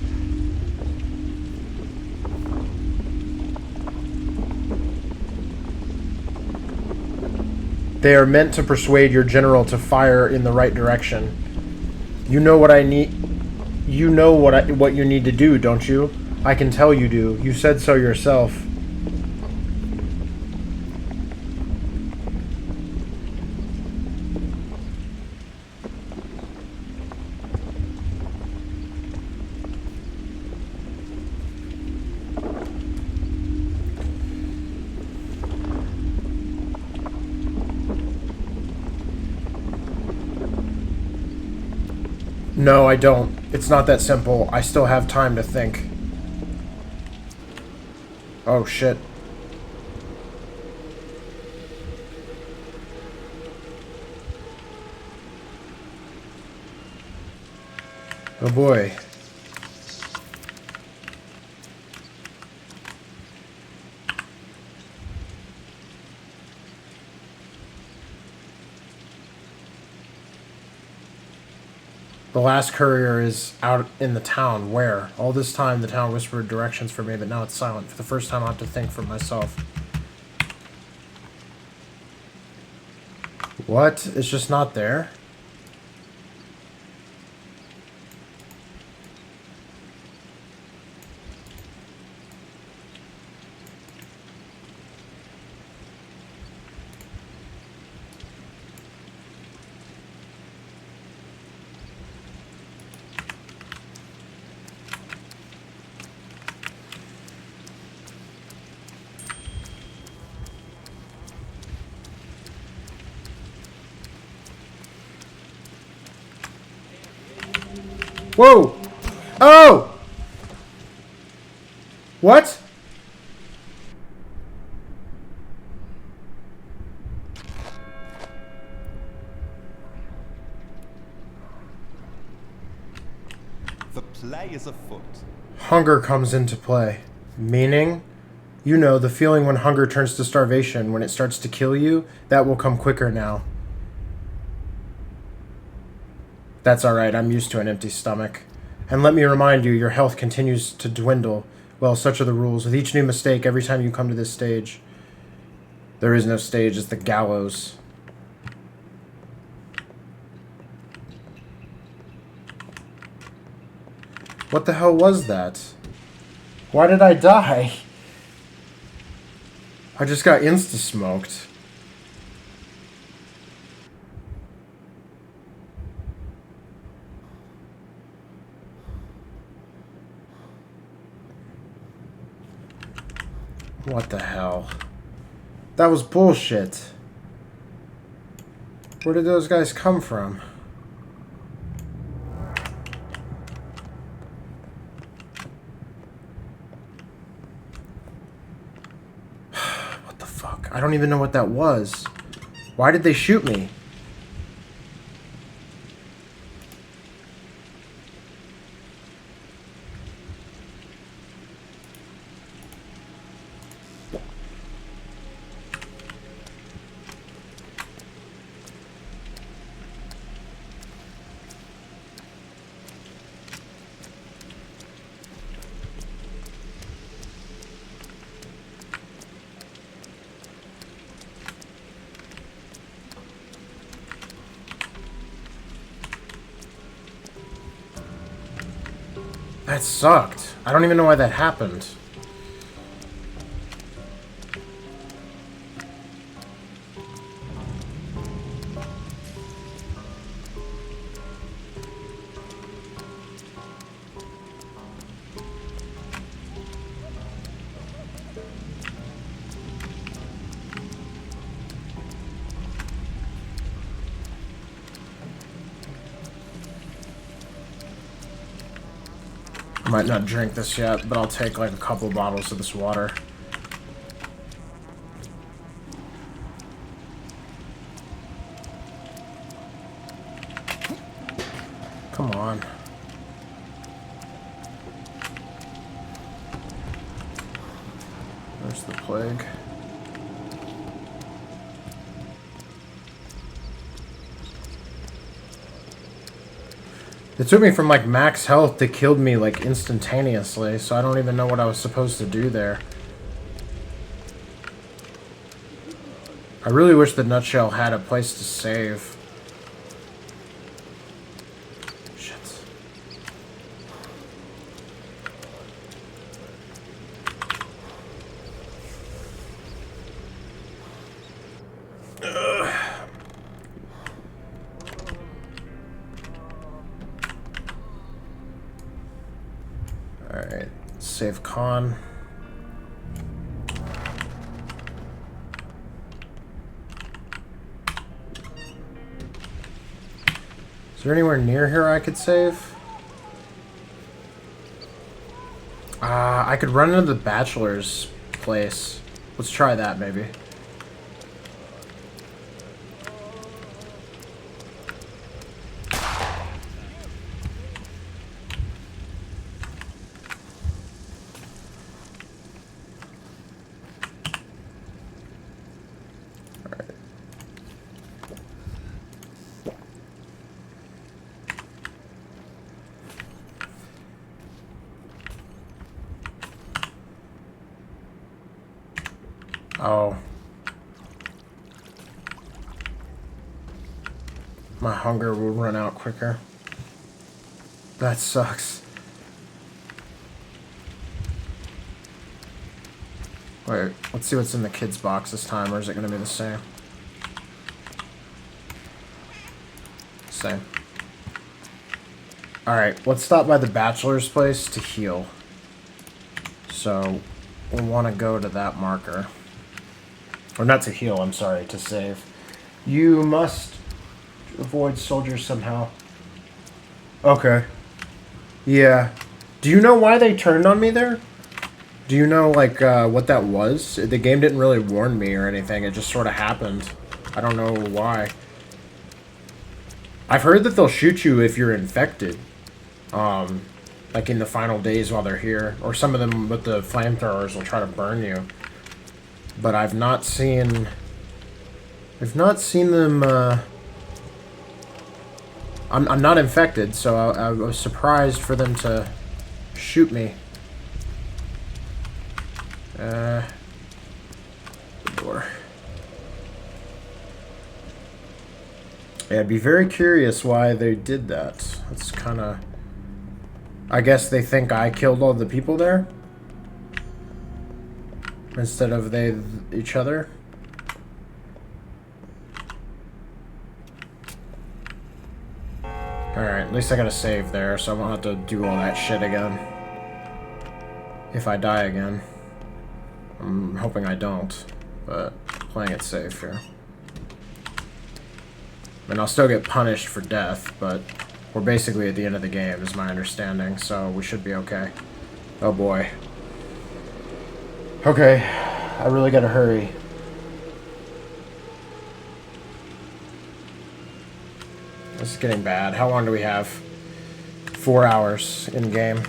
They are meant to persuade your general to fire in the right direction. You know what I need... You know what you need to do, don't you? I can tell you do. You said so yourself. No, I don't. It's not that simple. I still have time to think. Oh, shit. Oh, boy. The last courier is out in the town. Where? All this time, the town whispered directions for me, but now it's silent. For the first time, I have to think for myself. What? It's just not there? Whoa! Oh! What? The play is afoot. Hunger comes into play. Meaning? You know, the feeling when hunger turns to starvation, when it starts to kill you, that will come quicker now. That's alright, I'm used to an empty stomach. And let me remind you, your health continues to dwindle. Well, such are the rules. With each new mistake, every time you come to this stage... There is no stage, it's the gallows. What the hell was that? Why did I die? I just got insta-smoked. What the hell? That was bullshit. Where did those guys come from? What the fuck? I don't even know what that was. Why did they shoot me? That sucked. I don't even know why that happened. I might not drink this yet, but I'll take like a couple bottles of this water. Come on. There's the plague. It took me from like max health to killed me like instantaneously, so I don't even know what I was supposed to do there. I really wish the Nutshell had a place to save. Shit. Alright, save con. Is there anywhere near here I could save? I could run into the bachelor's place. Let's try that, maybe. Oh. My hunger will run out quicker. That sucks. Wait, let's see what's in the kids' box this time, or is it going to be the same? Same. Alright, let's stop by the bachelor's place to heal. So, we'll want to go to that marker. Or not to heal, I'm sorry, to save. You must avoid soldiers somehow. Okay. Yeah. Do you know why they turned on me there? Do you know, like, what that was? The game didn't really warn me or anything. It just sort of happened. I don't know why. I've heard that they'll shoot you if you're infected. Like in the final days while they're here. Or some of them with the flamethrowers will try to burn you. But I've not seen... I've not seen them, I'm not infected, so I was surprised for them to shoot me. The door. Yeah, I'd be very curious why they did that. It's kind of... I guess they think I killed all the people there? Instead of they each other? Alright, at least I got a save there, so I won't have to do all that shit again. If I die again. I'm hoping I don't, but playing it safe here. And I'll still get punished for death, but we're basically at the end of the game, is my understanding, so we should be okay. Oh boy. Okay, I really gotta hurry. This is getting bad. How long do we have? 4 hours in game.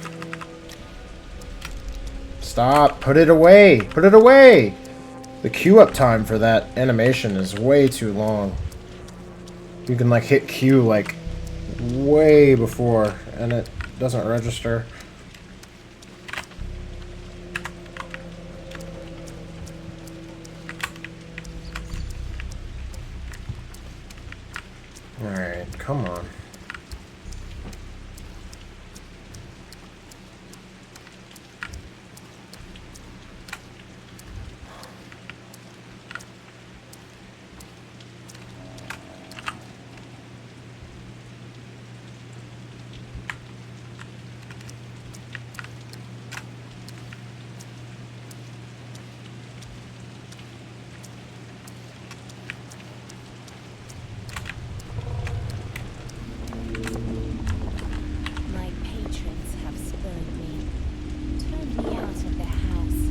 Stop! Put it away! Put it away! The queue up time for that animation is way too long. You can like hit Q like way before and it doesn't register. Alright, come on. My patrons have spurned me, turned me out of the house,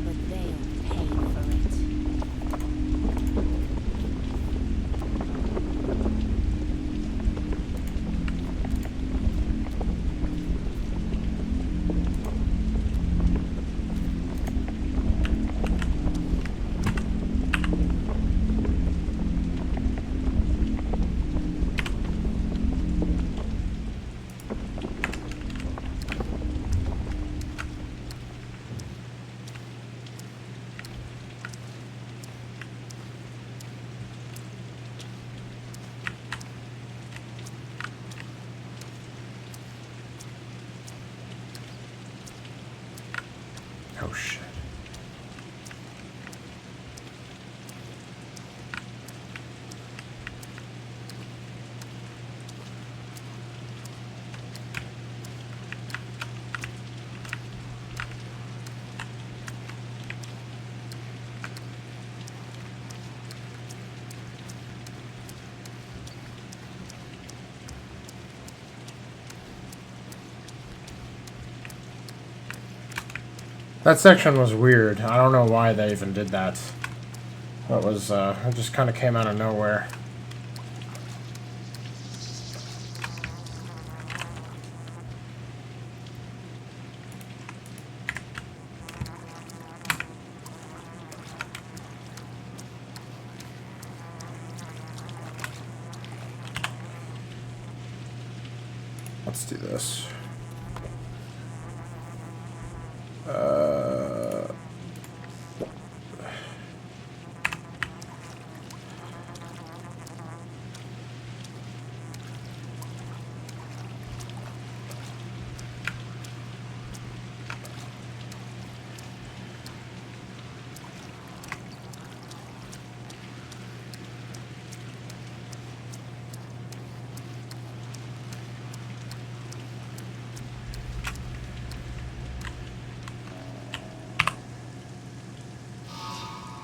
but they'll pay for it. Oh shit. That section was weird. I don't know why they even did that. That was, it just kind of came out of nowhere. Let's do this.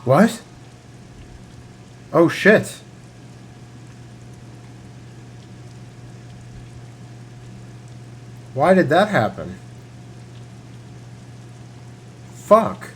What? Oh shit. Why did that happen? Fuck.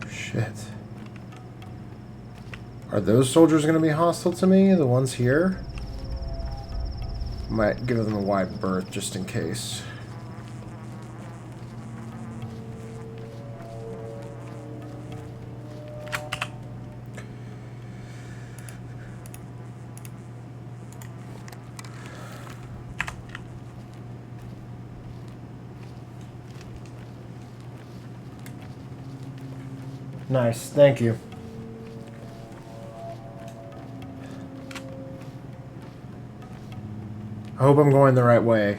Shit. Are those soldiers going to be hostile to me? The ones here? Might give them a wide berth just in case. Nice, thank you. I hope I'm going the right way.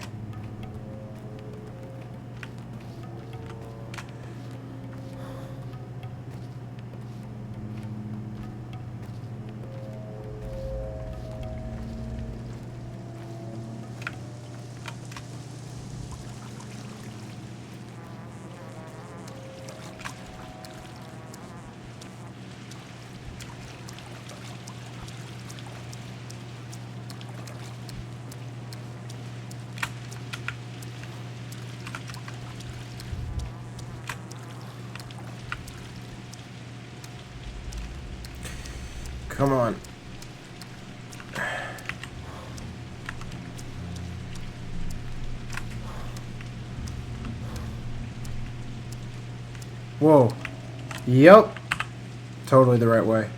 Come on. Whoa. Yep. Totally the right way.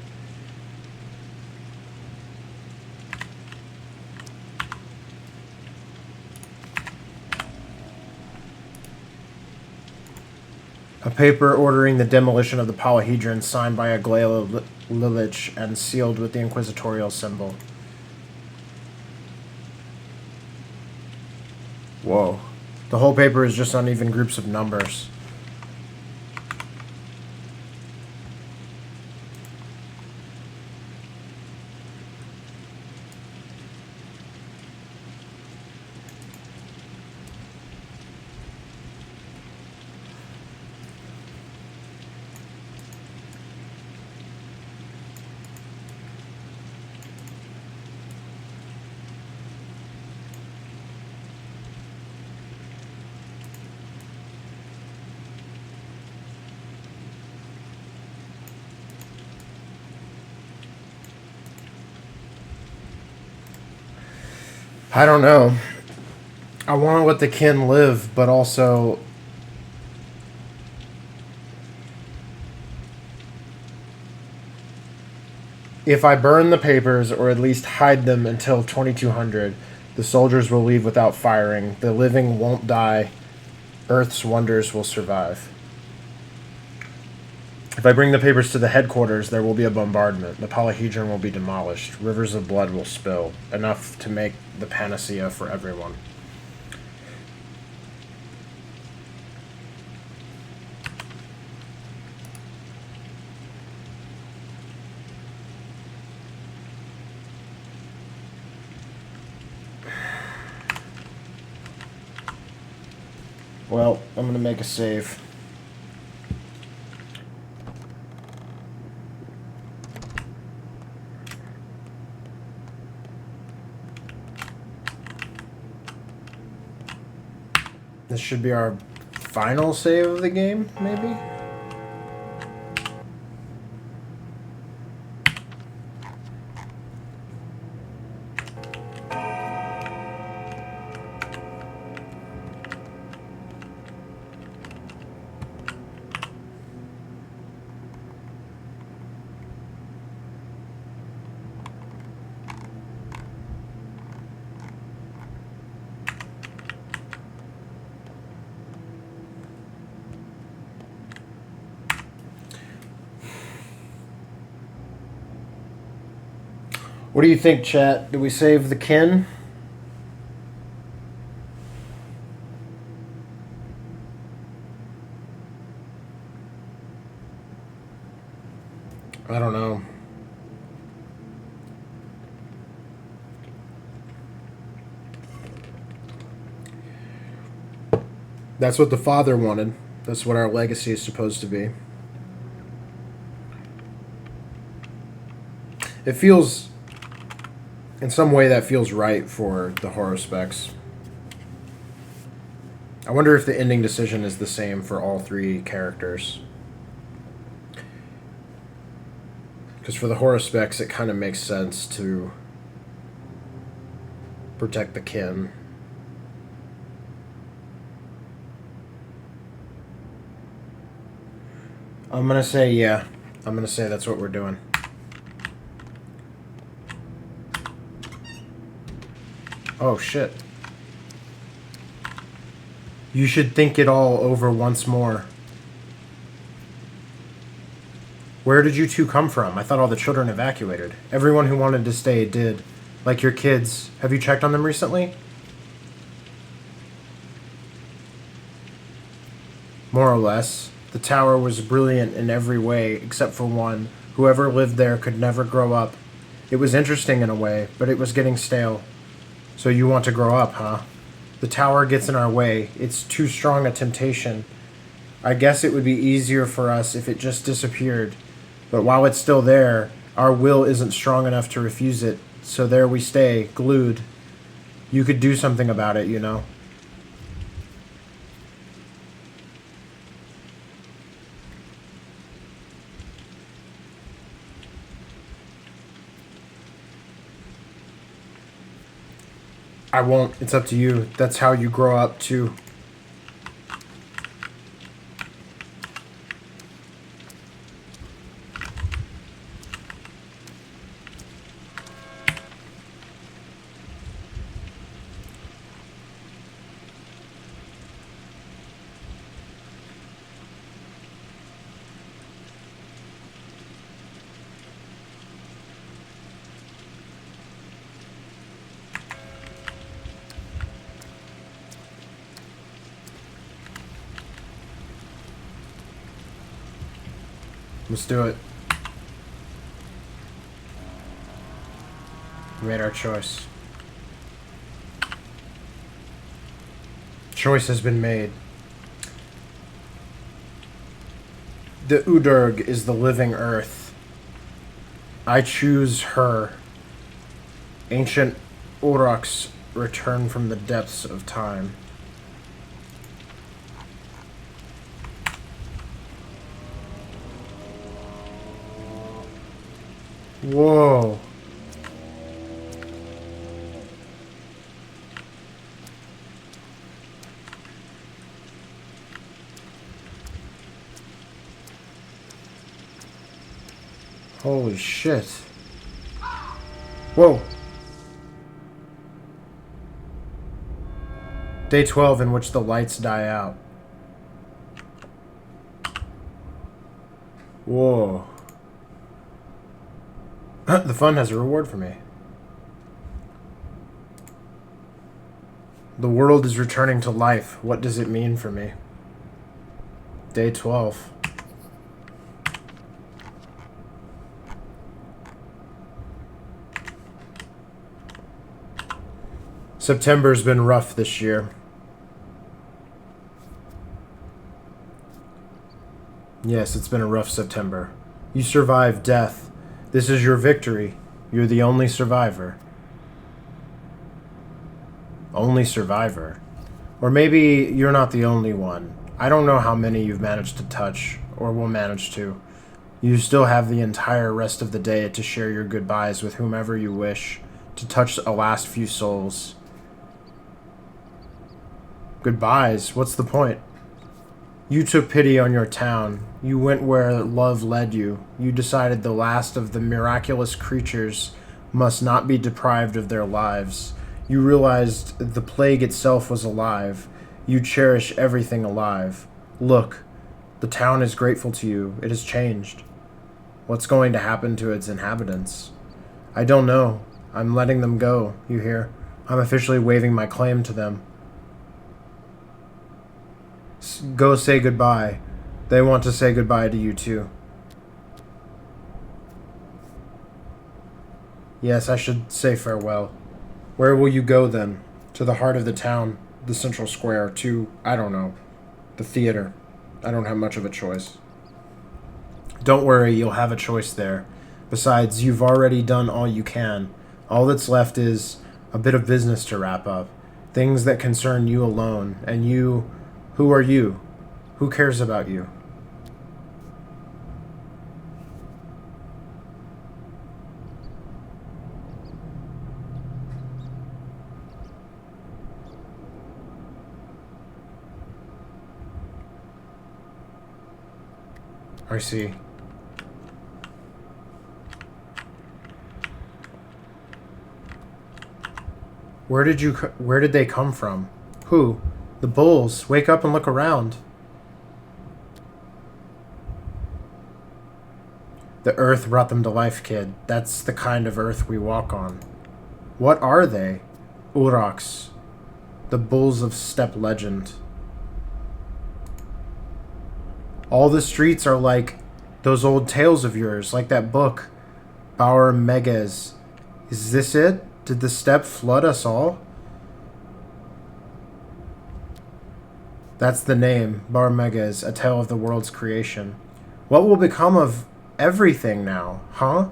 A paper ordering the demolition of the polyhedron signed by Aglaia Lilich and sealed with the inquisitorial symbol. Whoa. The whole paper is just uneven groups of numbers. I don't know. I want to let the kin live, but also if I burn the papers or at least hide them until 2200, the soldiers will leave without firing. The living won't die. Earth's wonders will survive. If I bring the papers to the headquarters, there will be a bombardment. The polyhedron will be demolished. Rivers of blood will spill. Enough to make the panacea for everyone. Well, I'm going to make a save. This should be our final save of the game, maybe? What do you think, chat? Do we save the kin? I don't know. That's what the father wanted. That's what our legacy is supposed to be. It feels... in some way that feels right for the horror specs. I wonder if the ending decision is the same for all three characters. Because for the horror specs, it kind of makes sense to protect the kin. I'm going to say yeah. I'm going to say that's what we're doing. Oh, shit. You should think it all over once more. Where did you two come from? I thought all the children evacuated. Everyone who wanted to stay did. Like your kids. Have you checked on them recently? More or less. The tower was brilliant in every way, except for one. Whoever lived there could never grow up. It was interesting in a way, but it was getting stale. So you want to grow up, huh? The tower gets in our way. It's too strong a temptation. I guess it would be easier for us if it just disappeared. But while it's still there, our will isn't strong enough to refuse it. So there we stay, glued. You could do something about it, you know. I won't. It's up to you. That's how you grow up, too. Let's do it. We made our choice. Choice has been made. The Udurg is the living earth. I choose her. Ancient Aurochs return from the depths of time. Whoa. Holy shit. Whoa. Day 12 in which the lights die out. Whoa. The fun has a reward for me. The world is returning to life. What does it mean for me? Day 12. September's been rough this year. Yes, it's been a rough September. You survived death. This is your victory. You're the only survivor. Only survivor. Or maybe you're not the only one. I don't know how many you've managed to touch, or will manage to. You still have the entire rest of the day to share your goodbyes with whomever you wish, to touch a last few souls. Goodbyes? What's the point? You took pity on your town. You went where love led you. You decided the last of the miraculous creatures must not be deprived of their lives. You realized the plague itself was alive. You cherish everything alive. Look, the town is grateful to you. It has changed. What's going to happen to its inhabitants? I don't know. I'm letting them go, you hear? I'm officially waiving my claim to them. Go say goodbye. They want to say goodbye to you too. Yes, I should say farewell. Where will you go then? To the heart of the town, the central square, to, I don't know, the theater. I don't have much of a choice. Don't worry, you'll have a choice there. Besides, you've already done all you can. All that's left is a bit of business to wrap up. Things that concern you alone. And you, who are you? Who cares about you? I see. Where did they come from? Who? The bulls. Wake up and look around. The earth brought them to life, kid. That's the kind of earth we walk on. What are they? Uraks. The bulls of steppe legend. All the streets are like those old tales of yours, like that book, Bauer Meges. Is this it? Did the steppe flood us all? That's the name, Bar Meges, a tale of the world's creation. What will become of everything now, huh?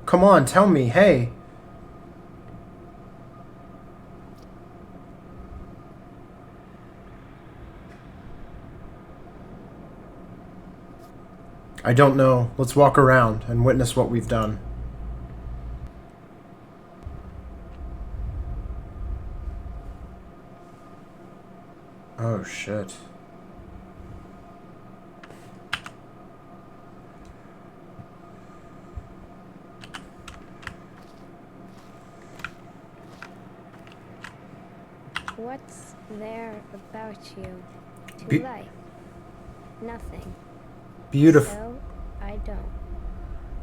Come on, tell me, hey. I don't know. Let's walk around and witness what we've done. Oh, shit. What's there about you to Be- like? Nothing. Beautiful. So, I don't.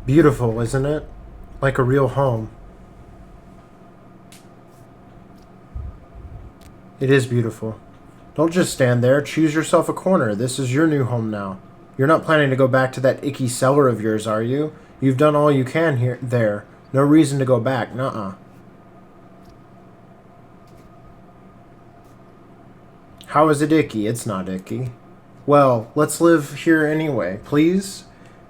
Beautiful, isn't it? Like a real home. It is beautiful. Don't just stand there. Choose yourself a corner. This is your new home now. You're not planning to go back to that icky cellar of yours, are you? You've done all you can there. No reason to go back. Nuh-uh. How is it icky? It's not icky. Well, let's live here anyway, please?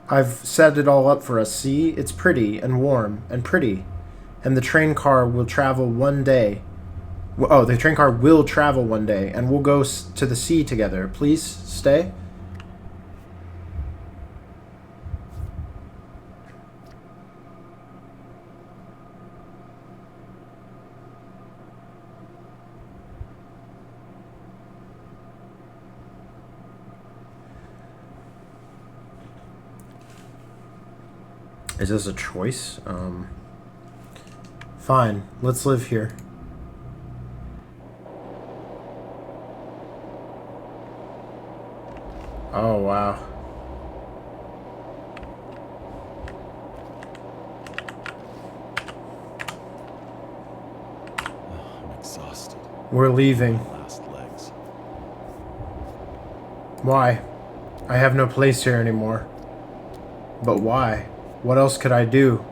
I've set it all up for us, see? It's pretty and warm and pretty. And the train car will travel one day. Oh, the train car will travel one day, and we'll go to the sea together. Please stay. Is this a choice? Fine, let's live here. Oh, wow. I'm exhausted. We're leaving. Last legs. Why? I have no place here anymore. But why? What else could I do?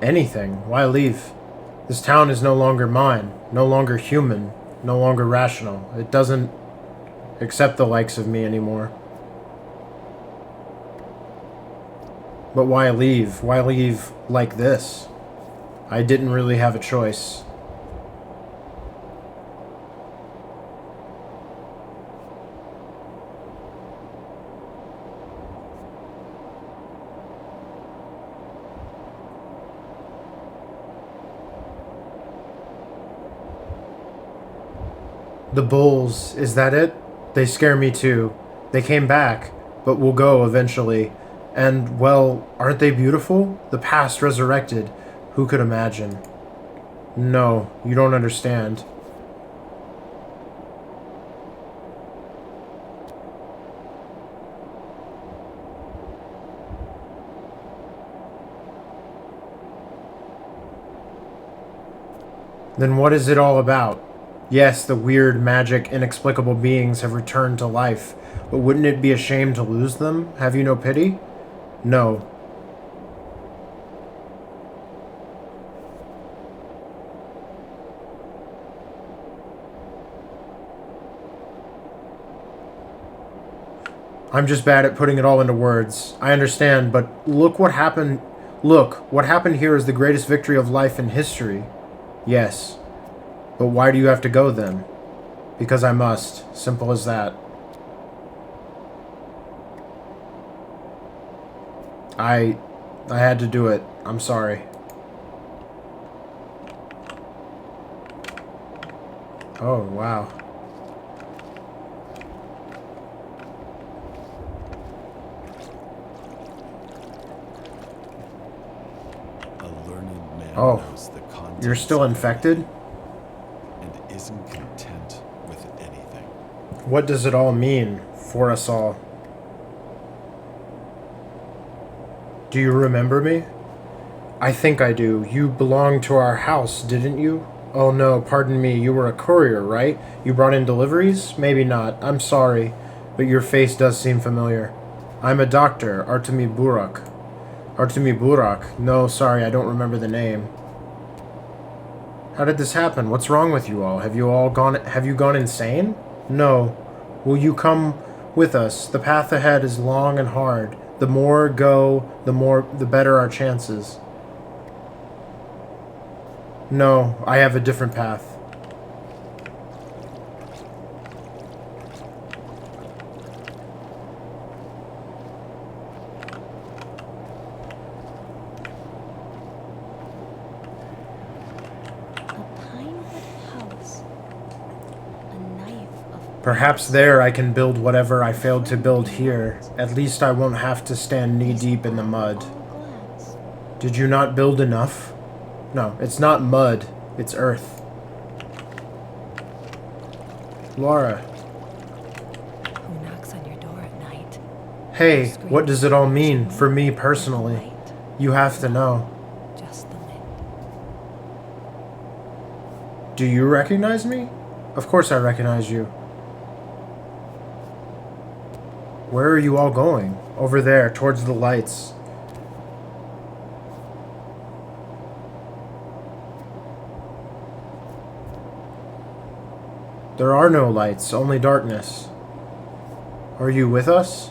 Anything. Why leave? This town is no longer mine, no longer human, no longer rational. It doesn't accept the likes of me anymore. But why leave? Why leave like this? I didn't really have a choice. The bulls, is that it? They scare me too. They came back, but will go eventually. And, well, aren't they beautiful? The past resurrected. Who could imagine? No, you don't understand. Then what is it all about? Yes, the weird, magic, inexplicable beings have returned to life, but wouldn't it be a shame to lose them? Have you no pity? No. I'm just bad at putting it all into words. I understand, but look what happened. Look, what happened here is the greatest victory of life in history. Yes. But why do you have to go then? Because I must. Simple as that. I had to do it. I'm sorry. Oh, wow. A learned man Oh, knows the contents you're still of infected? and isn't content with anything. What does it all mean for us all? Do you remember me? I think I do. You belonged to our house, didn't you? Oh no, pardon me, you were a courier, right? You brought in deliveries? Maybe not. I'm sorry, but your face does seem familiar. I'm a doctor, Artemi Burak. Artemi Burak? No, sorry, I don't remember the name. How did this happen? What's wrong with you all? Have you gone insane? No. Will you come with us? The path ahead is long and hard. The more go, the better our chances. No, I have a different path. Perhaps there I can build whatever I failed to build here. At least I won't have to stand knee-deep in the mud. Did you not build enough? No, it's not mud. It's earth. Laura. Who knocks on your door at night? Hey, what does it all mean for me personally? You have to know. Just the wind. Do you recognize me? Of course I recognize you. Where are you all going? Over there, towards the lights. There are no lights, only darkness. Are you with us?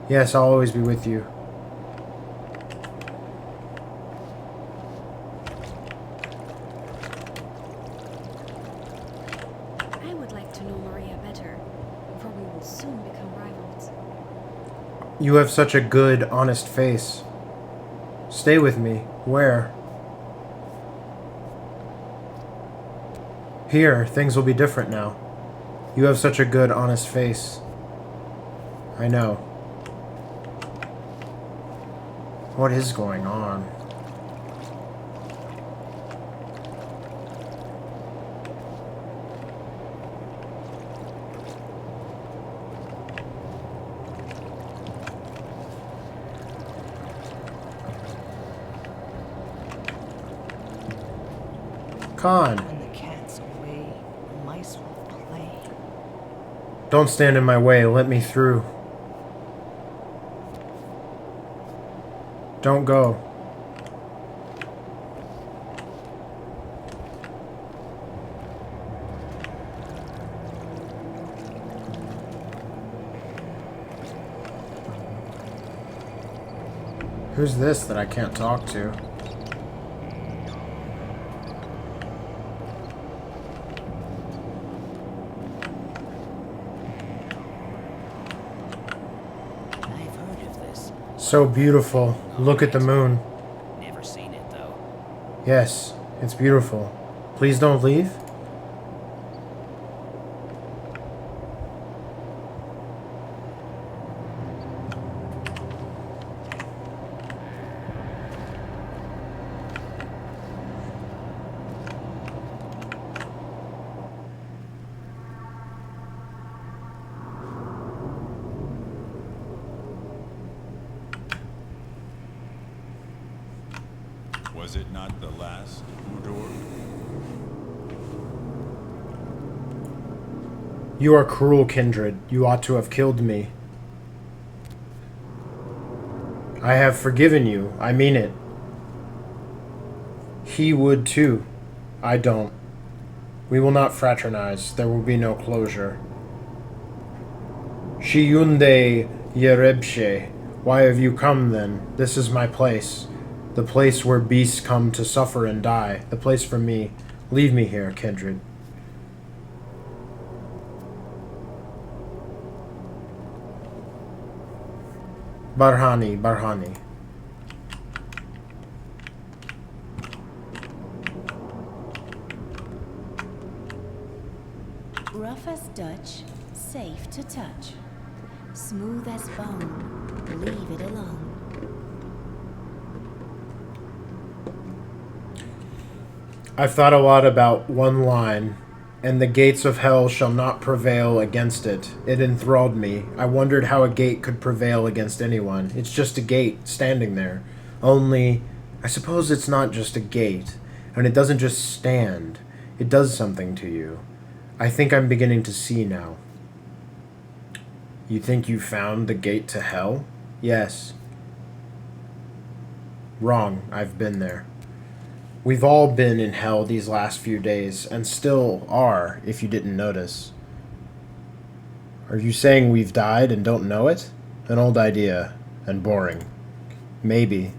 Yes, I'll always be with you. I would like to know Maria better, for we will soon become rivals. You have such a good, honest face. Stay with me. Where? Here, things will be different now. You have such a good, honest face. I know. What is going on? Khan. When the cat's away, the mice will play. Don't stand in my way. Let me through. Don't go. Who's this that I can't talk to? I've heard of this. So beautiful. Look at the moon. Never seen it though. Yes, it's beautiful. Please don't leave. Was it not the last, Udor? You are cruel, kindred. You ought to have killed me. I have forgiven you. I mean it. He would too. I don't. We will not fraternize. There will be no closure. Shiyunde Yerebshe. Why have you come then? This is my place. The place where beasts come to suffer and die. The place for me. Leave me here, kindred. Barhani, Barhani. Rough as Dutch, safe to touch. Smooth as bone, leave it alone. I've thought a lot about one line, and the gates of hell shall not prevail against it. It enthralled me. I wondered how a gate could prevail against anyone. It's just a gate, standing there. Only, I suppose it's not just a gate, and it doesn't just stand. It does something to you. I think I'm beginning to see now. You think you found the gate to hell? Yes. Wrong. I've been there. We've all been in hell these last few days, and still are, if you didn't notice. Are you saying we've died and don't know it? An old idea, and boring. Maybe.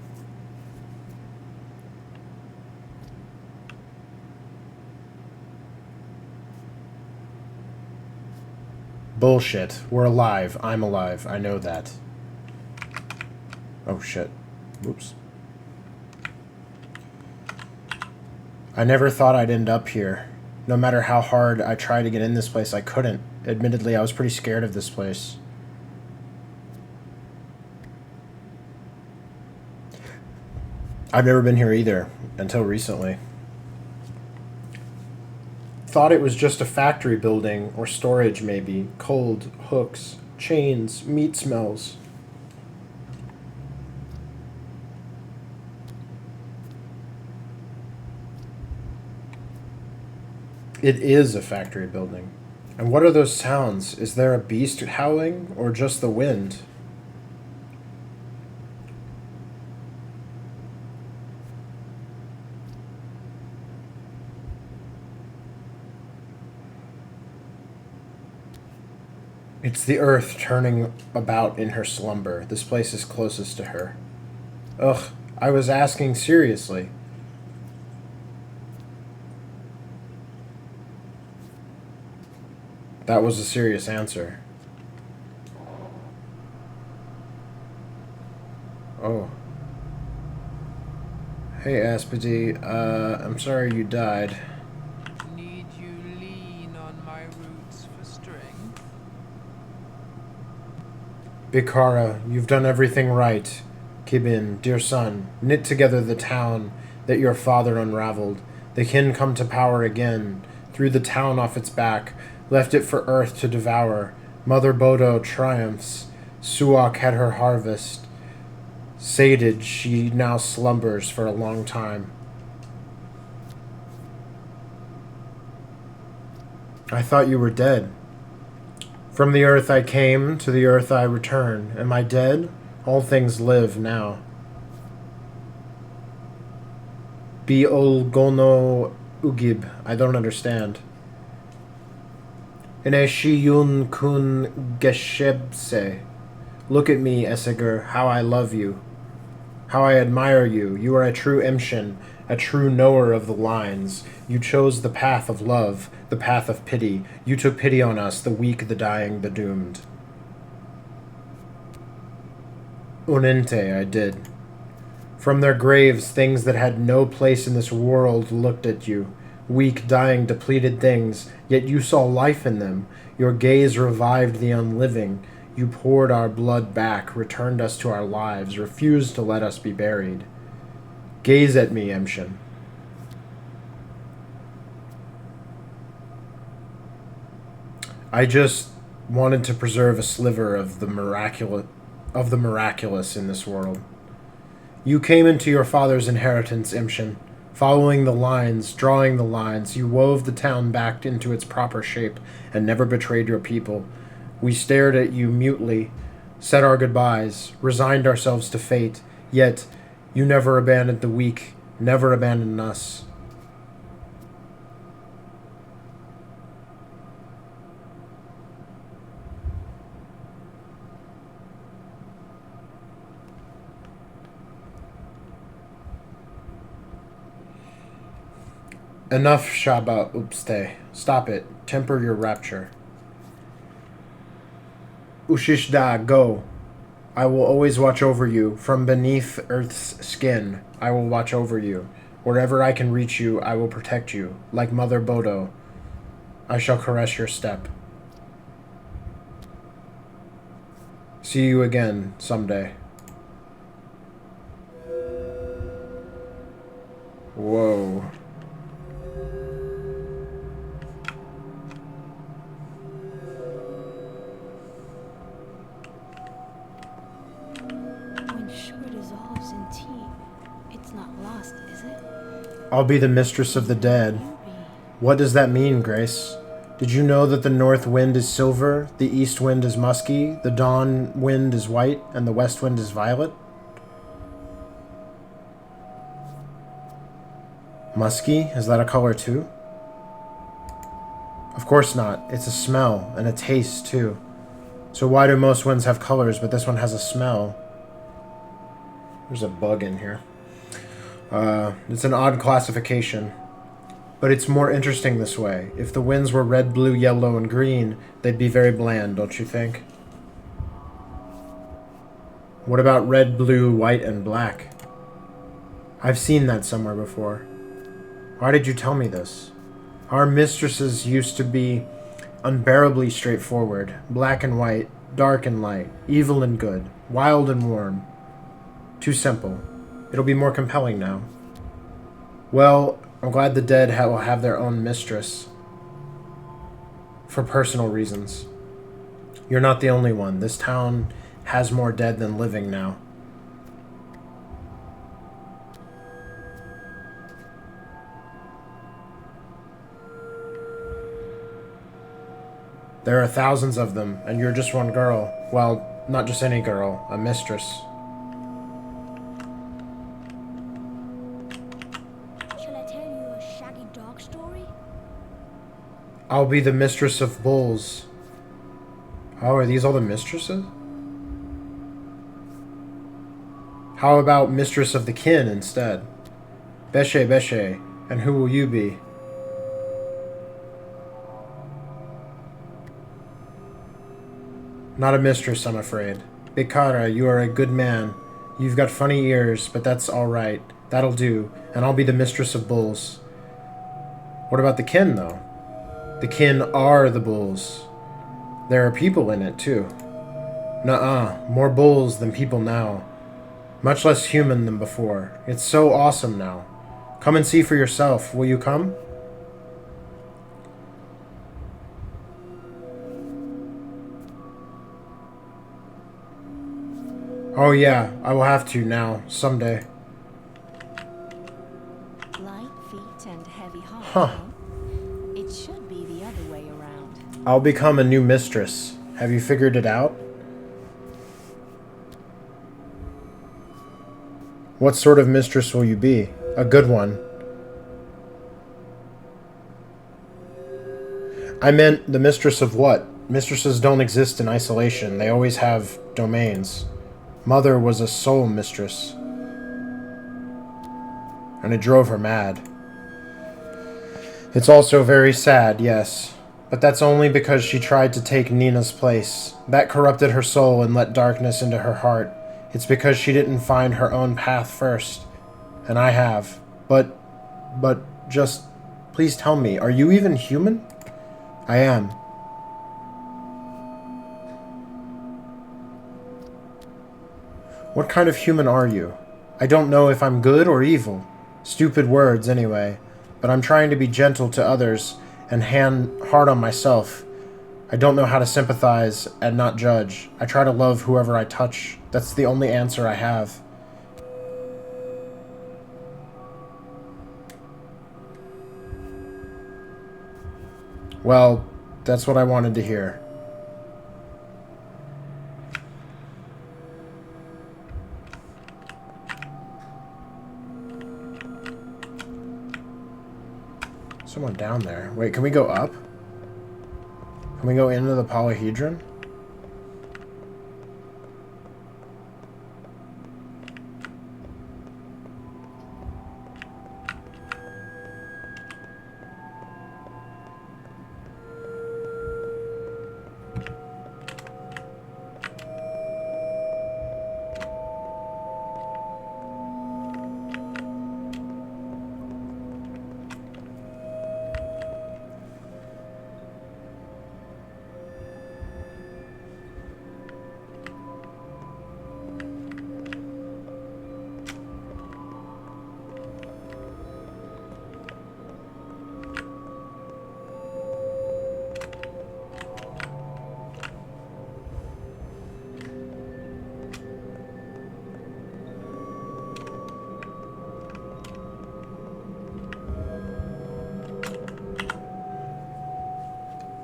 Bullshit. We're alive. I'm alive. I know that. Oh shit. Whoops. I never thought I'd end up here. No matter how hard I tried to get in this place, I couldn't. Admittedly, I was pretty scared of this place. I've never been here either, until recently. Thought it was just a factory building, or storage maybe. Cold, hooks, chains, meat smells. It is a factory building. And what are those sounds? Is there a beast howling, or just the wind? It's the earth turning about in her slumber. This place is closest to her. Ugh, I was asking seriously. That was a serious answer. Oh. Hey, Aspedy. I'm sorry you died. Need you lean on my roots for strength? Bikara, you've done everything right. Kibin, dear son, knit together the town that your father unraveled. The kin come to power again, threw the town off its back, left it for earth to devour. Mother Bodo triumphs. Suak had her harvest. Sated, she now slumbers for a long time. I thought you were dead. From the earth I came, to the earth I return. Am I dead? All things live now. Bi olgono ugib. I don't understand. Ineshiyun kun geshebse. Look at me, Esseger, how I love you. How I admire you. You are a true Imshin, a true knower of the lines. You chose the path of love, the path of pity. You took pity on us, the weak, the dying, the doomed. Unente, I did. From their graves, things that had no place in this world looked at you. Weak, dying, depleted things, yet you saw life in them. Your gaze revived the unliving. You poured our blood back, returned us to our lives, refused to let us be buried. Gaze at me, Emshin. I just wanted to preserve a sliver of the miraculous in this world. You came into your father's inheritance, Imshin. Following the lines, drawing the lines, you wove the town back into its proper shape and never betrayed your people. We stared at you mutely, said our goodbyes, resigned ourselves to fate, yet you never abandoned the weak, never abandoned us. Enough, Shaba Upste. Stop it. Temper your rapture. Ushishda, go. I will always watch over you. From beneath Earth's skin, I will watch over you. Wherever I can reach you, I will protect you. Like Mother Bodo, I shall caress your step. See you again someday. Whoa. I'll be the mistress of the dead. What does that mean, Grace? Did you know that the north wind is silver, the east wind is musky, the dawn wind is white, and the west wind is violet? Musky? Is that a color too? Of course not. It's a smell, and a taste too. So why do most winds have colors, but this one has a smell? There's a bug in here. It's an odd classification, but it's more interesting this way. If the winds were red, blue, yellow, and green, they'd be very bland, don't you think? What about red, blue, white, and black? I've seen that somewhere before. Why did you tell me this? Our mistresses used to be unbearably straightforward, black and white, dark and light, evil and good, wild and warm. Too simple. It'll be more compelling now. Well, I'm glad the dead will have their own mistress. For personal reasons. You're not the only one. This town has more dead than living now. There are thousands of them, and you're just one girl. Well, not just any girl, a mistress. I'll be the mistress of bulls. Oh, are these all the mistresses? How about mistress of the kin instead? Beshe, Beshe, and who will you be? Not a mistress, I'm afraid. Bikara, you are a good man. You've got funny ears, but that's all right. That'll do, and I'll be the mistress of bulls. What about the kin, though? The kin are the bulls. There are people in it, too. Nuh-uh, more bulls than people now. Much less human than before. It's so awesome now. Come and see for yourself. Will you come? Oh yeah, I will have to now, someday. Light feet and heavy heart. Huh. It should be the other way around. I'll become a new mistress. Have you figured it out? What sort of mistress will you be? A good one. I meant the mistress of what? Mistresses don't exist in isolation. They always have domains. Mother was a soul mistress. And it drove her mad. It's also very sad, yes. But that's only because she tried to take Nina's place. That corrupted her soul and let darkness into her heart. It's because she didn't find her own path first. And I have. But just, please tell me, are you even human? I am. What kind of human are you? I don't know if I'm good or evil. Stupid words, anyway. But I'm trying to be gentle to others and hard on myself. I don't know how to sympathize and not judge. I try to love whoever I touch. That's the only answer I have. Well, that's what I wanted to hear. Someone down there. Wait, can we go up? Can we go into the polyhedron?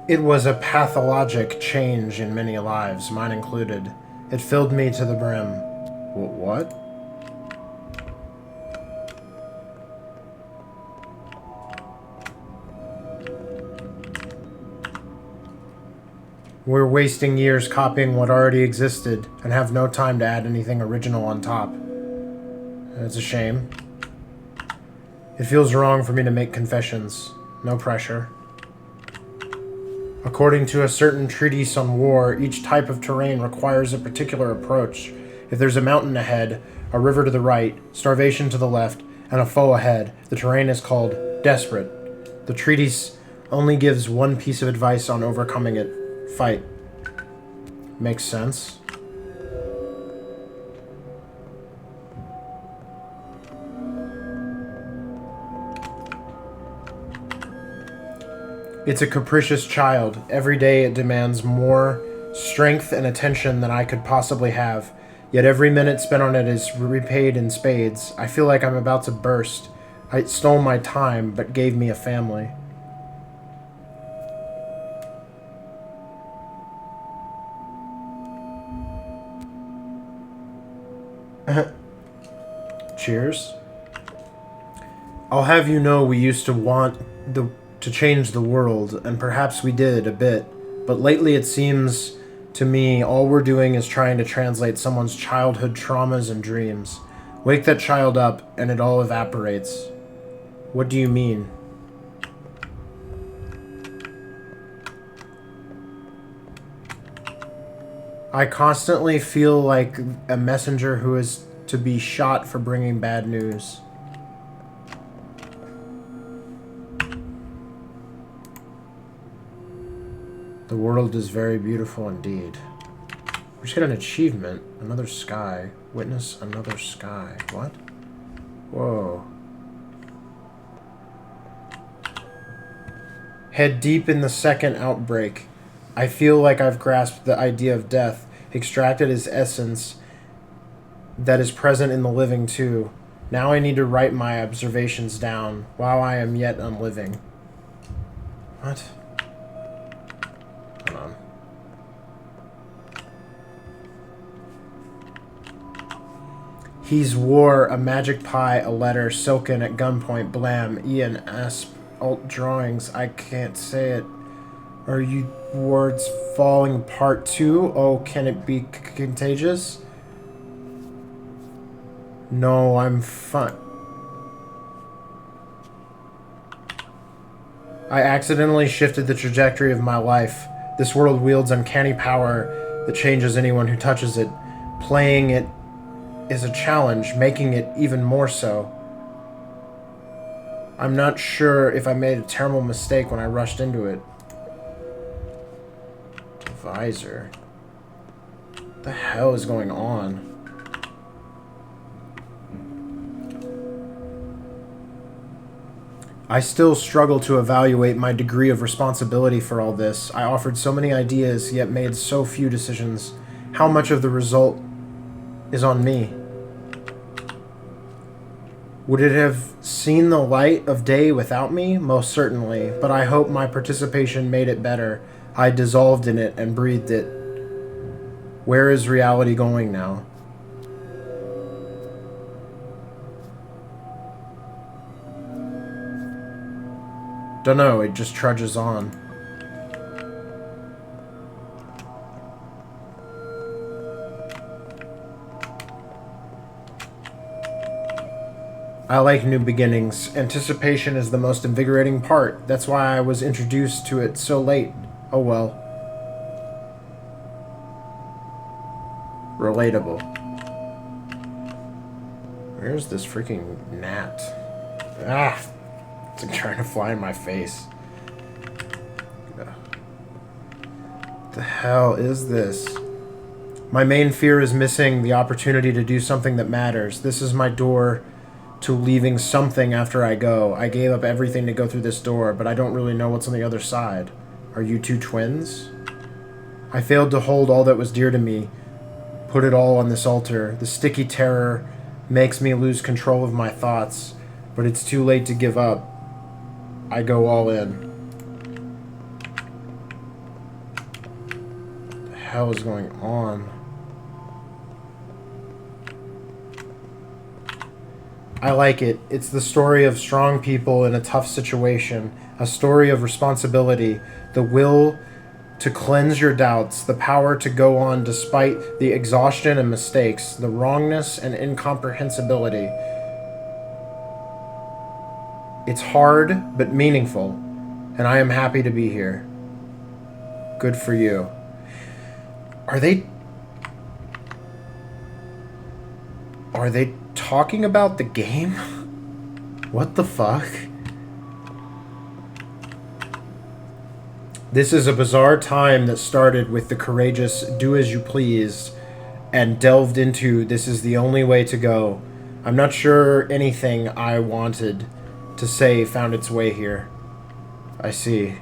It was a pathologic change in many lives, mine included. It filled me to the brim. What? We're wasting years copying what already existed and have no time to add anything original on top. It's a shame. It feels wrong for me to make confessions. No pressure. According to a certain treatise on war, each type of terrain requires a particular approach. If there's a mountain ahead, a river to the right, starvation to the left, and a foe ahead, the terrain is called desperate. The treatise only gives one piece of advice on overcoming it. Fight. Makes sense. It's a capricious child. Every day it demands more strength and attention than I could possibly have. Yet every minute spent on it is repaid in spades. I feel like I'm about to burst. It stole my time, but gave me a family. Cheers. I'll have you know we used to want to change the world, and perhaps we did a bit, but lately it seems to me all we're doing is trying to translate someone's childhood traumas and dreams. Wake that child up and it all evaporates. What do you mean? I constantly feel like a messenger who is to be shot for bringing bad news. The world is very beautiful indeed. We just got an achievement. Another sky. Witness another sky. What? Whoa. Head deep in the second outbreak. I feel like I've grasped the idea of death, extracted its essence that is present in the living too. Now I need to write my observations down while I am yet unliving. What? Hold on. He's wore a magic pie, a letter, silken at gunpoint, blam, Ian Asp, alt drawings, I can't say it. Are you words falling apart too? Oh, can it be contagious? No, I'm fine. I accidentally shifted the trajectory of my life. This world wields uncanny power that changes anyone who touches it. Playing it is a challenge, making it even more so. I'm not sure if I made a terrible mistake when I rushed into it. Visor. What the hell is going on? I still struggle to evaluate my degree of responsibility for all this. I offered so many ideas, yet made so few decisions. How much of the result is on me? Would it have seen the light of day without me? Most certainly, but I hope my participation made it better. I dissolved in it and breathed it. Where is reality going now? Dunno, it just trudges on. I like new beginnings. Anticipation is the most invigorating part. That's why I was introduced to it so late. Oh well. Relatable. Where's this freaking gnat? Ah! It's like trying to fly in my face. What the hell is this? My main fear is missing the opportunity to do something that matters. This is my door to leaving something after I go. I gave up everything to go through this door, but I don't really know what's on the other side. Are you two twins? I failed to hold all that was dear to me, put it all on this altar. The sticky terror makes me lose control of my thoughts, but it's too late to give up. I go all in. What the hell is going on? I like it. It's the story of strong people in a tough situation, a story of responsibility, the will to cleanse your doubts, the power to go on despite the exhaustion and mistakes, the wrongness and incomprehensibility. It's hard, but meaningful, and I am happy to be here. Good for you. Are they talking about the game? What the fuck? This is a bizarre time that started with the courageous do as you please and delved into this is the only way to go. I'm not sure anything I wanted to say found its way here. I see.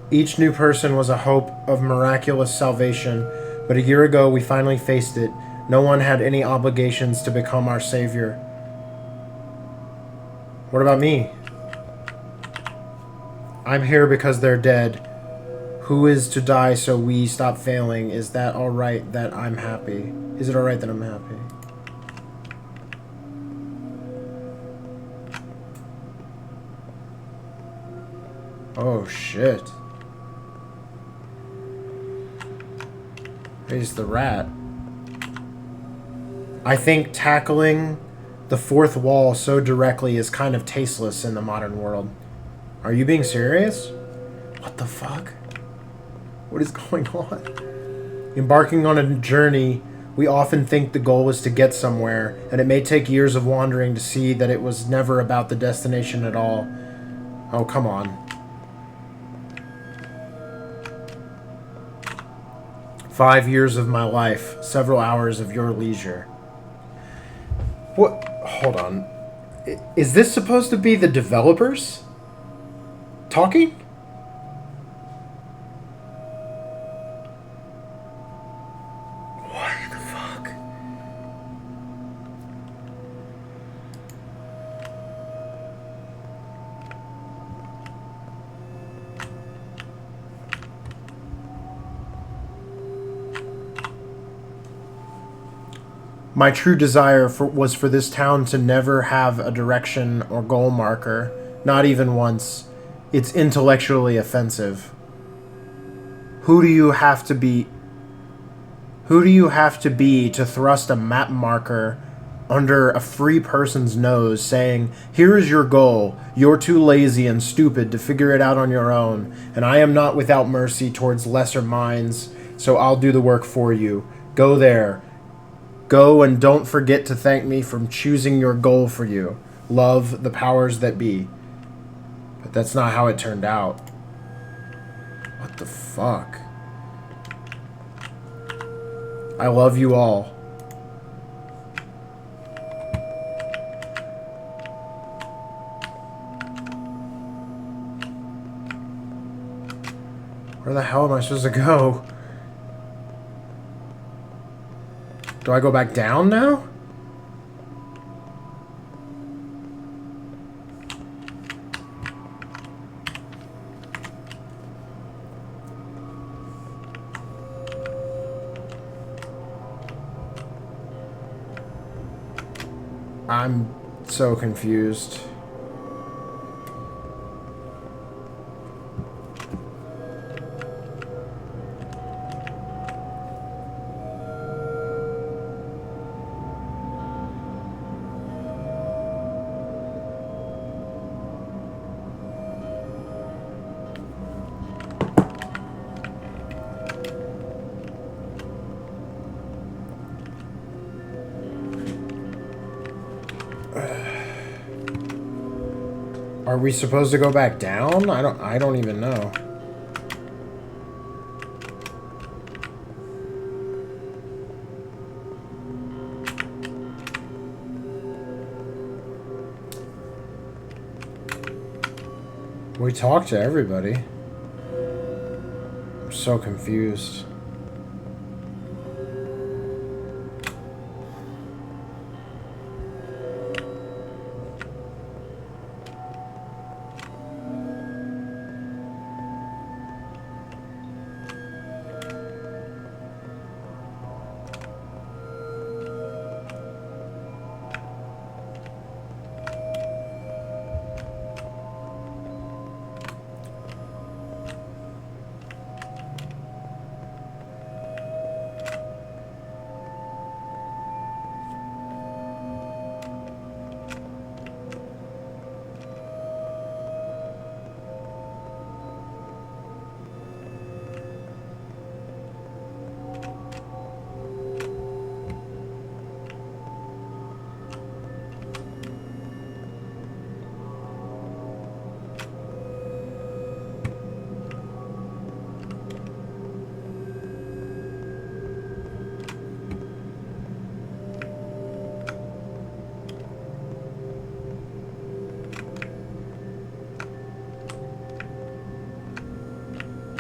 Each new person was a hope of miraculous salvation, but a year ago we finally faced it. No one had any obligations to become our savior. What about me? I'm here because they're dead. Who is to die so we stop failing? Is that alright that I'm happy? Is it alright that I'm happy? Oh shit. He's the rat. I think tackling the fourth wall so directly is kind of tasteless in the modern world. Are you being serious? What the fuck? What is going on? Embarking on a journey, we often think the goal is to get somewhere, and it may take years of wandering to see that it was never about the destination at all. Oh, come on. 5 years of my life, several hours of your leisure. What? Hold on. Is this supposed to be the developers talking? What the fuck? My true desire was for this town to never have a direction or goal marker, not even once. It's intellectually offensive. Who do you have to be to thrust a map marker under a free person's nose saying, here is your goal, you're too lazy and stupid to figure it out on your own, and I am not without mercy towards lesser minds, so I'll do the work for you. Go there. Go and don't forget to thank me for choosing your goal for you. Love, the powers that be. But that's not how it turned out. What the fuck? I love you all. Where the hell am I supposed to go? Do I go back down now? I'm so confused. Are we supposed to go back down? I don't even know. We talked to everybody. I'm so confused.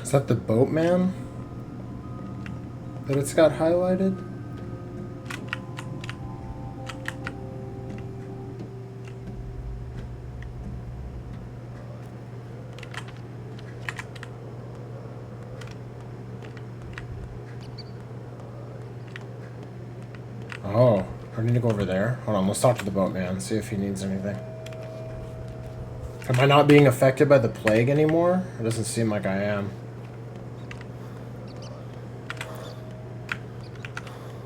Is that the boatman? That it's got highlighted? Oh, I need to go over there. Hold on, let's talk to the boatman, see if he needs anything. Am I not being affected by the plague anymore? It doesn't seem like I am.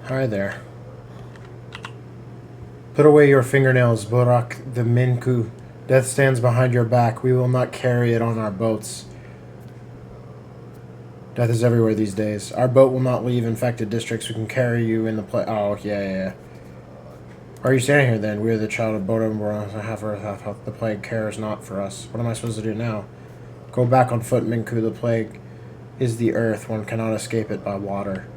Hi there. Put away your fingernails, Borak the Minku. Death stands behind your back. We will not carry it on our boats. Death is everywhere these days. Our boat will not leave infected districts. We can carry you in the Oh, yeah. Why are you standing here then? We are the child of Bodom. We're on half Earth, half Health. The plague cares not for us. What am I supposed to do now? Go back on foot, Minku. The plague is the earth. One cannot escape it by water.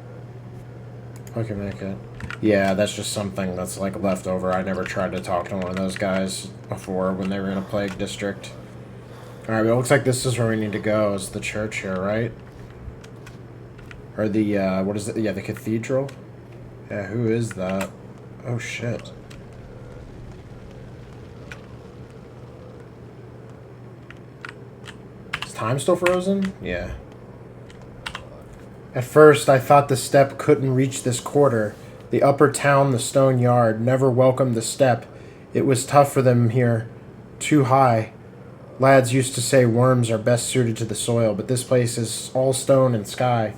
I can make it. Yeah, that's just something that's like left over. I never tried to talk to one of those guys before when they were in a plague district. Alright, but it looks like this is where we need to go, is the church here, right? Or the, what is it? Yeah, the cathedral? Yeah, who is that? Oh, shit. Is time still frozen? Yeah. At first, I thought the steppe couldn't reach this quarter. The upper town, the stone yard, never welcomed the steppe. It was tough for them here. Too high. Lads used to say worms are best suited to the soil, but this place is all stone and sky.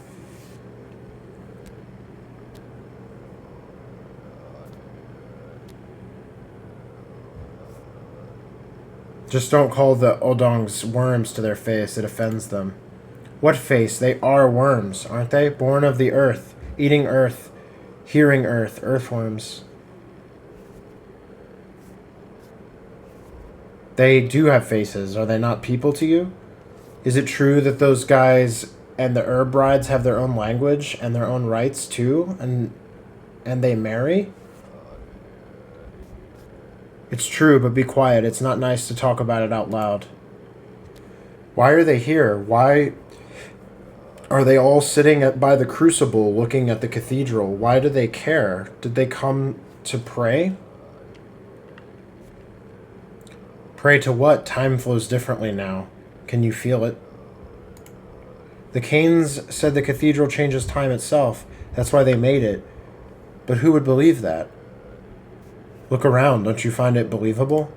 Just don't call the Odongs worms to their face. It offends them. What face? They are worms, aren't they? Born of the earth, eating earth, hearing earth, earthworms. They do have faces. Are they not people to you? Is it true that those guys and the herb brides have their own language and their own rights too? And they marry? It's true, but be quiet. It's not nice to talk about it out loud. Why are they here? Why are they all sitting by the crucible looking at the cathedral? Why do they care? Did they come to pray? Pray to what? Time flows differently now. Can you feel it? The Canes said the cathedral changes time itself. That's why they made it. But who would believe that? Look around. Don't you find it believable?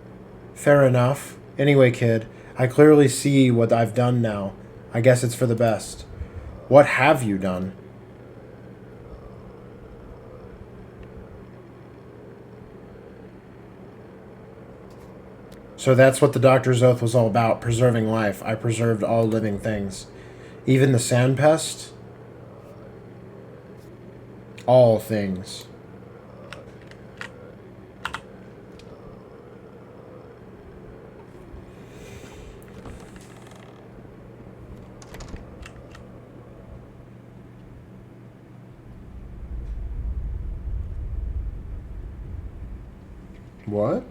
Fair enough. Anyway, kid, I clearly see what I've done now. I guess it's for the best. What have you done? So that's what the doctor's oath was all about, preserving life. I preserved all living things. Even the sand pest? All things. What?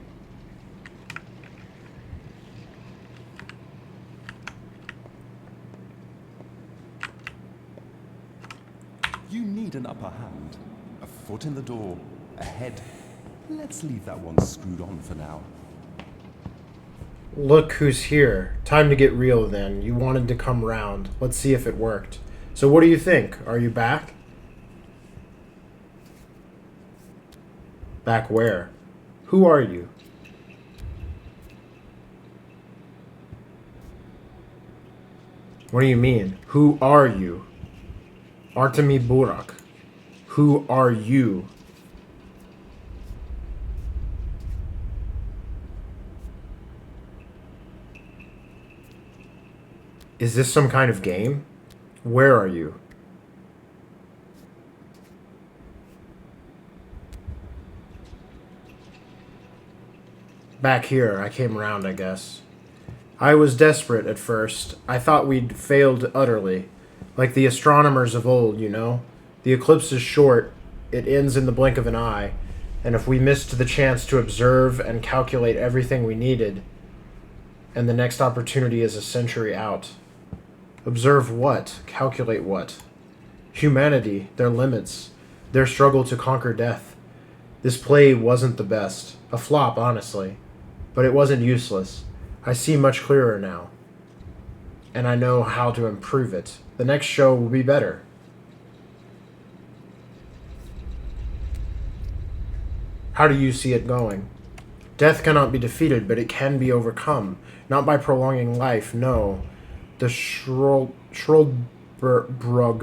You need an upper hand, a foot in the door, a head. Let's leave that one screwed on for now. Look who's here. Time to get real then. You wanted to come round. Let's see if it worked. So what do you think? Are you back? Back where? Who are you? What do you mean? Who are you? Artemi Burak. Who are you? Is this some kind of game? Where are you? Back here. I came around, I guess. I was desperate at first. I thought we'd failed utterly. Like the astronomers of old, you know? The eclipse is short. It ends in the blink of an eye. And if we missed the chance to observe and calculate everything we needed, and the next opportunity is a century out. Observe what? Calculate what? Humanity, their limits, their struggle to conquer death. This play wasn't the best. A flop, honestly. But it wasn't useless. I see much clearer now. And I know how to improve it. The next show will be better. How do you see it going? Death cannot be defeated, but it can be overcome. Not by prolonging life, no. The Schroedbrug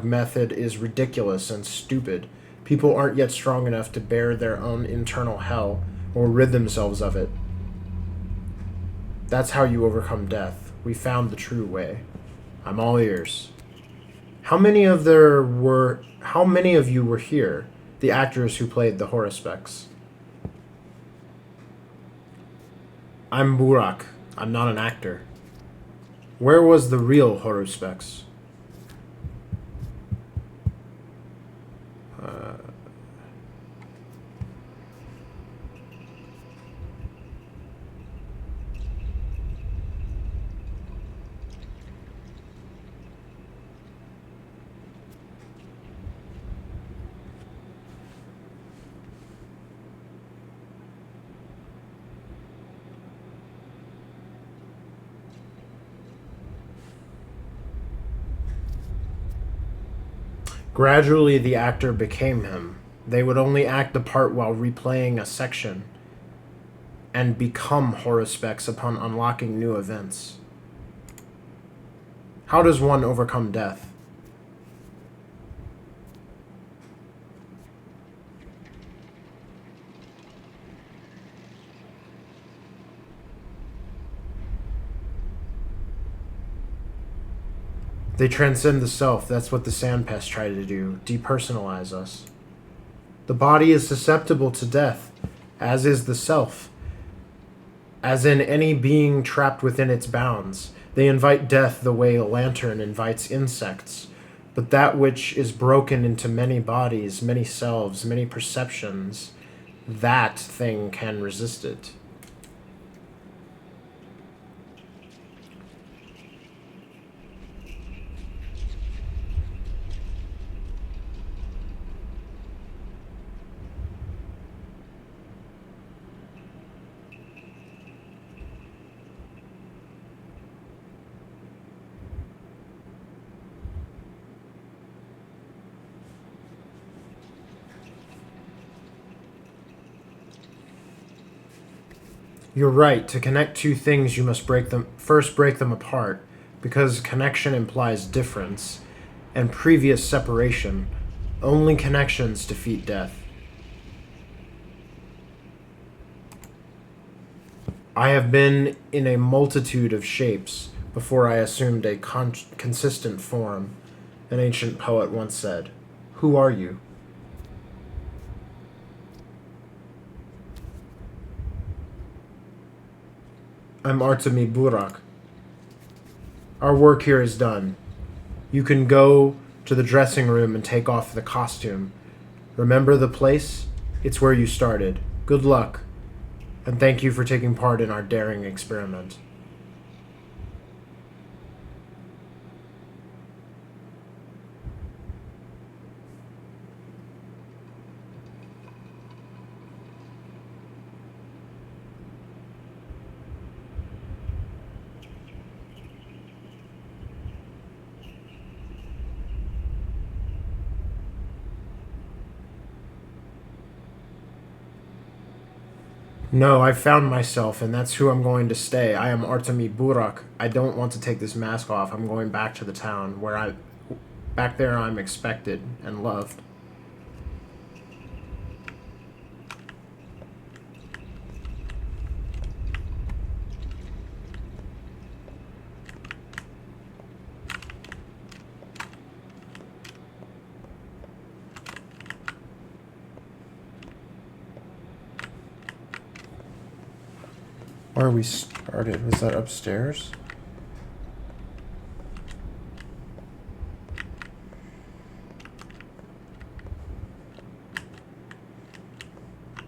method is ridiculous and stupid. People aren't yet strong enough to bear their own internal hell or rid themselves of it. That's how you overcome death. We found the true way. I'm all ears. How many of you were here? The actors who played the Horospecs. I'm Burak. I'm not an actor. Where was the real Horospecs? Gradually, the actor became him. They would only act the part while replaying a section and become Horospecs upon unlocking new events. How does one overcome death? They transcend the self. That's what the Sandpest try to do. Depersonalize us. The body is susceptible to death, as is the self. As in any being trapped within its bounds. They invite death the way a lantern invites insects. But that which is broken into many bodies, many selves, many perceptions, that thing can resist it. You're right. To connect two things, you must first break them apart, because connection implies difference, and previous separation. Only connections defeat death. I have been in a multitude of shapes before I assumed a consistent form, an ancient poet once said. Who are you? I'm Artemi Burak. Our work here is done. You can go to the dressing room and take off the costume. Remember the place? It's where you started. Good luck, and thank you for taking part in our daring experiment. No, I found myself, and that's who I'm going to stay. I am Artemi Burak. I don't want to take this mask off. I'm going back to the town back there I'm expected and loved. Where we started, was that upstairs?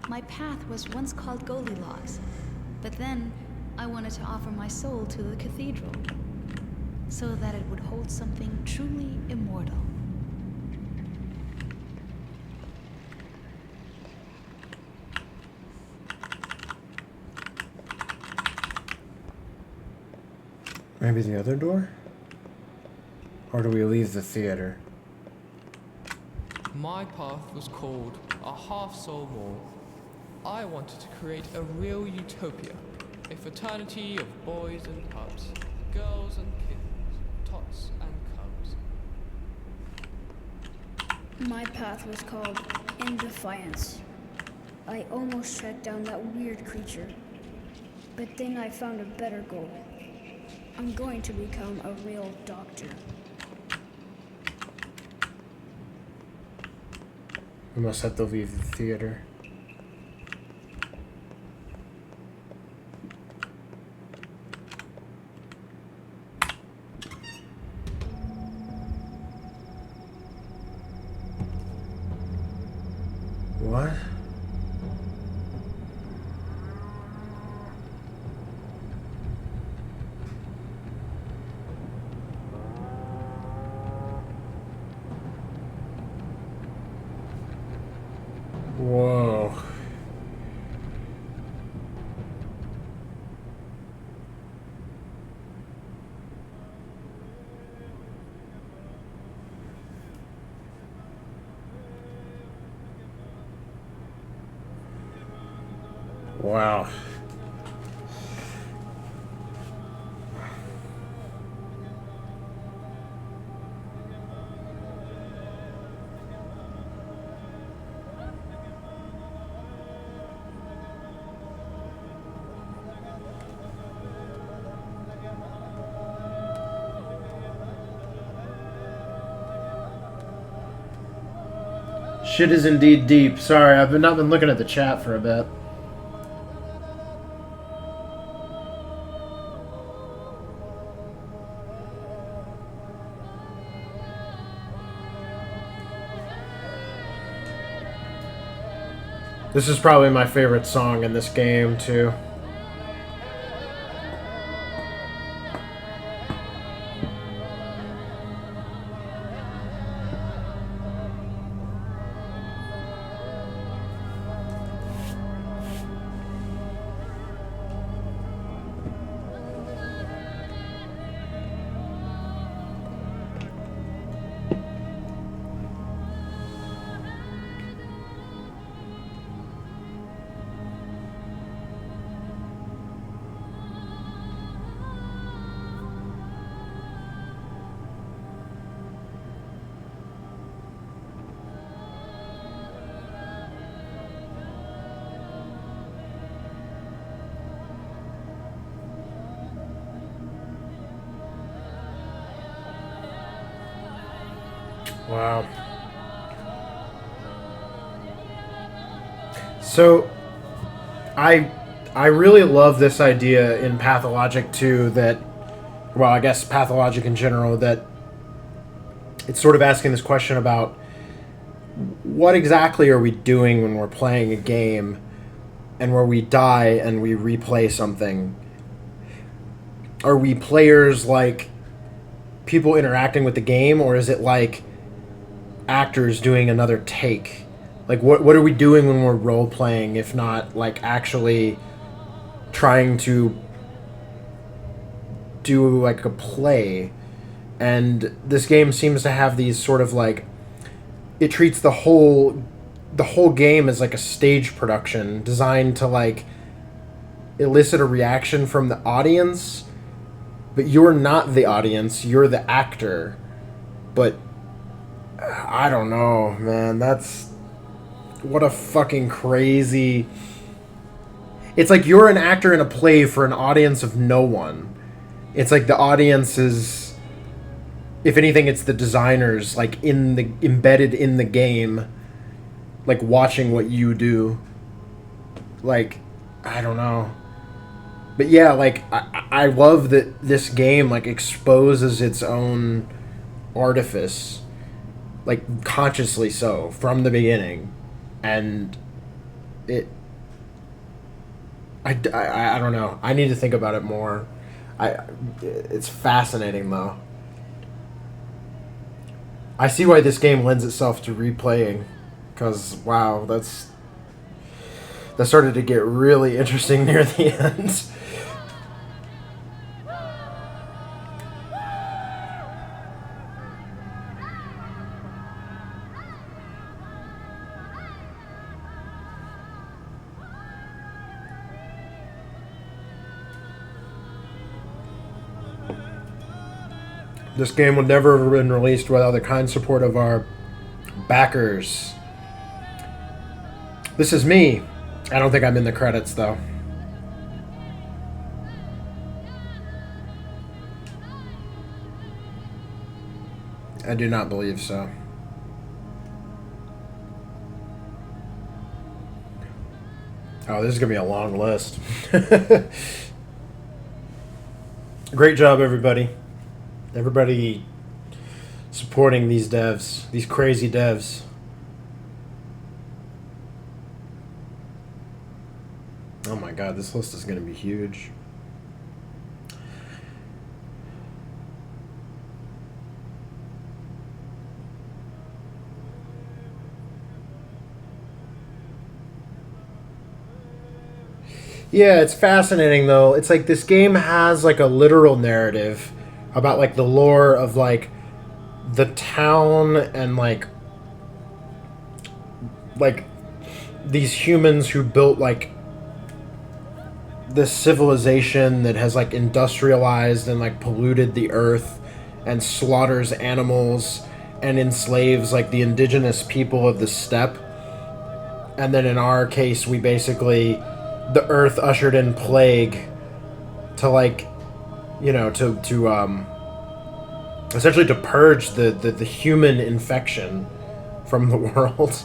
My path was once called Goldilocks, but then I wanted to offer my soul to the cathedral, so that it would hold something truly immortal. Maybe the other door? Or do we leave the theater? My path was called a half-soul more. I wanted to create a real utopia. A fraternity of boys and pups, girls and kittens, tots and cubs. My path was called In Defiance. I almost tracked down that weird creature. But then I found a better goal. I'm going to become a real doctor. We must have to leave the theater. What? Whoa. Wow. Shit is indeed deep. Sorry, I've not been looking at the chat for a bit. This is probably my favorite song in this game, too. Wow. So, I really love this idea in Pathologic too. That, well, I guess Pathologic in general, that it's sort of asking this question about what exactly are we doing when we're playing a game, and where we die and we replay something. Are we players like people interacting with the game, or is it like actors doing another take? Like, what are we doing when we're role playing, if not like actually trying to do like a play? And this game seems to have these sort of like, it treats the whole game as like a stage production designed to like elicit a reaction from the audience, but you're not the audience, you're the actor. But I don't know, man. That's what a fucking crazy. It's like you're an actor in a play for an audience of no one. It's like the audience is, if anything, it's the designers, like embedded in the game, like watching what you do. Like, I don't know. But yeah, like I love that this game like exposes its own artifice, like consciously so from the beginning, and it. I don't know. I need to think about it more. It's fascinating though. I see why this game lends itself to replaying, because wow, that started to get really interesting near the end. This game would never have been released without the kind support of our backers. This is me. I don't think I'm in the credits, though. I do not believe so. Oh, this is going to be a long list. Great job, everybody. Everybody supporting these devs, these crazy devs. Oh my god, this list is going to be huge. Yeah, it's fascinating though. It's like this game has like a literal narrative about like the lore of like the town and like these humans who built like this civilization that has like industrialized and like polluted the earth and slaughters animals and enslaves like the indigenous people of the steppe. And then in our case, we basically, the earth ushered in plague to like, you know, to essentially to purge the human infection from the world.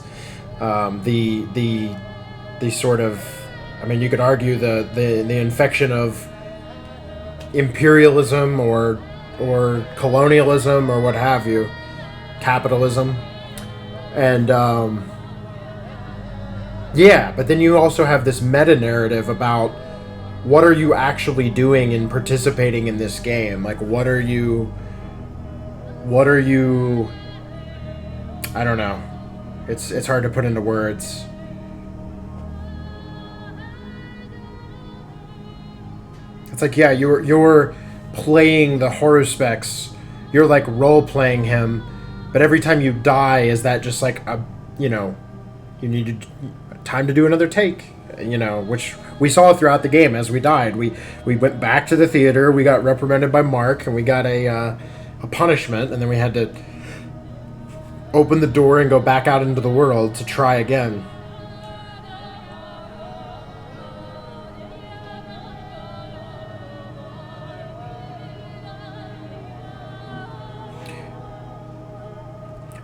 The sort of, I mean, you could argue the infection of imperialism or colonialism or what have you, capitalism, and yeah. But then you also have this meta narrative about what are you actually doing in participating in this game? Like, what are you? I don't know. It's hard to put into words. It's like, yeah, you're playing the horospecs. You're like role playing him, but every time you die, is that just like a, you know, you need time to do another take, you know, which we saw throughout the game as we died. We went back to the theater. We got reprimanded by Mark, and we got a punishment, and then we had to open the door and go back out into the world to try again.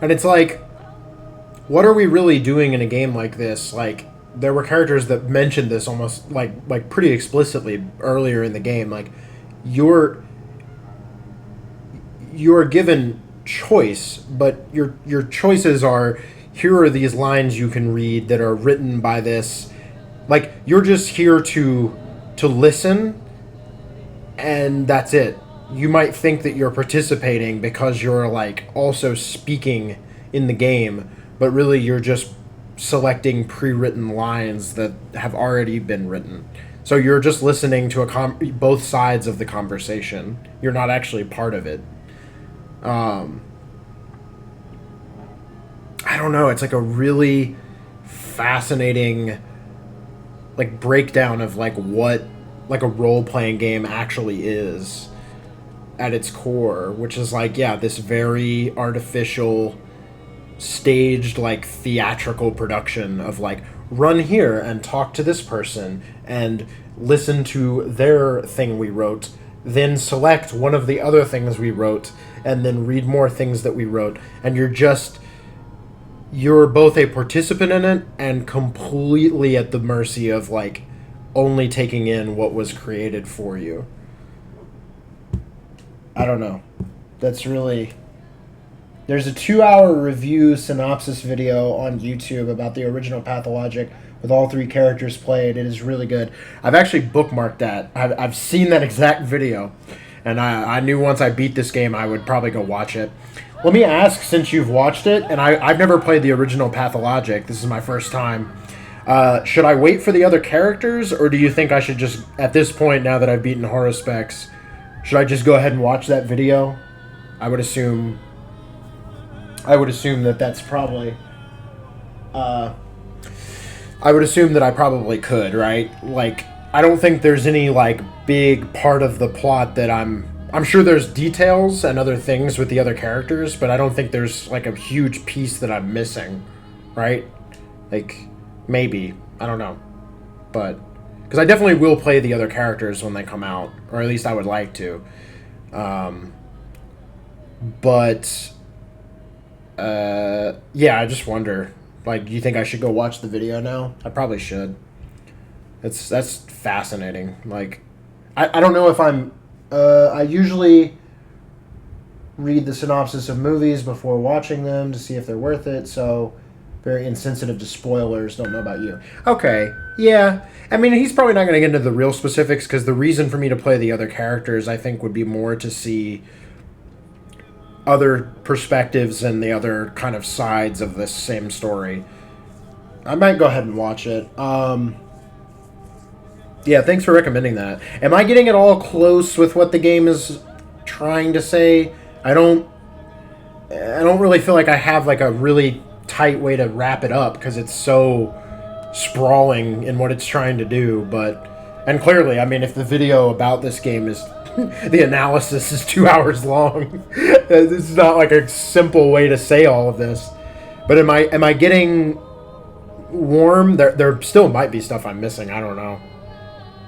And it's like, what are we really doing in a game like this? Like, there were characters that mentioned this almost like pretty explicitly earlier in the game. Like, you're given choice, but your choices are, here are these lines you can read that are written by this. Like, you're just here to listen, and that's it. You might think that you're participating because you're like also speaking in the game, but really you're just selecting pre-written lines that have already been written. So you're just listening to both sides of the conversation. You're not actually part of it. I don't know. It's like a really fascinating like breakdown of like what like a role-playing game actually is at its core, which is like, yeah, this very artificial, staged, like theatrical production of like, run here and talk to this person and listen to their thing we wrote, then select one of the other things we wrote, and then read more things that we wrote. And you're both a participant in it and completely at the mercy of like only taking in what was created for you. I don't know. That's really... There's a 2-hour review synopsis video on YouTube about the original Pathologic with all 3 characters played. It is really good. I've actually bookmarked that. I've seen that exact video, and I knew once I beat this game I would probably go watch it. Let me ask, since you've watched it, and I've never played the original Pathologic, this is my first time, should I wait for the other characters, or do you think I should just, at this point, now that I've beaten Horospex, should I just go ahead and watch that video? I would assume that that's probably... I would assume that I probably could, right? Like, I don't think there's any, like, big part of the plot that I'm sure there's details and other things with the other characters, but I don't think there's, like, a huge piece that I'm missing, right? Like, maybe. I don't know. But... because I definitely will play the other characters when they come out, or at least I would like to. Yeah, I just wonder. Like, do you think I should go watch the video now? I probably should. That's fascinating. Like, I don't know if I'm... I usually read the synopsis of movies before watching them to see if they're worth it, so... very insensitive to spoilers. Don't know about you. Okay, yeah. I mean, he's probably not going to get into the real specifics, because the reason for me to play the other characters, I think, would be more to see other perspectives and the other kind of sides of this same story. I might go ahead and watch it. Yeah, thanks for recommending that. Am I getting it all close with what the game is trying to say? I don't really feel like I have like a really tight way to wrap it up, because it's so sprawling in what it's trying to do. And clearly, I mean, if the video about this game is the analysis is 2 hours long, this is not like a simple way to say all of this. But am I getting warm? There still might be stuff I'm missing. I don't know.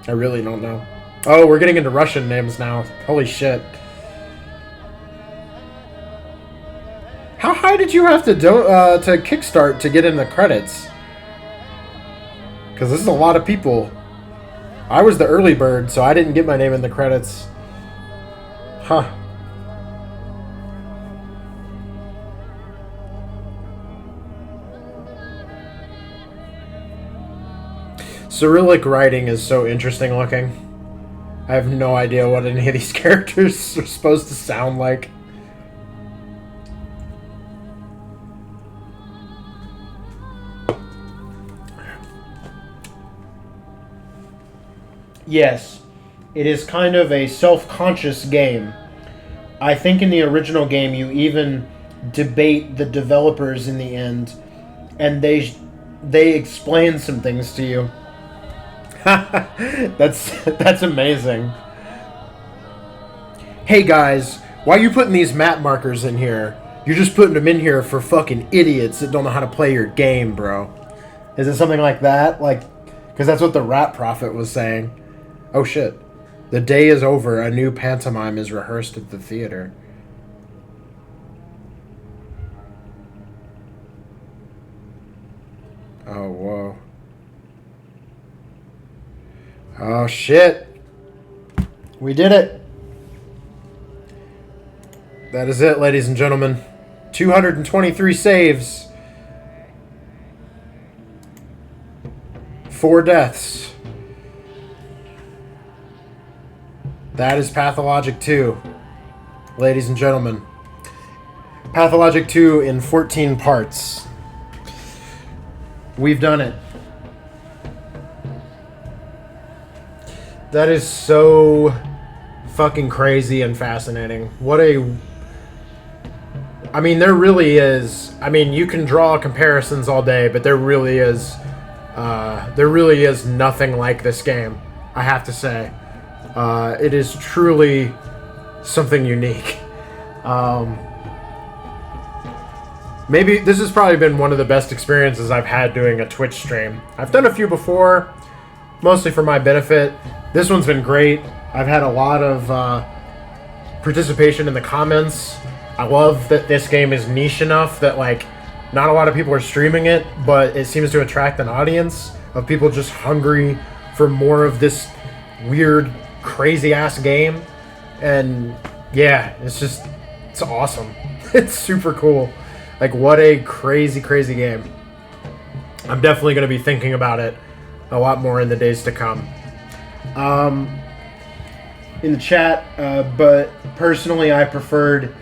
I really don't know. Oh, we're getting into Russian names now. Holy shit. How high did you have to kickstart to get in the credits? Because this is a lot of people. I was the early bird, so I didn't get my name in the credits. Huh. Cyrillic writing is so interesting looking. I have no idea what any of these characters are supposed to sound like. Yes, it is kind of a self-conscious game. I think in the original game you even debate the developers in the end, and they explain some things to you. That's amazing. Hey guys, why are you putting these map markers in here? You're just putting them in here for fucking idiots that don't know how to play your game, bro. Is it something like that? Like, because that's what the Rat Prophet was saying. Oh shit. The day is over. A new pantomime is rehearsed at the theater. Oh, whoa. Oh, shit. We did it. That is it, ladies and gentlemen. 223 saves. 4 deaths. That is Pathologic 2, ladies and gentlemen. Pathologic 2 in 14 parts. We've done it. That is so fucking crazy and fascinating. What a... I mean, there really is... I mean, you can draw comparisons all day, but there really is nothing like this game, I have to say. It is truly something unique. Maybe this has probably been one of the best experiences I've had doing a Twitch stream. I've done a few before, mostly for my benefit. This one's been great. I've had a lot of participation in the comments. I love that this game is niche enough that, like, not a lot of people are streaming it, but it seems to attract an audience of people just hungry for more of this weird, crazy-ass game. And, yeah, it's awesome. It's super cool. Like, what a crazy, crazy game. I'm definitely going to be thinking about it a lot more in the days to come. In the chat, but personally I preferred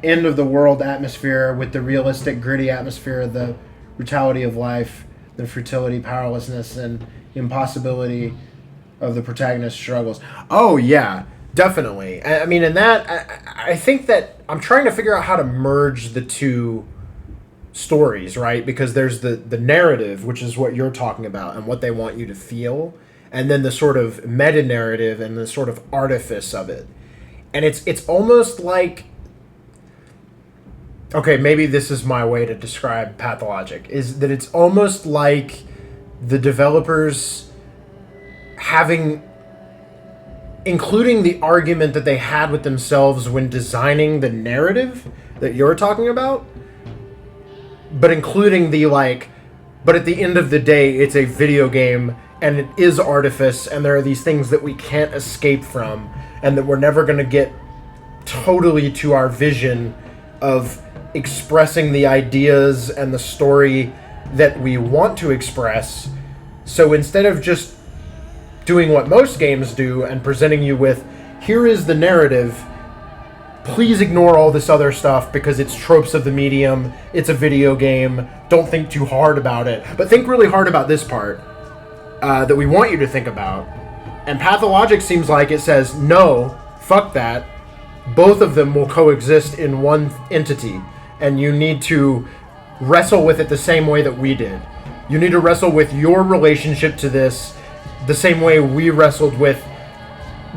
end of the world atmosphere with the realistic, gritty atmosphere, the brutality of life, the futility, powerlessness, and impossibility of the protagonist's struggles. Oh, yeah, definitely. I mean, in that, I think that I'm trying to figure out how to merge the two stories, right? Because there's the narrative, which is what you're talking about, and what they want you to feel, and then the sort of meta-narrative and the sort of artifice of it. And it's almost like... Okay, maybe this is my way to describe Pathologic, is that it's almost like the developers including the argument that they had with themselves when designing the narrative that you're talking about, but including the, like, but at the end of the day, it's a video game, and it is artifice, and there are these things that we can't escape from, and that we're never going to get totally to our vision of expressing the ideas and the story that we want to express. So instead of just doing what most games do and presenting you with, here is the narrative, please ignore all this other stuff because it's tropes of the medium, it's a video game, don't think too hard about it, but think really hard about this part that we want you to think about. And Pathologic seems like it says, no, fuck that, both of them will coexist in one entity, and you need to wrestle with it the same way that we did. You need to wrestle with your relationship to this the same way we wrestled with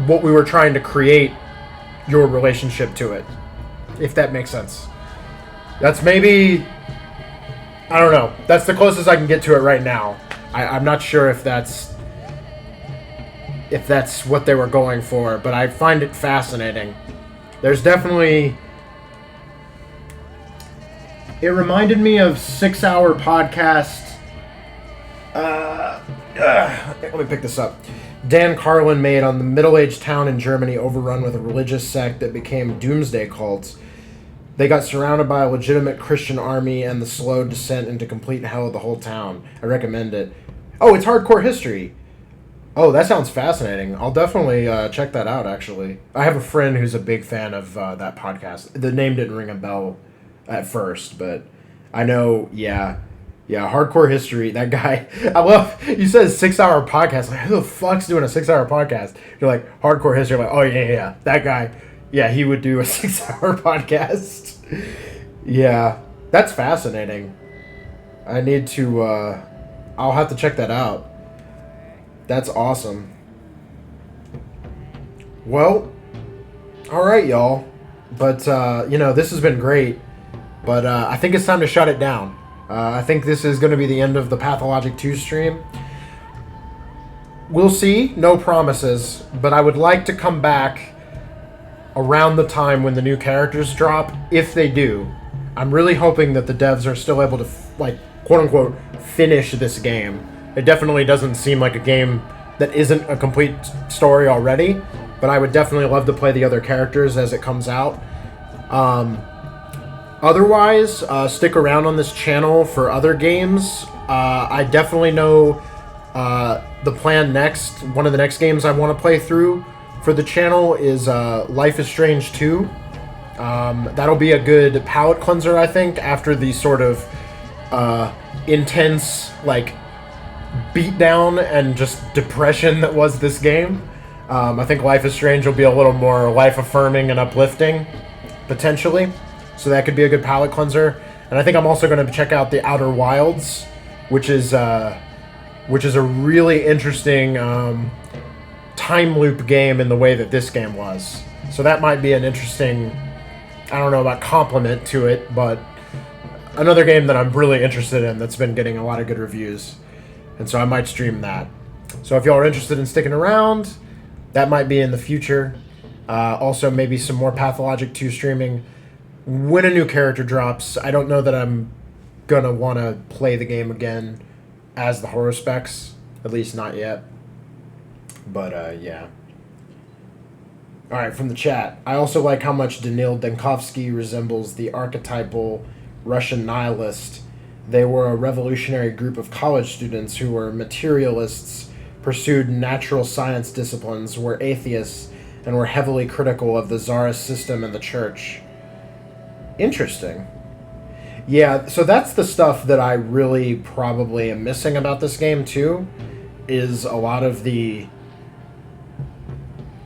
what we were trying to create, your relationship to it, if that makes sense. That's maybe, I don't know, that's the closest I can get to it right now. I'm not sure if that's what they were going for, but I find it fascinating. There's definitely... It reminded me of 6 Hour Podcast. Let me pick this up. Dan Carlin made on the middle-aged town in Germany overrun with a religious sect that became doomsday cults. They got surrounded by a legitimate Christian army and the slow descent into complete hell of the whole town. I recommend it. Oh, it's hardcore history. Oh, that sounds fascinating. I'll definitely check that out, actually. I have a friend who's a big fan of that podcast. The name didn't ring a bell at first, but I know, yeah, hardcore history, that guy. I love, you said 6 Hour Podcast. Like, who the fuck's doing a 6 Hour Podcast? You're like, hardcore history. I'm like, oh, yeah, that guy. Yeah, he would do a 6 Hour Podcast. Yeah, that's fascinating. I need to, I'll have to check that out. That's awesome. Well, alright, y'all. But, this has been great. But I think it's time to shut it down. I think this is going to be the end of the Pathologic 2 stream. We'll see. No promises. But I would like to come back around the time when the new characters drop, if they do. I'm really hoping that the devs are still able to, quote-unquote, finish this game. It definitely doesn't seem like a game that isn't a complete story already, but I would definitely love to play the other characters as it comes out. Otherwise, stick around on this channel for other games. I definitely know the plan next. One of the next games I want to play through for the channel is Life is Strange 2. That'll be a good palate cleanser, I think, after the sort of intense, like, beatdown and just depression that was this game. I think Life is Strange will be a little more life-affirming and uplifting, potentially. So that could be a good palate cleanser. And I think I'm also going to check out The Outer Wilds, which is a really interesting time loop game in the way that this game was. So that might be an interesting, I don't know about compliment to it, but another game that I'm really interested in that's been getting a lot of good reviews. And so I might stream that. So if y'all are interested in sticking around, that might be in the future. Also, maybe some more Pathologic 2 streaming when a new character drops. I don't know that I'm going to want to play the game again as the horror specs. At least not yet. But, yeah. Alright, from the chat. I also like how much Danil Denkovsky resembles the archetypal Russian nihilist. They were a revolutionary group of college students who were materialists, pursued natural science disciplines, were atheists, and were heavily critical of the czarist system and the church. Interesting. Yeah, so that's the stuff that I really probably am missing about this game too, is a lot of the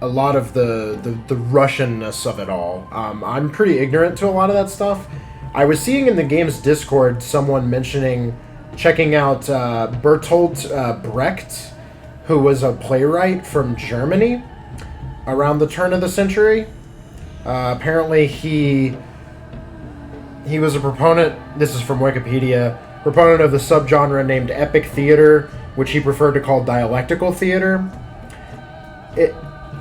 Russianness of it all. I'm pretty ignorant to a lot of that stuff. I was seeing in the game's Discord someone mentioning checking out Bertolt Brecht, who was a playwright from Germany around the turn of the century. Apparently he was a proponent, this is from Wikipedia, proponent of the subgenre named epic theater, which he preferred to call dialectical theater.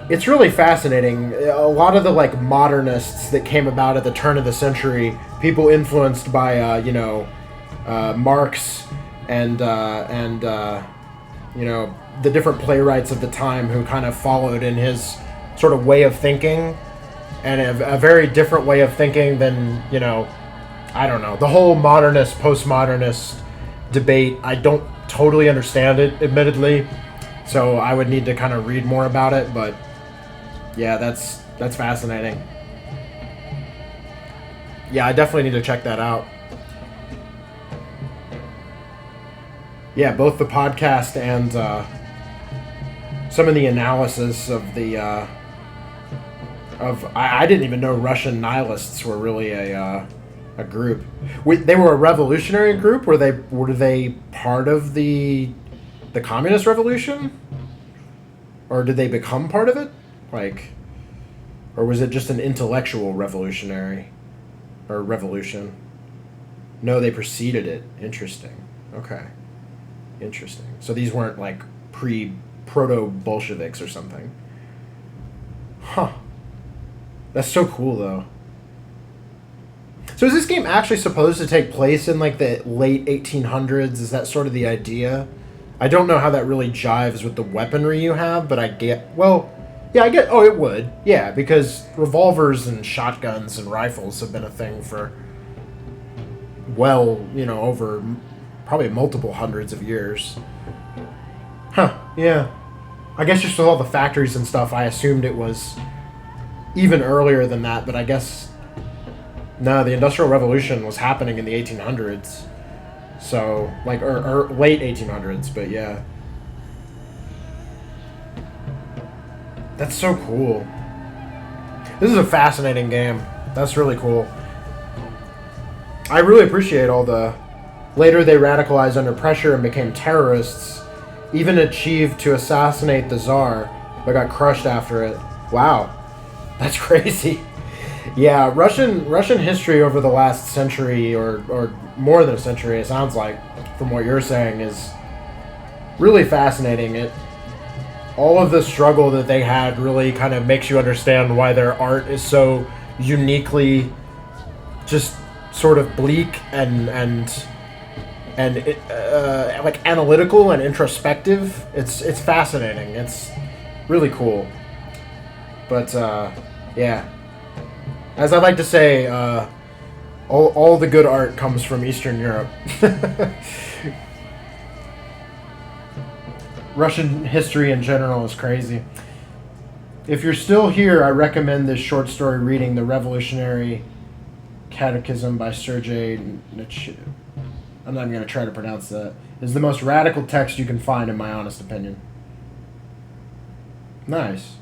It's really fascinating. A lot of the like modernists that came about at the turn of the century, people influenced by Marx and the different playwrights of the time who kind of followed in his sort of way of thinking, and a very different way of thinking than, I don't know, the whole modernist, postmodernist debate. I don't totally understand it, admittedly, so I would need to kind of read more about it, but yeah, that's fascinating. Yeah, I definitely need to check that out. Yeah, both the podcast and some of the analysis of the I didn't even know Russian nihilists were really a group. They were a revolutionary group. Were they part of the communist revolution, or did they become part of it? Or was it just an intellectual revolutionary or revolution? No, they preceded it. Interesting. Okay. Interesting. So these weren't like proto-Bolsheviks or something. Huh. That's so cool, though. So is this game actually supposed to take place in like the late 1800s? Is that sort of the idea? I don't know how that really jives with the weaponry you have, but I get... Well, yeah, I get... Oh, it would. Yeah, because revolvers and shotguns and rifles have been a thing for... Well, over... probably multiple hundreds of years. Huh, yeah. I guess just with all the factories and stuff, I assumed it was even earlier than that, but I guess... No, the Industrial Revolution was happening in the 1800s. So, like, or late 1800s, but yeah. That's so cool. This is a fascinating game. That's really cool. I really appreciate all the... Later they radicalized under pressure and became terrorists, even achieved to assassinate the Tsar, but got crushed after it. Wow. That's crazy. Yeah, Russian history over the last century, or more than a century, it sounds like, from what you're saying, is really fascinating. All of the struggle that they had really kind of makes you understand why their art is so uniquely just sort of bleak and and like analytical and introspective. It's fascinating. It's really cool. But yeah, as I like to say, all the good art comes from Eastern Europe. Russian history in general is crazy. If you're still here, I recommend this short story reading, The Revolutionary Catechism by Sergei Nietzsche. I'm not even going to try to pronounce that. It's the most radical text you can find, in my honest opinion. Nice.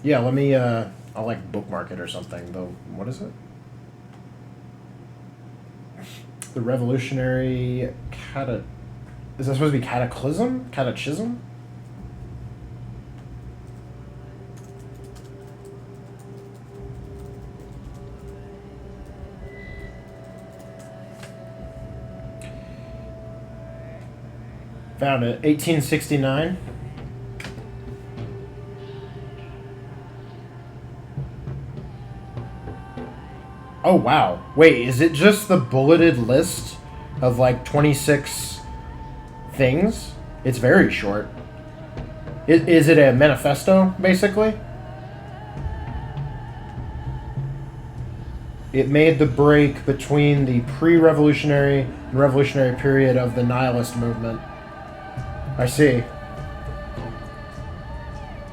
Yeah, let me, I'll like bookmark it or something, though. What is it? The Revolutionary Is that supposed to be cataclysm? Catechism? Found it. 1869. Oh, wow. Wait, is it just the bulleted list of like 26 things? It's very short. Is it a manifesto, basically? It made the break between the pre-revolutionary and revolutionary period of the nihilist movement. I see.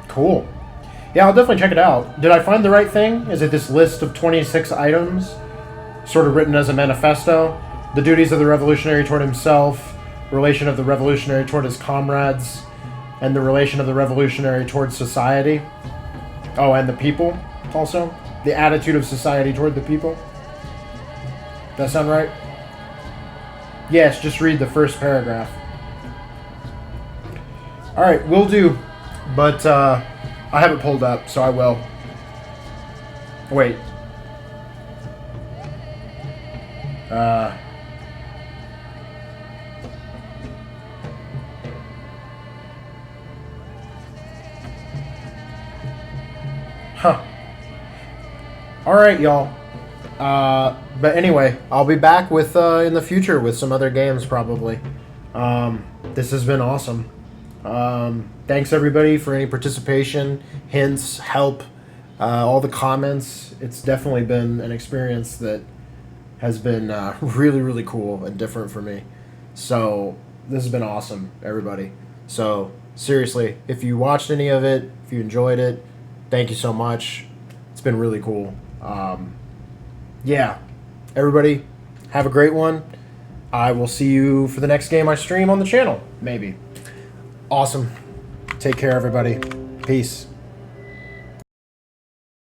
Cool. Yeah, I'll definitely check it out. Did I find the right thing? Is it this list of 26 items, sort of written as a manifesto? The duties of the revolutionary toward himself, relation of the revolutionary toward his comrades, and the relation of the revolutionary toward society. Oh, and the people, also. The attitude of society toward the people. That sound right? Yes, just read the first paragraph. Alright, will do. But, I have it pulled up, so I will. Wait. Huh. Alright, y'all. But anyway, I'll be back with, in the future with some other games, probably. This has been awesome. Thanks everybody for any participation, hints, help, all the comments. It's definitely been an experience that has been really, really cool and different for me. So this has been awesome, everybody. So seriously, if you watched any of it, if you enjoyed it, thank you so much. It's been really cool. Yeah, everybody, have a great one. I will see you for the next game I stream on the channel, maybe. Awesome. Take care, everybody. Peace.